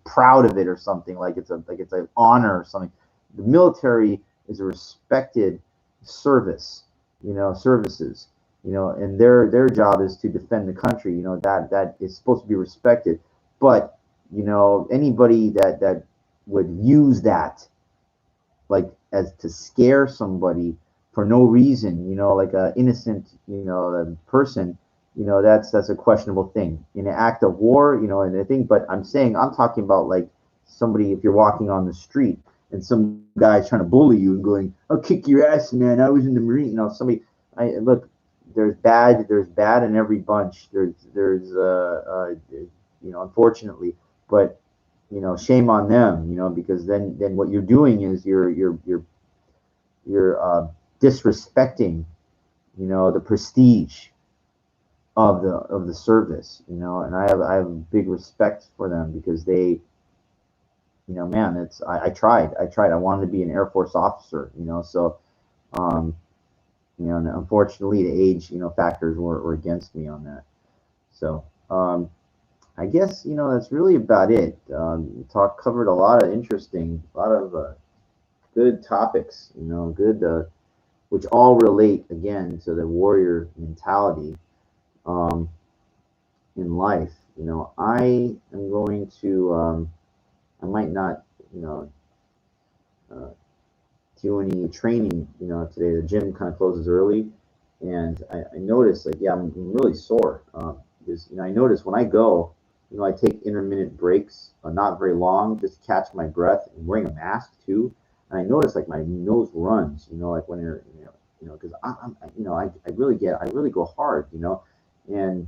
proud of it or something, like it's an honor or something. The military is a respected service. Services. And their job is to defend the country. That is supposed to be respected. But anybody that would use that like as to scare somebody for no reason, like a innocent, person, that's a questionable thing. In an act of war, and I think, but I'm talking about like somebody, if you're walking on the street and some guy's trying to bully you and going, "I'll kick your ass, man. I was in the Marine." Somebody, look, there's bad in every bunch. There's unfortunately, but shame on them, because then what you're doing is you're disrespecting, the prestige of the service, and I have big respect for them because they, man, I tried. I wanted to be an Air Force officer, so and unfortunately the age, factors were against me on that. So I guess that's really about it. Covered a lot of a lot of good topics, good, which all relate again to the warrior mentality um, in life. I am going to, I might not, uh, do any training, today. The gym kind of closes early, and I noticed, like, yeah, I'm really sore. Because, I notice when I go, I take intermittent breaks, not very long, just to catch my breath, and wearing a mask too. And I notice, like, my nose runs, like when you're, because I really go hard, and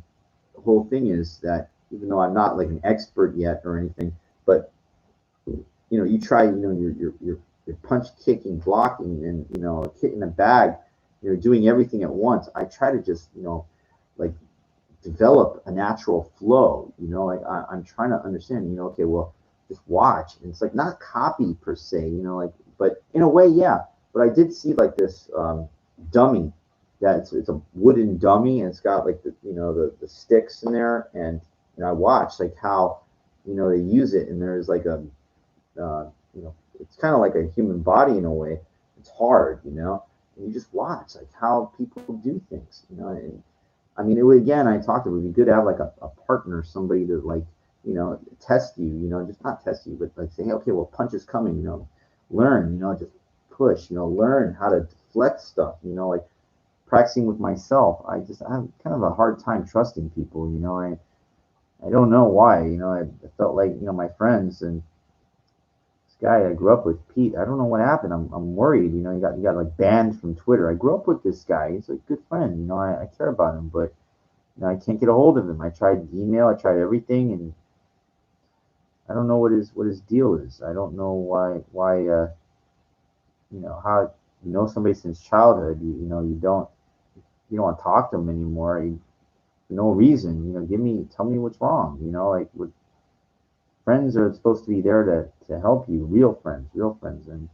the whole thing is that even though I'm not like an expert yet or anything, but you try, you're punch kicking, blocking, and kicking the bag, doing everything at once. I try to just like develop a natural flow. Like I'm trying to understand. Okay, well, just watch. And it's like not copy per se. Like, but in a way, yeah. But I did see like this dummy. Yeah, it's a wooden dummy, and it's got like the sticks in there, and I watch like how they use it, and there's like a it's kind of like a human body in a way. It's hard, and you just watch like how people do things, and I mean, it would, again, I talked, it would be good to have like a partner, somebody to like, test you, just not test you, but like say, hey, okay, well, punch is coming, learn, just push, learn how to deflect stuff, like practicing with myself. I have kind of a hard time trusting people, I don't know why, I felt like, my friends and this guy I grew up with, Pete, I don't know what happened. I'm worried, he got like banned from Twitter. I grew up with this guy. He's a good friend, I care about him, but I can't get a hold of him. I tried email, I tried everything, and I don't know what his deal is. I don't know why how somebody since childhood. You don't want to talk to them anymore. For no reason. Tell me what's wrong. Like friends are supposed to be there to help you. Real friends, and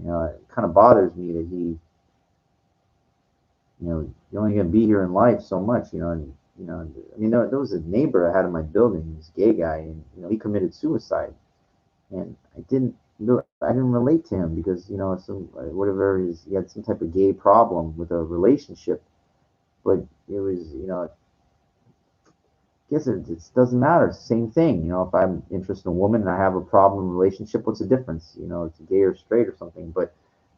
it kind of bothers me that you're only gonna be here in life so much. And I mean, there was a neighbor I had in my building, this gay guy, and he committed suicide, and I didn't relate to him because some whatever he had some type of gay problem with a relationship, but it was I guess it doesn't matter. It's the same thing. If I'm interested in a woman and I have a problem in a relationship, what's the difference? It's gay or straight or something, but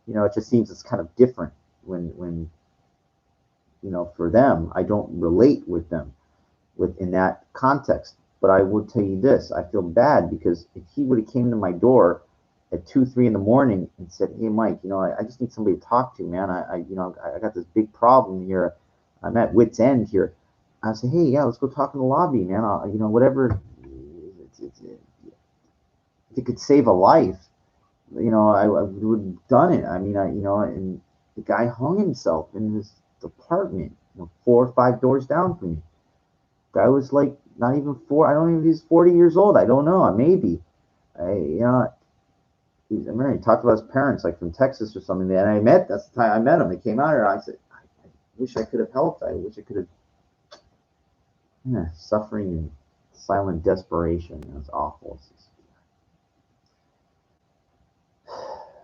it just seems it's kind of different when for them, I don't relate with them within that context. But I will tell you this: I feel bad because if he would have came to my door at 2, 3 in the morning and said, "Hey, Mike, I just need somebody to talk to, man. I got this big problem here. I'm at wit's end here." I say, "Hey, yeah, let's go talk in the lobby, man. Whatever. If it could save a life, I would have done it. I mean, and the guy hung himself in his apartment, 4 or 5 doors down from me. Guy was like not even four. I don't even. He's 40 years old. I don't know. Maybe. I remember he talked about his parents, like from Texas or something. And that's the time I met him. They came out here. I said, I wish I could have helped. I wish I could have. Yeah, suffering and silent desperation. It was awful.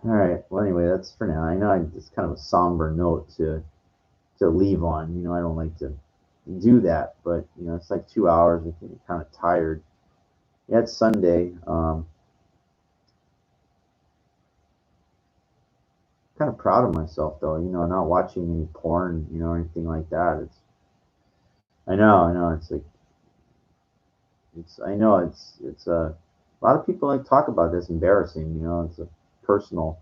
All right. Well, anyway, that's for now. I know it's kind of a somber note to leave on. I don't like to do that, but it's like 2 hours. I think I'm kind of tired. Yeah, it's Sunday. Kind of proud of myself though. Not watching any porn, or anything like that. I know. It's like I know it's a lot of people like talk about this embarrassing. It's a personal.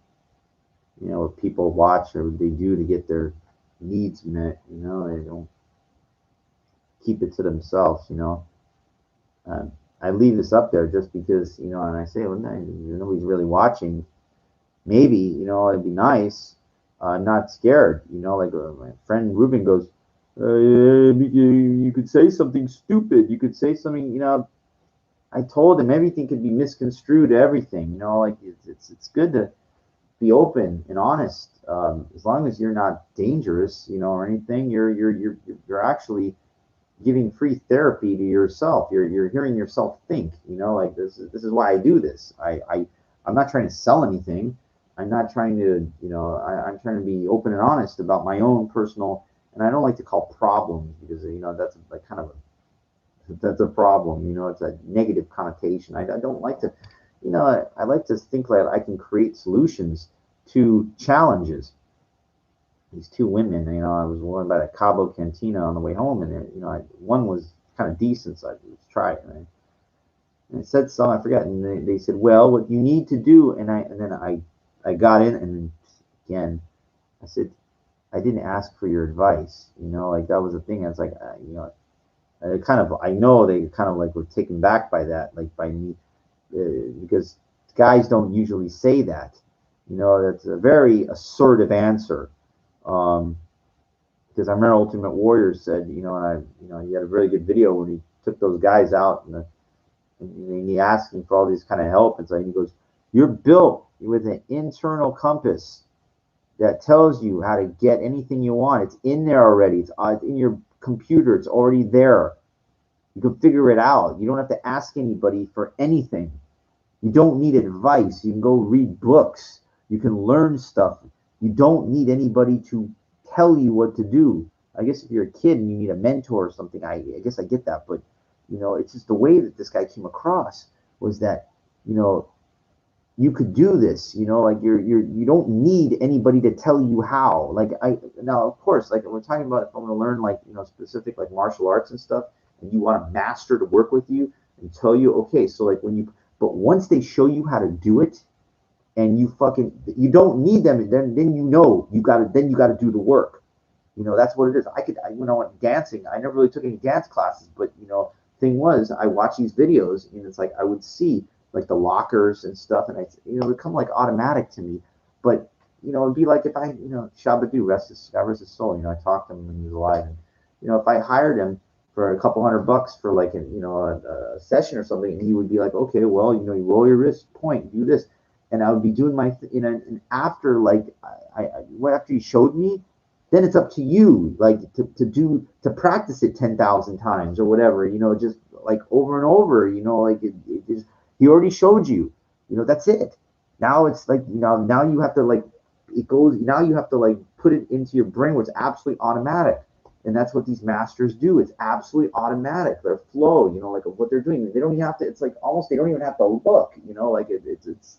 What people watch or what they do to get their needs met. They don't keep it to themselves. I leave this up there just because and I say, well, no, nobody's really watching. Maybe it'd be nice, not scared. Like my friend Ruben goes, you could say something stupid. You could say something. I told him everything could be misconstrued. Everything. Like it's good to be open and honest. As long as you're not dangerous, or anything, you're actually giving free therapy to yourself. You're hearing yourself think. Like this is why I do this. I'm not trying to sell anything. I'm not trying to, I'm trying to be open and honest about my own personal. And I don't like to call problems because that's like kind of that's a problem. It's a negative connotation. I don't like to, I like to think that I can create solutions to challenges. These two women, I was going by the Cabo Cantina on the way home, and one was kind of decent, so I let's try it. And I said something, I forgot, and they said, "Well, what you need to do," and then I got in, and then again, I said, "I didn't ask for your advice," like that was the thing. I was like, I know they kind of like were taken back by that, like by me, because guys don't usually say that. That's a very assertive answer. Um, because I remember Ultimate Warrior said, and he had a really good video when he took those guys out and he asked him for all this kind of help, and so he goes, "You're built with an internal compass. that tells you how to get anything you want. It's in there already. It's in your computer. It's already there. You can figure it out. You don't have to ask anybody for anything. You don't need advice. You can go read books. You can learn stuff. You don't need anybody to tell you what to do. I guess if you're a kid and you need a mentor or something, I guess I get that. But, it's just the way that this guy came across was that, you could do this, like you don't need anybody to tell you how. Like now, of course, like we're talking about if I'm going to learn like, specific like martial arts and stuff, and you want a master to work with you and tell you, okay, so like but once they show you how to do it, and you don't need them, then you gotta do the work. That's what it is. When I went dancing, I never really took any dance classes, but thing was, I watch these videos, and it's like I would see like the lockers and stuff, and it would come like automatic to me. But it'd be like if I, Shabadu, God rest his soul. I talked to him when he was alive, and if I hired him for a couple $100 for like a session or something, and he would be like, okay, well, you roll your wrist, point, do this, and I would be doing my, and after like after he showed me, then it's up to you, like to practice it 10,000 times or whatever, just like over and over, like he already showed you, that's it. Now it's like, now you have to like, now you have to like put it into your brain where it's absolutely automatic. And that's what these masters do. It's absolutely automatic. Their flow, like of what they're doing. They don't even have to, it's like almost, they don't even have to look, like it's,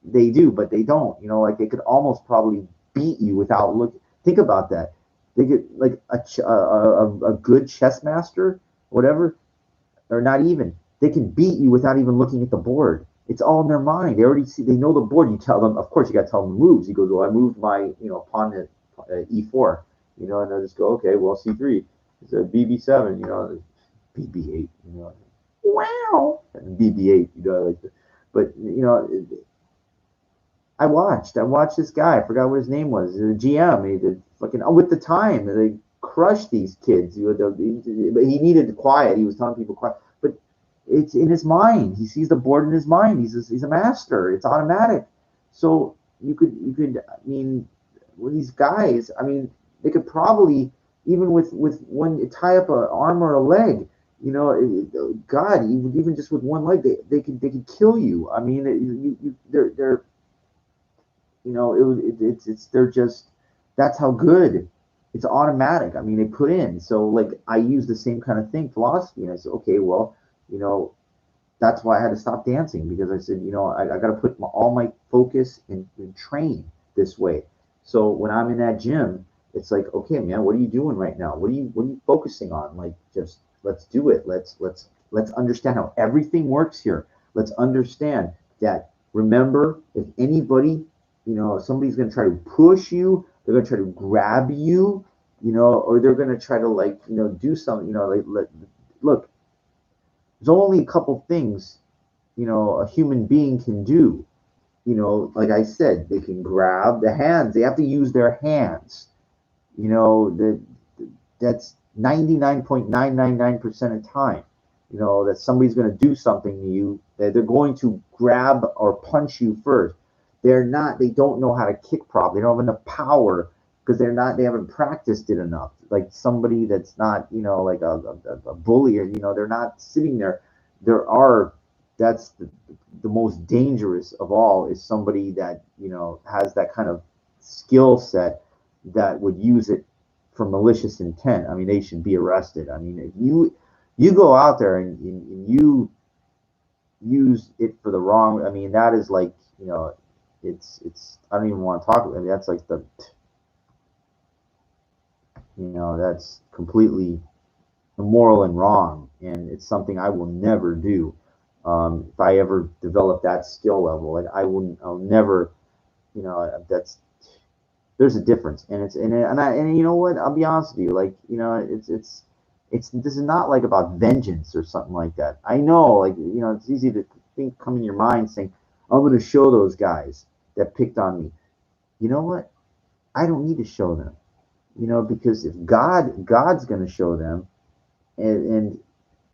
they do, but they don't, like they could almost probably beat you without looking. Think about that. They get like a good chess master, whatever, or not even, they can beat you without even looking at the board. It's all in their mind. They already see, they know the board. You tell them, of course, you got to tell them the moves. He goes, well, I moved my, pawn at E4, and they'll just go, okay, well, C3, it's a BB7, BB8, wow, and BB8, like, but I watched this guy. I forgot what his name was. The GM. He did fucking with the time. They crushed these kids. But he needed quiet. He was telling people quiet. But it's in his mind. He sees the board in his mind. He's a master. It's automatic. So you could. I mean, with these guys, I mean, they could probably even with one tie up an arm or a leg. God, even just with one leg, they could kill you. I mean, they're they're just, that's how good. It's automatic. I mean, they put in. So like I use the same kind of philosophy, and I said, okay, well, that's why I had to stop dancing, because I said, I got to put all my focus and train this way. So when I'm in that gym, it's like, okay, man, what are you doing right now? What are you focusing on? Like, just let's do it. Let's understand how everything works here. Let's understand that. Remember, if anybody, somebody's going to try to push you, they're going to try to grab you, or they're going to try to like, do something, look, there's only a couple things, a human being can do. Like I said, they can grab the hands. They have to use their hands. That's 99.999% of time. That somebody's going to do something to you, that they're going to grab or punch you first. They don't know how to kick properly. They don't have enough power because they haven't practiced it enough. Like somebody that's not, like a bully, or, they're not sitting there. That's the most dangerous of all, is somebody that, has that kind of skill set that would use it for malicious intent. I mean, they should be arrested. I mean, if you go out there and you use it for the wrong, I mean, that is like, it's I don't even want to talk about it. That's like that's completely immoral and wrong, and it's something I will never do. If I ever develop that skill level, like I'll never, there's a difference, and you know what, I'll be honest with you, like, it's this is not like about vengeance or something like that. I know, like, it's easy to come in your mind saying, I'm going to show those guys that picked on me. You know what? I don't need to show them, because if God's going to show them, and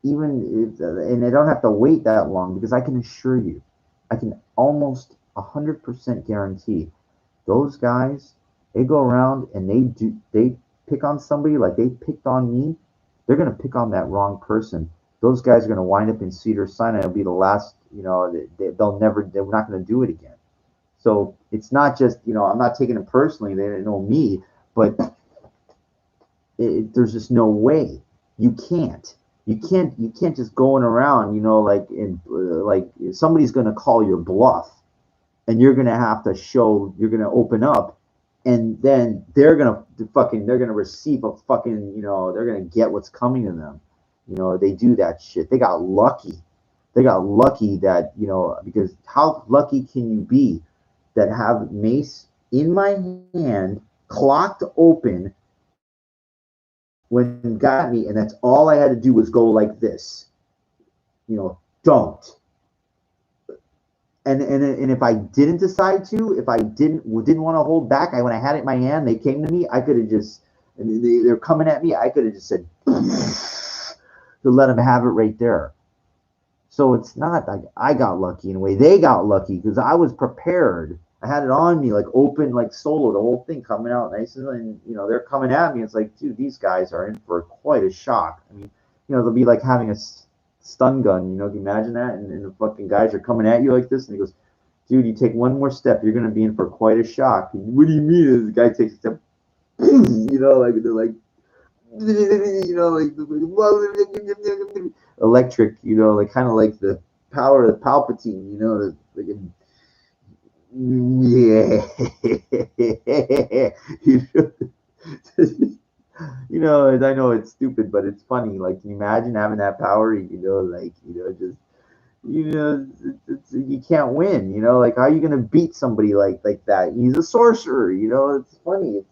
even and they don't have to wait that long, because I can assure you, I can almost 100% guarantee those guys They go around and they pick on somebody like they picked on me. They're gonna pick on that wrong person. Those guys are gonna wind up in Cedar Sinai. It'll be the last. They'll never. They're not gonna do it again. So it's not just I'm not taking it personally. They didn't know me, but there's just no way. You can't. You can't just going around. Like somebody's gonna call your bluff, and you're gonna have to show. You're gonna open up, and then they're gonna receive a fucking. They're gonna get what's coming to them. They do that shit. They got lucky. They got lucky that because how lucky can you be that have mace in my hand, clocked open when got me, and that's all I had to do was go like this. Don't. And if I didn't decide to, if I didn't want to hold back, when I had it in my hand, they came to me. I could have just, and they're coming at me. I could have just said to let them have it right there. So it's not like I got lucky in a way. They got lucky because I was prepared. I had it on me, like open, like solo, the whole thing coming out nice, and they're coming at me. It's like, dude, these guys are in for quite a shock. I mean, they'll be like having a stun gun. Can you imagine that? And the fucking guys are coming at you like this, and he goes, dude, you take one more step, you're gonna be in for quite a shock. What do you mean? And the guy takes a step, like they're like, like electric, like kind of like the power of Palpatine, like yeah, I know it's stupid, but it's funny. Like, can you imagine having that power? Just you can't win. Like how are you gonna beat somebody like that? He's a sorcerer. It's funny.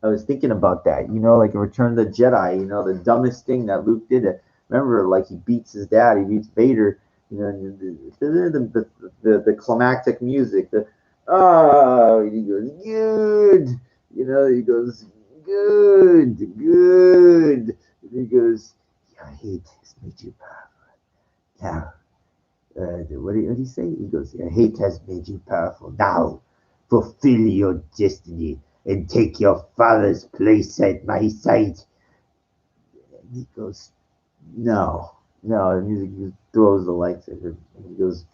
I was thinking about that. Like in Return of the Jedi. The dumbest thing that Luke did. Remember, like he beats his dad. He beats Vader. The climactic music. He goes good. He goes good. And he goes, your hate has made you powerful. Now, what did he say? He goes, your hate has made you powerful. Now, fulfill your destiny and take your father's place at my side. And he goes, no. The music, he throws the lights at her. And he goes,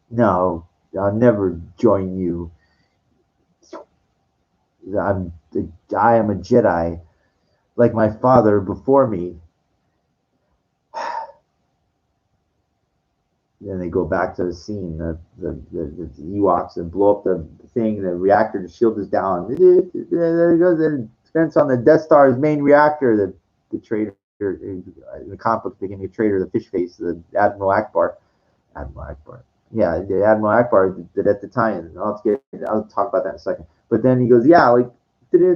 no, I'll never join you. I am a Jedi, like my father before me. Then they go back to the scene. The Ewoks and blow up the thing. The reactor, the shield is down. There goes the defense on the Death Star's main reactor. The traitor, in the conflict became a traitor. The fish face, the Admiral Akbar. Yeah, the Admiral Akbar did at the time. I'll talk about that in a second. But then he goes, yeah, like near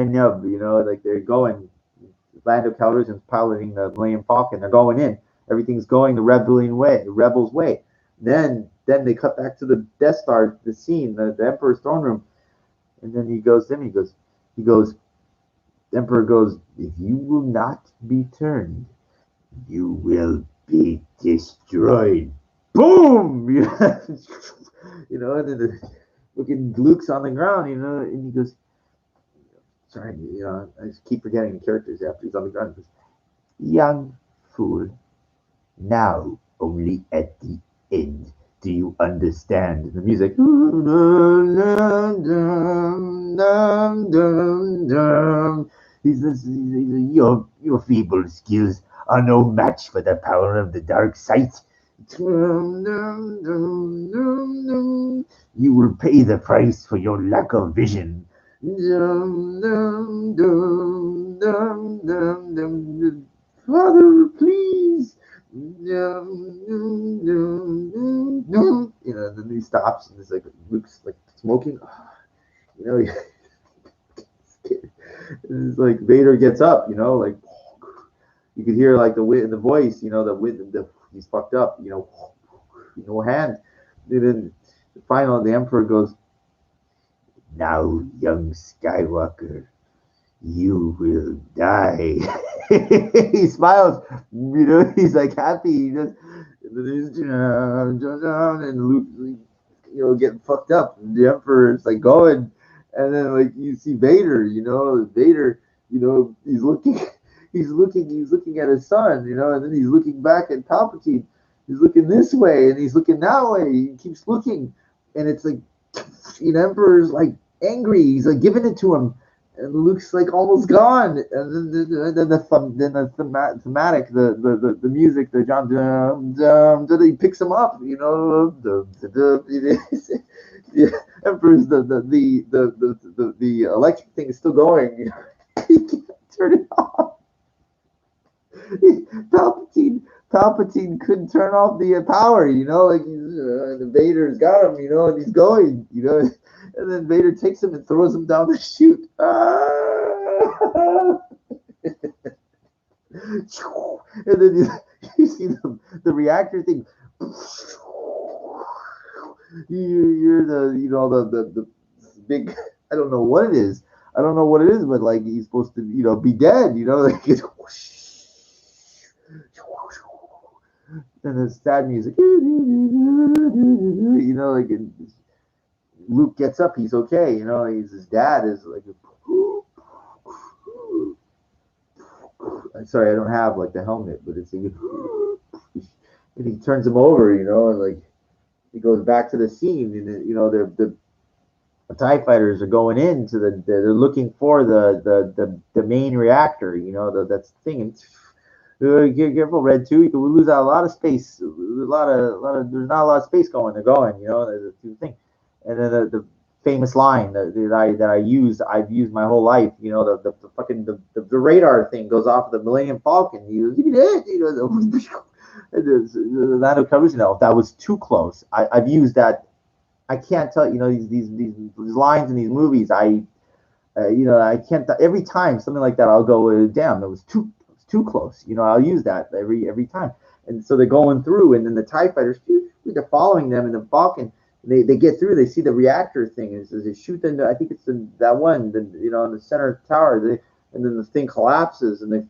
Nub, like they're going. Lando Calrissian's piloting the Millennium Falcon. They're going in. Everything's going the rebels' way. Then they cut back to the Death Star, the scene, the Emperor's throne room, and then he goes. The Emperor goes, if you will not be turned, you will be destroyed. Boom! And then the looking Luke's on the ground, and he goes, sorry, I just keep forgetting the characters after he's on the ground. He goes, young fool, now only at the end do you understand. The music. He says, your feeble skills are no match for the power of the dark sight. You will pay the price for your lack of vision. Father, please. Then he stops and it's like Luke's like smoking. It's like Vader gets up, like you could hear like the wind in the voice, he's fucked up, hand. And then finally the Emperor goes, now, young Skywalker, you will die. He smiles, he's like happy. And Luke getting fucked up. And the Emperor is like going, and then like you see Vader, Vader, he's looking, he's looking at his son, and then he's looking back at Palpatine. He's looking this way and he's looking that way. He keeps looking, and it's like, Emperor's like angry. He's like giving it to him, and Luke's like almost gone. And then the thematic, the music, the John he picks him up. The Emperor's the electric thing is still going. He can't turn it off. Palpatine couldn't turn off the power, like the Vader's got him, and he's going, and then Vader takes him and throws him down the chute. And then you see the reactor thing. You're the big. I don't know what it is. But like he's supposed to, be dead. Like it's. And the sad music, like Luke gets up, he's okay, his dad is like, sorry, I don't have like the helmet, but it's like, and he turns him over, and like he goes back to the scene, and the TIE fighters are going into they're looking for the main reactor, that's the thing. And get careful, Red 2. You can lose out a lot of space. There's not a lot of space going. They're going. There's a thing. And then the famous line I've used my whole life. The fucking the radar thing goes off the Millennium Falcon. The Lando covers. That was too close. I've used that. I can't tell. These lines in these movies. I can't. Every time something like that, I'll go, damn, that was too close. I'll use that every time. And so they're going through, and then the TIE fighters, they're following them in the Falcon. They get through. They see the reactor thing, and they shoot them. I think it's that one, in the center tower. And then the thing collapses, and the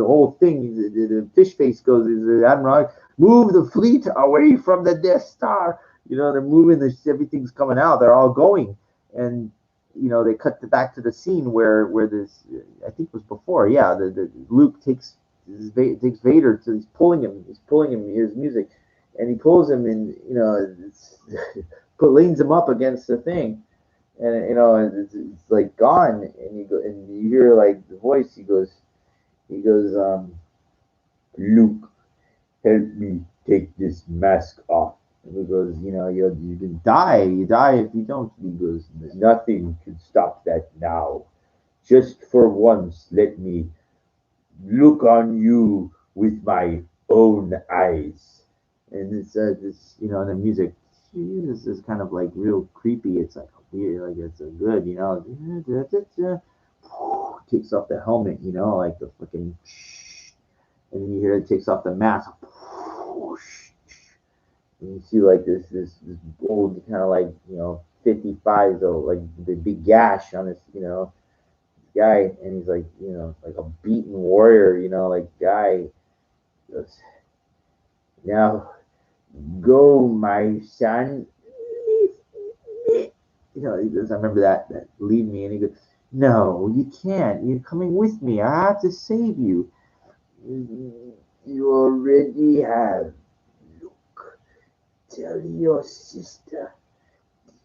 whole thing. The fish face goes. Admiral, move the fleet away from the Death Star. They're moving. Everything's coming out. They're all going, and they cut back to the scene where this, I think it was before, the Luke takes Vader to, he's pulling him, his music, and he pulls him and, leans him up against the thing, and, it's like gone, and you hear like the voice, he goes, Luke, help me take this mask off. And he goes, you can die. You die if you don't. He goes, nothing can stop that now. Just for once, let me look on you with my own eyes. And it's this, and the music is kind of like real creepy. It's like weird, like it's a good, takes off the helmet, like the fucking, and then you hear it takes off the mask. And you see like this old kind of like 55, though, like the big gash on his guy, and he's like like a beaten warrior, like guy. Goes, now go, my son. He goes, I remember that leave me, and he goes, no, you can't. You're coming with me. I have to save you. You already have. Tell your sister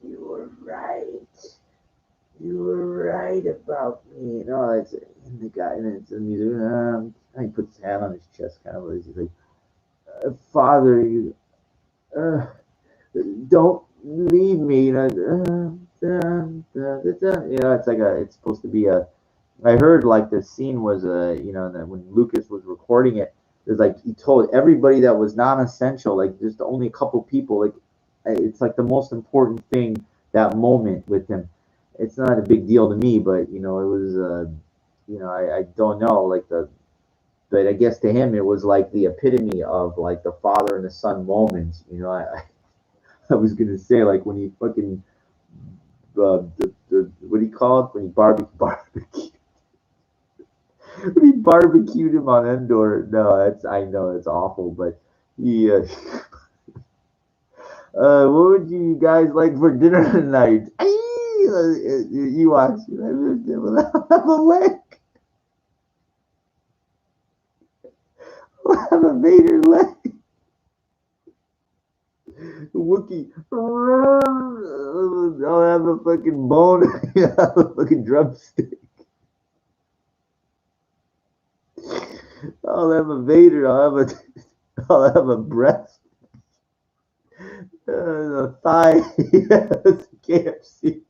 you were right. You were right about me. It's and the guy, and it's the music. He puts his hand on his chest, kind of like he's like, Father, you don't leave me. It's like it's supposed to be a. I heard like the scene was that when Lucas was recording it. There's like he told everybody that was non-essential, like just only a couple people, like it's like the most important thing that moment with him. It's not a big deal to me, but it was I don't know, like but I guess to him it was like the epitome of like the father and the son moments. I was gonna say like when he fucking what do you call it when he barbecue. When he barbecued him on Endor, no, I know it's awful, but he, What would you guys like for dinner tonight? Ewoks. Have a leg. Have a Vader leg. Wookie. I'll have a fucking bone. I'll have a fucking drumstick. I'll have a Vader. I'll have a breast. A thigh. Yes, KFC.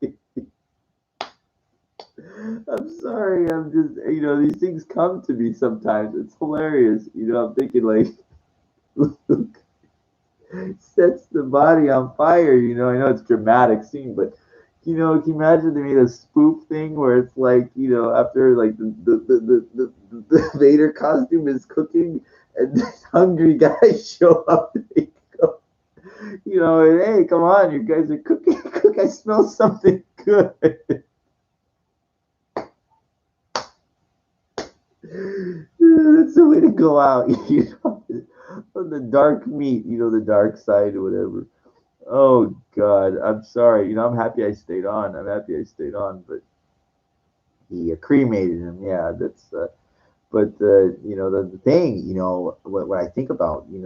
I'm sorry. I'm just, these things come to me sometimes. It's hilarious. I'm thinking like, sets the body on fire. I know it's a dramatic scene, but can you imagine they made a spoof thing where it's like, after like the Vader costume is cooking and these hungry guys show up and they go, and, hey, come on, you guys are cooking. Cook, I smell something good. That's the way to go out, on the dark meat, the dark side or whatever. Oh God, I'm sorry. I'm happy I stayed on. I'm happy I stayed on, but he cremated him. Yeah, that's. But the thing, what I think about, the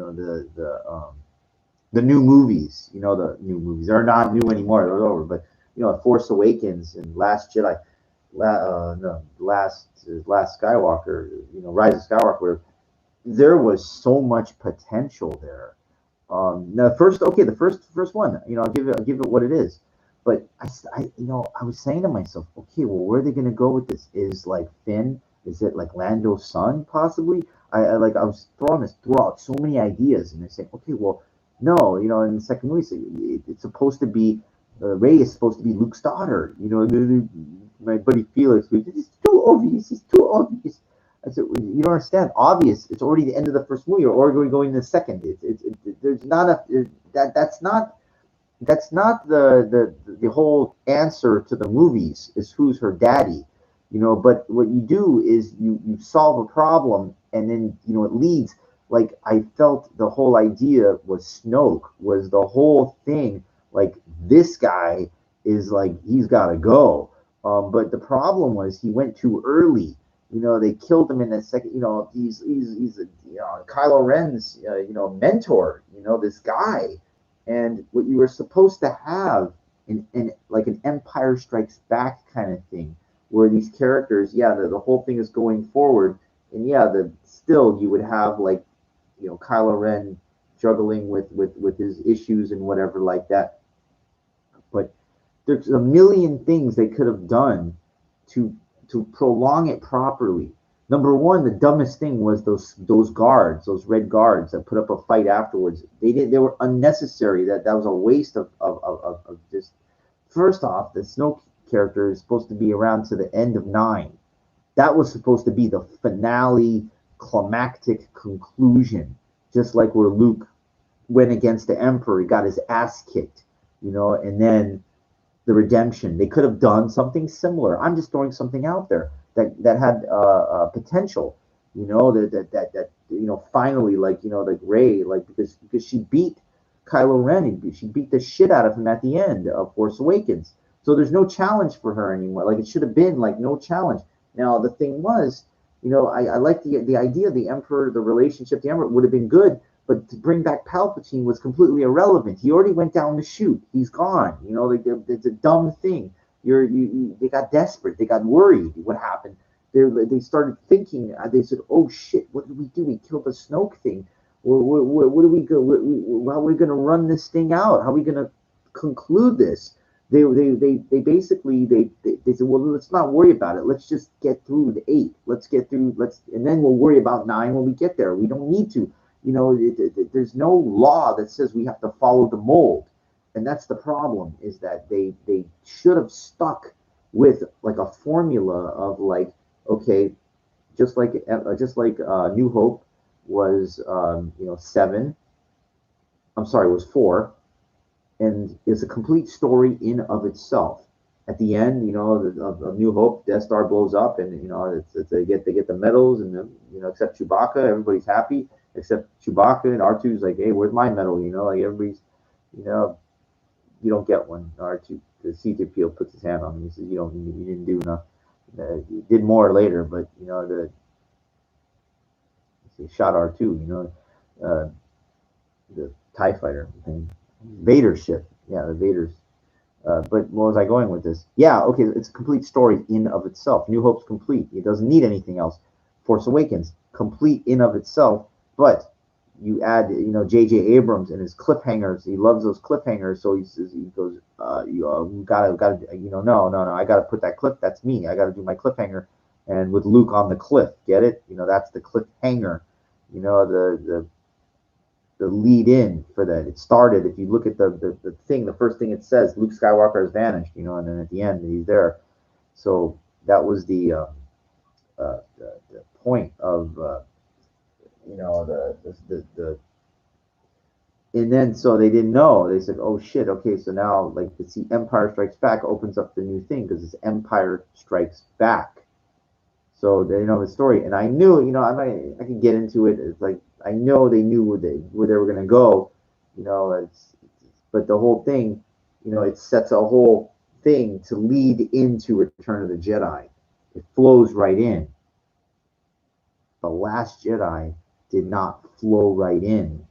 new movies. The new movies are not new anymore. They're over. But Force Awakens and Last Jedi, no, Last Skywalker. Rise of Skywalker. There was so much potential there. Now, the first one, I'll give it what it is. But I was saying to myself, okay, well, where are they going to go with this? Is like Finn? Is it like Lando's son, possibly? I was throwing this throughout so many ideas, and I said, okay, well, no, in the second movie, so it's supposed to be Ray is supposed to be Luke's daughter. My buddy Felix, it's too obvious. It's too obvious. I said, well, you don't understand. Obvious. It's already the end of the first movie, or we're going to the second. There's not a that's not the whole answer to the movies. Is who's her daddy, But what you do is you solve a problem, and then it leads. Like I felt the whole idea was Snoke was the whole thing. Like this guy is like he's got to go. But the problem was he went too early. They killed him in the second. He's Kylo Ren's mentor. This guy, and what you were supposed to have in like an Empire Strikes Back kind of thing, where these characters, yeah, the whole thing is going forward, and yeah, the still you would have like Kylo Ren juggling with his issues and whatever like that, but there's a million things they could have done to prolong it properly. Number one, the dumbest thing was those guards, those red guards that put up a fight afterwards. They were unnecessary. That was a waste of just. First off, the Snoke character is supposed to be around to the end of nine. That was supposed to be the finale, climactic conclusion, just like where Luke went against the Emperor, he got his ass kicked, and then the redemption. They could have done something similar. I'm just throwing something out there that had potential. Finally, like Ray, like because she beat Kylo Ren, she beat the shit out of him at the end of Force Awakens. So there's no challenge for her anymore. Like it should have been like no challenge. Now the thing was, I like the idea of the Emperor, the relationship, the Emperor would have been good, but to bring back Palpatine was completely irrelevant. He already went down the chute. He's gone. Like it's a dumb thing. They got desperate. They got worried. What happened? They started thinking. They said, "Oh shit! What did we do? We killed the Snoke thing. What are we go? How are we going to run this thing out? How are we going to conclude this?" They basically they said, well, let's not worry about it. Let's just get through the 8. Let's get through. And then we'll worry about 9 when we get there. We don't need to. There's no law that says we have to follow the mold, and that's the problem. Is that they should have stuck with like a formula of like, okay, just like New Hope was 7. I'm sorry, it was 4, and it's a complete story in of itself. At the end, of New Hope, Death Star blows up, and they get the medals, and except Chewbacca, everybody's happy except Chewbacca, and R2's like, hey, where's my medal? Like everybody's you know, you don't get one. R2, the C-3PO puts his hand on him. He says, you didn't do enough. You did more later, but they shot R2. The Tie Fighter thing, Vader's ship. Yeah, the Vader's. But where was I going with this? Yeah, okay, it's a complete story in of itself. New Hope's complete. It doesn't need anything else. Force Awakens, complete in of itself. But you add, J.J. Abrams and his cliffhangers. He loves those cliffhangers, so he goes, you gotta, no, I gotta put that cliff. That's me. I gotta do my cliffhanger, and with Luke on the cliff. Get it? That's the cliffhanger. The lead in for that. It started, if you look at the thing, the first thing it says, Luke Skywalker has vanished, and then at the end he's there. So that was the point of, the and then so they didn't know. They said, "Oh shit, okay, so now like the Empire Strikes Back opens up the new thing because it's Empire Strikes Back." So they know the story, and I knew, I can get into it. It's like I know they knew where they were gonna go, but the whole thing, it sets a whole thing to lead into Return of the Jedi. It flows right in. The Last Jedi did not flow right in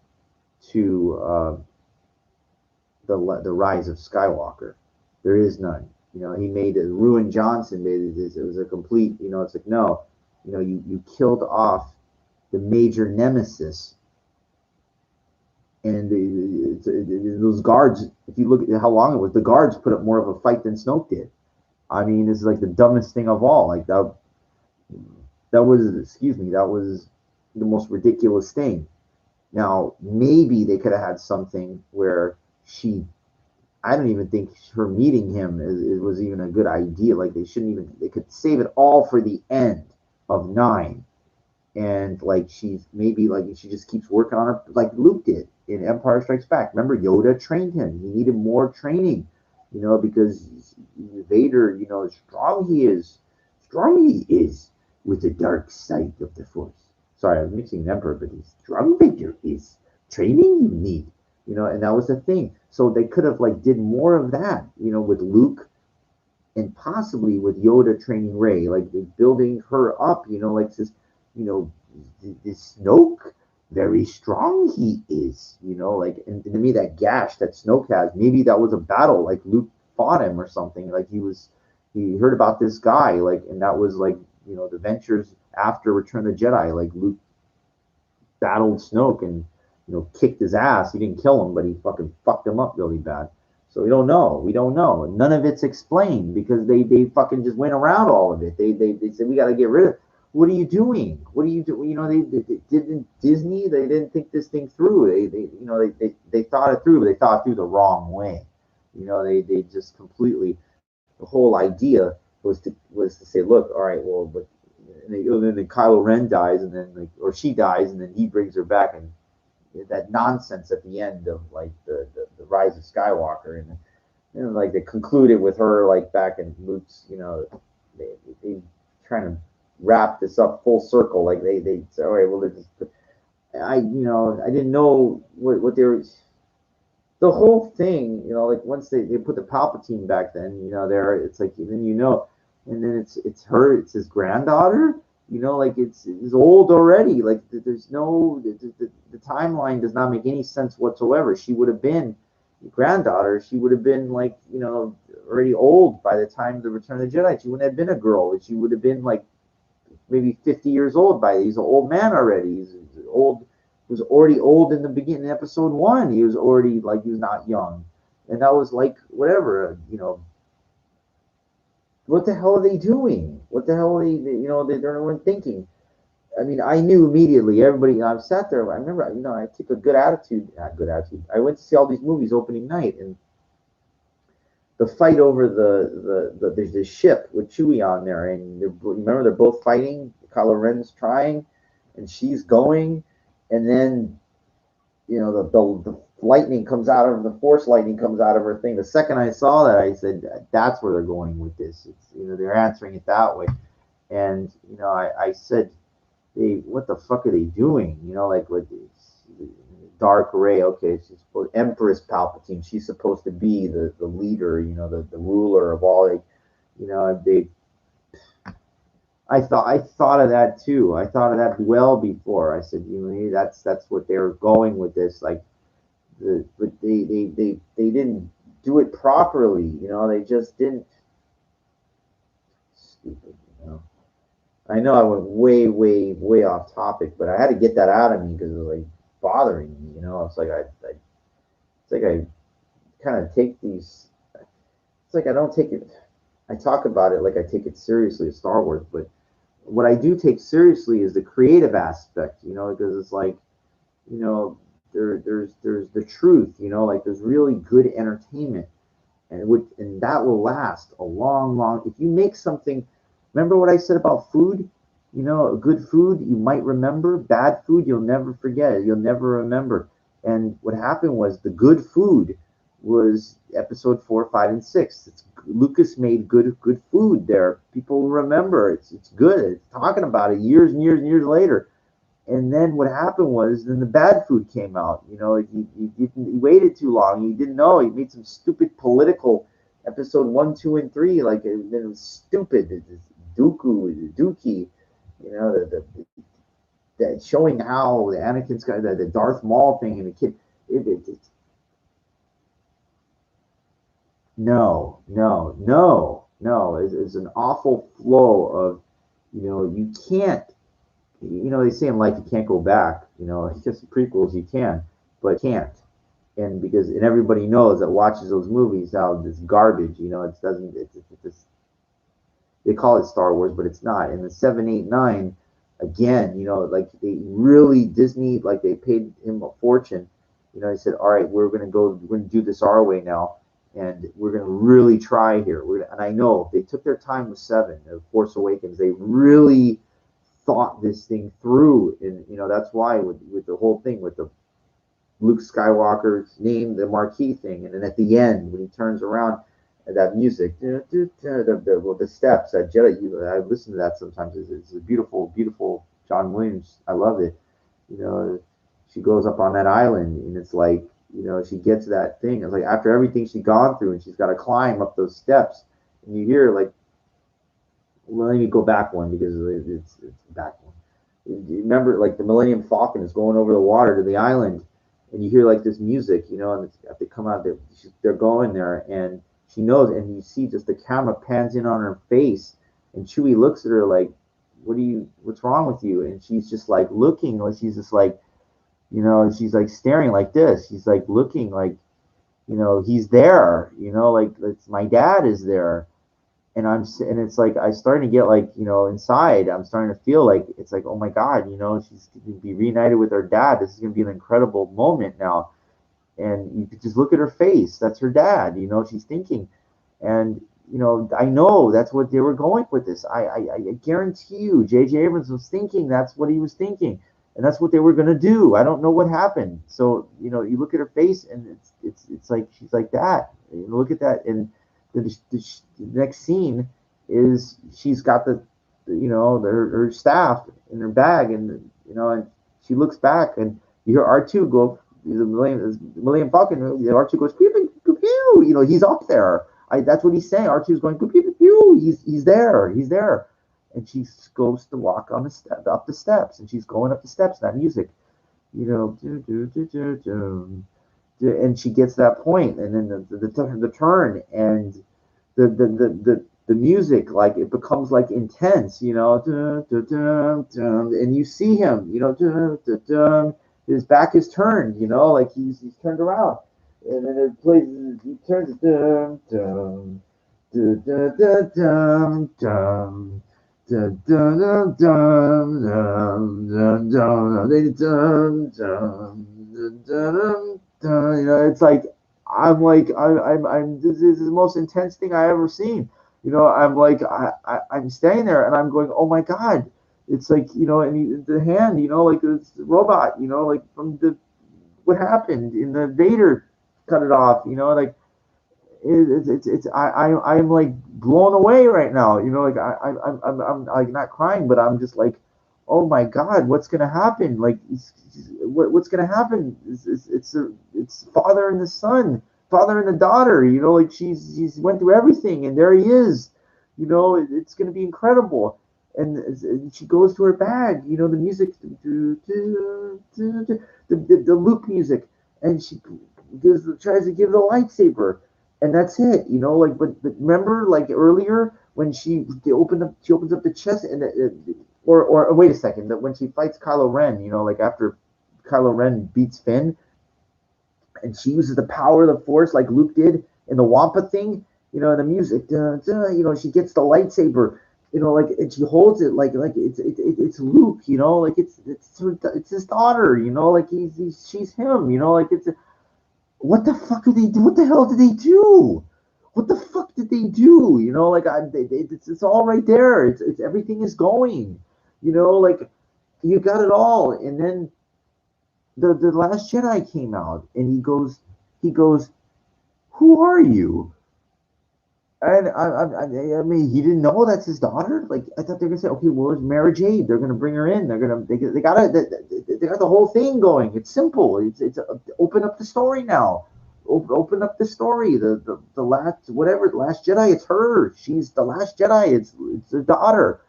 to the Rise of Skywalker. There is none. He made it. Ruin Johnson made it. It was a complete. It's like no. You killed off the major nemesis, and those guards. If you look at how long it was, the guards put up more of a fight than Snoke did. I mean, this is like the dumbest thing of all. Like that. That was, excuse me. That was the most ridiculous thing. Now, maybe they could have had something where I don't even think her meeting him was even a good idea. Like they could save it all for the end of 9. And like she just keeps working on her like Luke did in Empire Strikes Back. Remember, Yoda trained him. He needed more training, because Vader, strong he is with the dark side of the Force. Sorry, I was mixing Emperor, but he's strong. Vader is training you need, and that was the thing. So they could have like did more of that, with Luke and possibly with Yoda training Rey, like building her up, like this, you know, this Snoke, very strong he is, like, and to me that gash that Snoke has, maybe that was a battle, like Luke fought him or something, like he heard about this guy, like, and that was like, the ventures after Return of the Jedi, like Luke battled Snoke and kicked his ass. He didn't kill him, but he fucking fucked him up really bad. So we don't know. We don't know. None of it's explained because they fucking just went around all of it. They said we got to get rid of it. What are you doing? What are you doing? They didn't Disney. They didn't think this thing through. They thought it through, but they thought it through the wrong way. They just completely. The whole idea was to say, look, all right, well, but and then Kylo Ren dies, and then or she dies, and then he brings her back, and that nonsense at the end of like the Rise of Skywalker, and like they concluded with her like back in Luke's, they trying to wrap this up full circle, like they say, all right, well, I didn't know what they were. The whole thing, like once they put the Palpatine back, then there it's like then and then it's his granddaughter, like it's old already. Like there's no the timeline does not make any sense whatsoever. She would have been granddaughter. She would have been like already old by the time the Return of the Jedi. She wouldn't have been a girl. She would have been like maybe 50 years old by he's an old man already. He's old. He was already old in the beginning, in episode 1. He was already like he was not young, and that was like whatever. What the hell are they doing? What the hell are they weren't thinking. I mean, I knew immediately. Everybody, I sat there. I remember, I took a good attitude. Not good attitude. I went to see all these movies opening night, and the fight over there's this ship with Chewie on there, and remember they're both fighting. Kylo Ren's trying, and she's going, and then the lightning comes out of the force lightning comes out of her thing. The second I saw that, I said that's where they're going with this. It's they're answering it that way, and I said, hey, what the fuck are they doing? Like what dark Ray. Okay, she's supposed, Empress Palpatine. She's supposed to be the leader, the ruler of all. Like, they. I thought of that too. I thought of that well before. I said, hey, that's what they were going with this. Like, but they didn't do it properly. They just didn't. Stupid. I know I went way, way, way off topic, but I had to get that out of me because it was like bothering me. It's like it's like I kind of take these. It's like I don't take it. I talk about it like I take it seriously as Star Wars, but what I do take seriously is the creative aspect. Because it's like, you know, there's the truth. Like there's really good entertainment, and that will last a long, long. If you make something, remember what I said about food. Good food you might remember. Bad food you'll never forget it. You'll never remember. And what happened was the good food was episode 4, 5, and 6. Lucas made good food there. People remember it's good. It's talking about it years and years and years later. And then what happened was then the bad food came out. He waited too long. He didn't know. He made some stupid political episode 1, 2, and 3. Like it was stupid. Dookie. That showing how the Anakin's got the Darth Maul thing and the kid. No. It's an awful flow of, you can't. They say in life you can't go back. Just the prequels you can, but can't. And everybody knows that watches those movies how this garbage. It doesn't. It's they call it Star Wars, but it's not. And the 7, 8, 9, again, like they really Disney, like they paid him a fortune. They said, all right, we're gonna do this our way now, and we're gonna really try here. And I know they took their time with 7, Force Awakens. They really thought this thing through, and that's why with the whole thing with the Luke Skywalker's name, the marquee thing, and then at the end when he turns around, that music, the steps, that Jedi. I listen to that sometimes. It's a beautiful, beautiful John Williams. I love it. She goes up on that island, and it's like, she gets that thing. It's like after everything she's gone through, and she's got to climb up those steps, and you hear like, well, let me go back one because it's back one. You remember, like the Millennium Falcon is going over the water to the island, and you hear like this music, and they come out, they're going there, and she knows, and you see just the camera pans in on her face, and Chewie looks at her like, what's wrong with you? And she's just like looking, like she's just like, she's like staring like this. She's like looking like, he's there, like it's my dad is there. And it's like I starting to get like, inside I'm starting to feel like it's like, oh my God, she's gonna be reunited with her dad. This is gonna be an incredible moment now. And you could just look at her face. That's her dad. She's thinking, and I know that's what they were going with this. I guarantee you, J.J. Abrams was thinking that's what he was thinking, and that's what they were gonna do. I don't know what happened. So you look at her face, and it's like she's like that. Look at that, and the next scene is she's got her staff in her bag, and and she looks back, and you hear R2 go. The Millennium Falcon. R2 goes pew pew pew pew. He's up there. That's what he's saying. R2's going pew pew pew pew. He's there. He's there. And she goes to walk on up the steps, and she's going up the steps. That music, and she gets that point, and then the turn, and the music, like it becomes like intense, and you see him, his back is turned, like he's turned around, and then it plays. He turns, dum dum, dum dum dum dum. Dun, dun, dun, dun, dun, dun, dun, dun, dun, dun. It's like I'm. This is the most intense thing I ever seen. I'm like I'm standing there and I'm going, oh my God. It's like, and the hand, like it's the robot, like from what happened in the Vader cut it off, like I'm like blown away right now, like I'm like not crying, but I'm just like, oh my God, what's gonna happen? Like, what's gonna happen? It's father and the son, father and the daughter. You know, like she's went through everything, and there he is. You know, it's gonna be incredible. And she goes to her bag. You know, the music, the loop music, and she tries to give the lightsaber, and that's it. You know, like but remember like earlier when she opens up the chest and or wait a second, that when she fights Kylo Ren, you know, like after Kylo Ren beats Finn, and she uses the power of the Force like Luke did in the Wampa thing, you know, the music, you know, she gets the lightsaber, you know, like, and she holds it like it's Luke, you know, like it's his daughter, you know, like she's him, you know, like what the fuck did they do? What the hell did they do? What the fuck did they do? You know, like it's all right there. It's everything is going. You know, like you got it all, and then the Last Jedi came out, and he goes, who are you? And I mean, he didn't know that's his daughter. Like, I thought they were gonna say, okay, well, it's Mara Jade. They're gonna bring her in. They got the whole thing going. It's simple. It's open up the story now. Open up the story. The last whatever the Last Jedi. It's her. She's the Last Jedi. It's the daughter,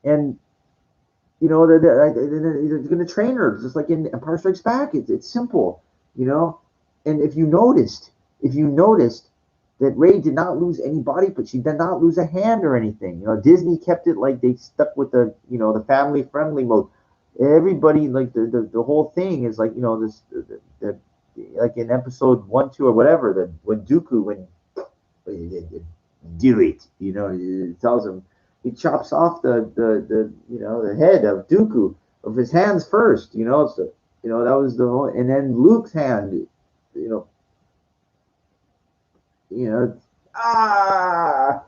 and you know they're gonna train her just like in Empire Strikes Back. It's simple, you know. And if you noticed that Ray did not lose any body, but she did not lose a hand or anything. You know, Disney kept it like they stuck with the family friendly mode. Everybody like the whole thing is like this like in episode 1, 2, or whatever, that when Dooku when do it, it tells him, he chops off the head of Dooku of his hands first, so that was the whole, and then Luke's hand, you know you know ah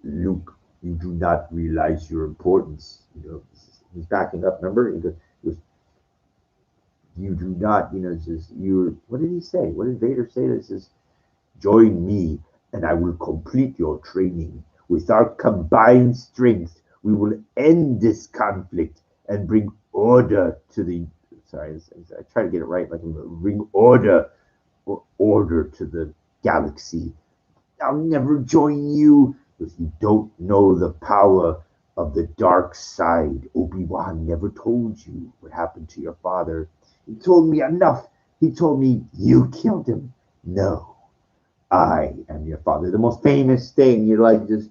Luke, you do not realize your importance. He's backing up. Remember, he goes, you do not. Says you. What did he say? What did Vader say? That says, join me, and I will complete your training. With our combined strength, we will end this conflict and bring order to the. Sorry, I try to get it right. Like bring order to the galaxy. I'll never join you if you don't know the power of the dark side. Obi-Wan never told you what happened to your father. He told me enough. He told me you killed him. No, I am your father. The most famous thing, just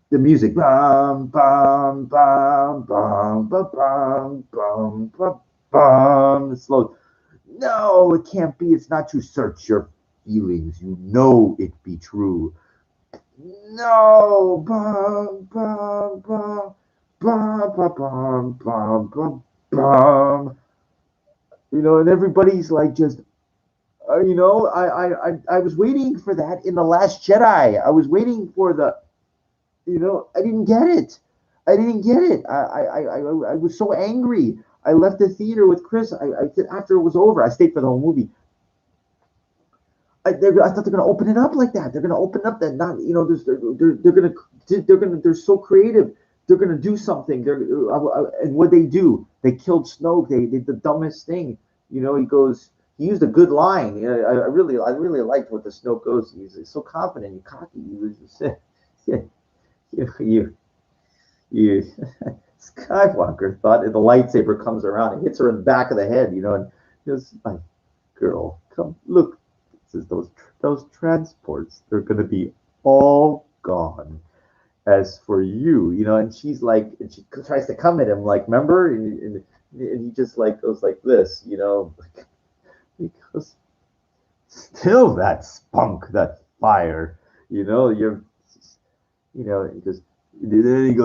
the music. Bum, bum, bum, bum, bum, bum, bum, bum, bum. The slow. No, it can't be. It's not true. Search your feelings. You know it be true. No, bum, bum, bum, bum, bum, bum, bum, bum, bum. And everybody's like just, I was waiting for that in The Last Jedi. I was waiting for I didn't get it. I didn't get it. I was so angry. I left the theater with Chris. After it was over, I stayed for the whole movie. I thought they're gonna open it up like that. They're gonna open up that not they're so creative. They're gonna do something. And what they do? They killed Snoke. They did the dumbest thing. He used a good line. I really liked what the Snoke goes. He's so confident and cocky. He was just you Skywalker thought the lightsaber comes around and hits her in the back of the head. And just like, girl, come look. Those transports, they're going to be all gone. As for you, and she's like, and she tries to come at him, like, remember, and he just like goes like this, because still that spunk, that fire, you're, he goes, then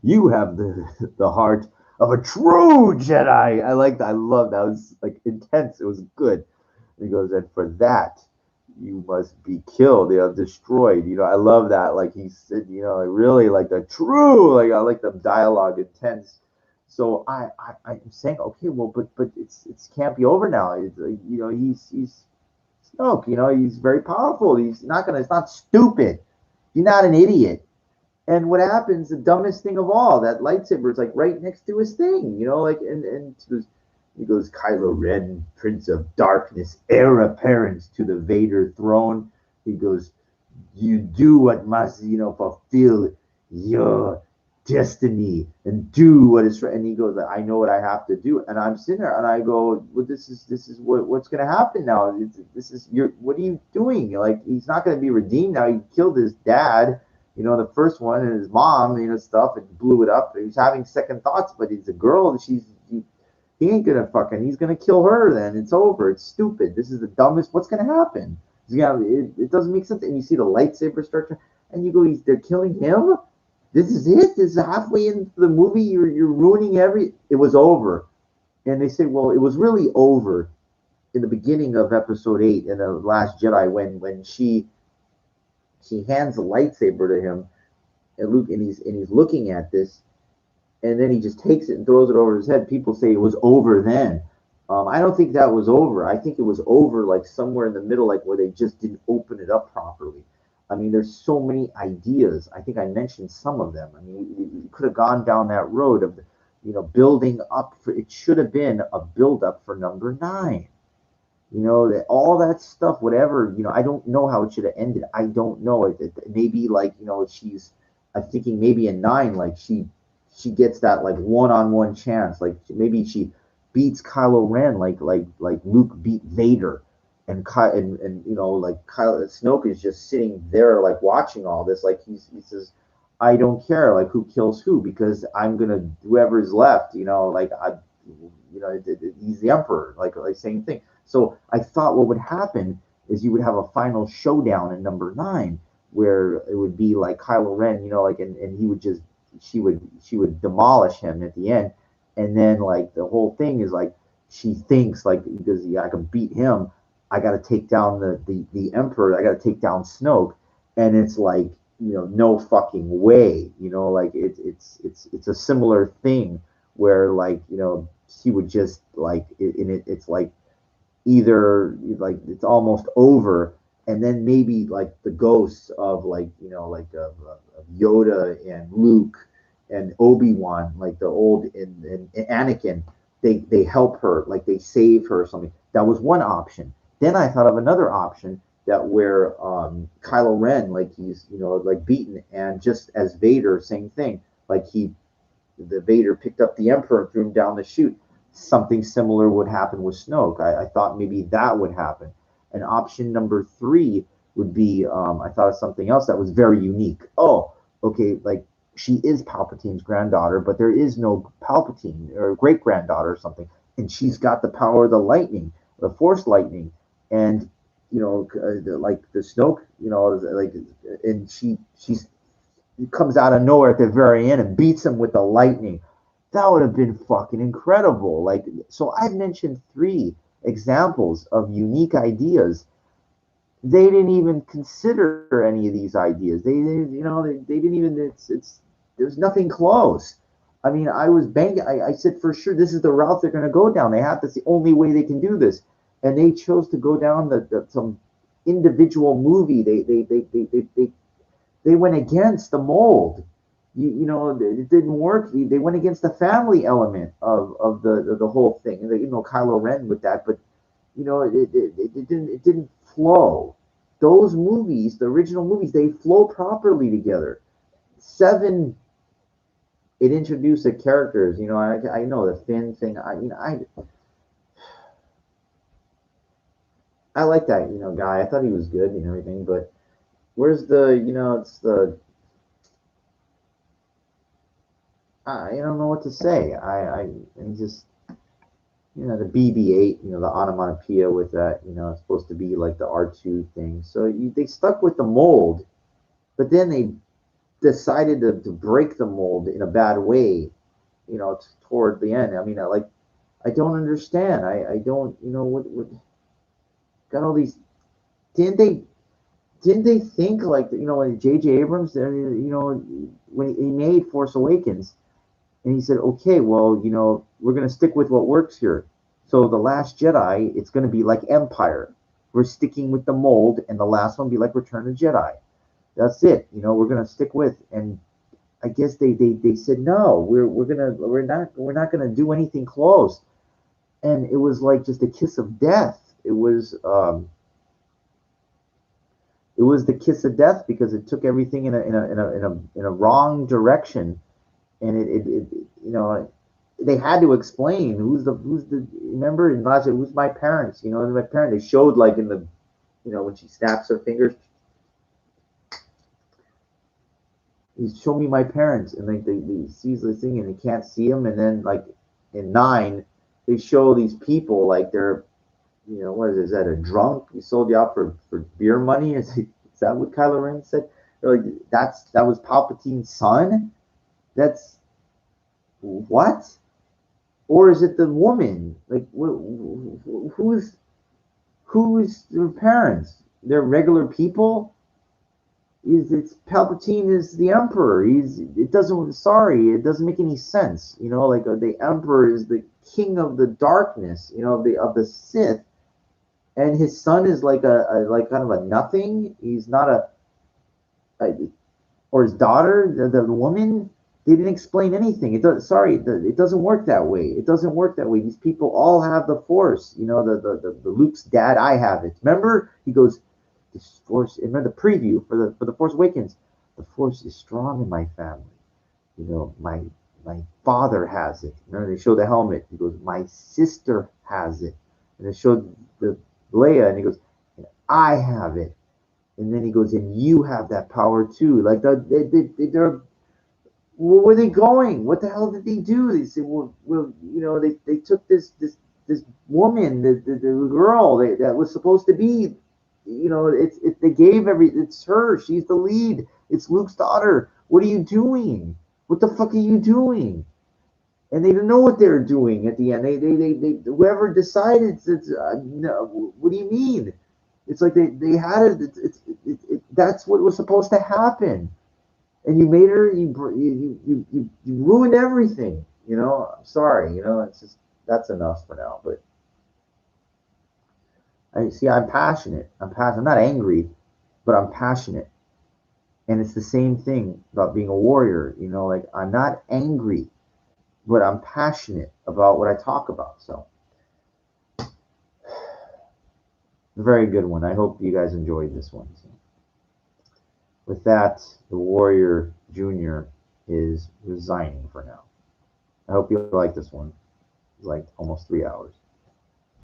you have the heart of a true Jedi. I love that. It was like intense. It was good. He goes, and for that, you must be killed, destroyed. I love that. Like he said, really like the true, like I like the dialogue intense. So I'm saying, okay, well, but it's can't be over now. He's Snoke. He's very powerful. It's not stupid. He's not an idiot. And what happens, the dumbest thing of all, that lightsaber is like right next to his thing, like, and he goes, Kylo Ren, Prince of Darkness, heir apparent to the Vader throne. He goes, you do what must, fulfill your destiny and do what is right. And he goes, I know what I have to do. And I'm sitting there and I go, well, this is what's going to happen now. This is what are you doing? Like, he's not going to be redeemed now. He killed his dad, the first one, and his mom, stuff, and blew it up. He's having second thoughts, but he's a girl. He ain't gonna he's gonna kill her. Then it's over. It's stupid. This is the dumbest. What's gonna happen? Yeah, it doesn't make sense. And you see the lightsaber structure, and you go, they're killing him. This is it. This is halfway into the movie. You're ruining every. It was over, and they say, well, it was really over in the beginning of Episode 8 in the Last Jedi when she hands the lightsaber to him, and Luke, and he's looking at this, and then he just takes it and throws it over his head. People say it was over then. I don't think that was over. I think it was over like somewhere in the middle, like where they just didn't open it up properly. I mean, there's so many ideas. I think I mentioned some of them. I mean, you could have gone down that road of, building up for. It should have been a build up for number 9. That all that stuff, whatever. I don't know how it should have ended. I don't know. Maybe like she's. I'm thinking maybe in 9, like she gets that like one-on-one chance. Like maybe she beats Kylo Ren like Luke beat Vader, and like Snoke is just sitting there like watching all this. Like he says, I don't care like who kills who, because I'm gonna, whoever is left. Like he's the Emperor. Like same thing. So I thought what would happen is you would have a final showdown in number 9 where it would be like Kylo Ren, like, and he would just she would demolish him at the end, and then like the whole thing is like she thinks like, because I can beat him, I got to take down the Emperor, I got to take down Snoke, and it's like no fucking way, like it's a similar thing where like she would just like it's like either like it's almost over, and then maybe like the ghosts of like of Yoda and Luke and Obi-Wan, like the old and Anakin, they help her, like they save her or something. That was one option. Then I thought of another option, that where Kylo Ren, like he's like beaten, and just as Vader, same thing, like the Vader picked up the Emperor and threw him down the chute. Something similar would happen with Snoke. I thought maybe that would happen. And option number 3 would be, I thought of something else that was very unique. Oh, okay, like she is Palpatine's granddaughter, but there is no Palpatine or great granddaughter or something, and she's got the power of the lightning, the Force lightning, and like the Snoke, like, and she's comes out of nowhere at the very end and beats him with the lightning. That would have been fucking incredible. Like, so I've mentioned 3 examples of unique ideas. They didn't even consider any of these ideas. They didn't even. There's nothing close. I mean, I was banging. I said for sure this is the route they're going to go down. That's the only way they can do this, and they chose to go down some individual movie. They went against the mold. It didn't work. They went against the family element of the whole thing. And Kylo Ren with that, but it didn't flow. Those movies, the original movies, they flow properly together. 7, it introduced the characters. I know the Finn thing. I like that guy. I thought he was good and everything, but where's it's the I don't know what to say. I just the BB-8, the onomatopoeia with that, it's supposed to be like the R2 thing. So they stuck with the mold, but then they decided to break the mold in a bad way, toward the end. I mean, I don't understand. I don't, what got all these. Didn't they think like when J.J. Abrams, when he made Force Awakens, and he said, okay, well, we're going to stick with what works here. So the Last Jedi, it's going to be like Empire. We're sticking with the mold, and the last one be like Return of the Jedi. That's it. We're going to stick with, and I guess they said no, we're not gonna do anything close, and it was like just a kiss of death. It was the kiss of death because it took everything in a wrong direction, and it you know they had to explain who's the remember in Maja, who's my parents, my parent, they showed like in the when she snaps her fingers, he show me my parents, and like they sees the thing and they can't see them, and then like in 9 they show these people like they're what is that, a drunk? He sold you out for beer money? Is that what Kylo Ren said? They're like, that was Palpatine's son? That's what? Or is it the woman? Like, who's their parents? They're regular people? It's Palpatine is the Emperor. It doesn't make any sense. Like the Emperor is the king of the darkness, of the Sith, and his son is like a like kind of a nothing. He's not a or his daughter, the woman. They didn't explain anything. It doesn't work that way. It doesn't work that way. These people all have the Force. The Luke's dad. I have it. Remember, he goes, "This Force." Remember the preview for the Force Awakens. The Force is strong in my family. My father has it. Remember, they show the helmet. He goes, "My sister has it," and they showed the Leia, and he goes, "And I have it." And then he goes, "And you have that power too." Like they're where were they going? What the hell did they do? They said, well, they took this woman, the girl that was supposed to be, they gave it's her. She's the lead. It's Luke's daughter. What are you doing? What the fuck are you doing? And they didn't know what they were doing at the end. They whoever decided, no, what do you mean? It's like they had it. That's what was supposed to happen, and you made her. You ruined everything. I'm sorry. It's just that's enough for now. But I see. I'm passionate. I'm passionate. I'm not angry, but I'm passionate, and it's the same thing about being a warrior. Like I'm not angry, but I'm passionate about what I talk about. So, a very good one. I hope you guys enjoyed this one. So, with that, the Warrior Junior is resigning for now. I hope you like this one. It's like almost 3 hours.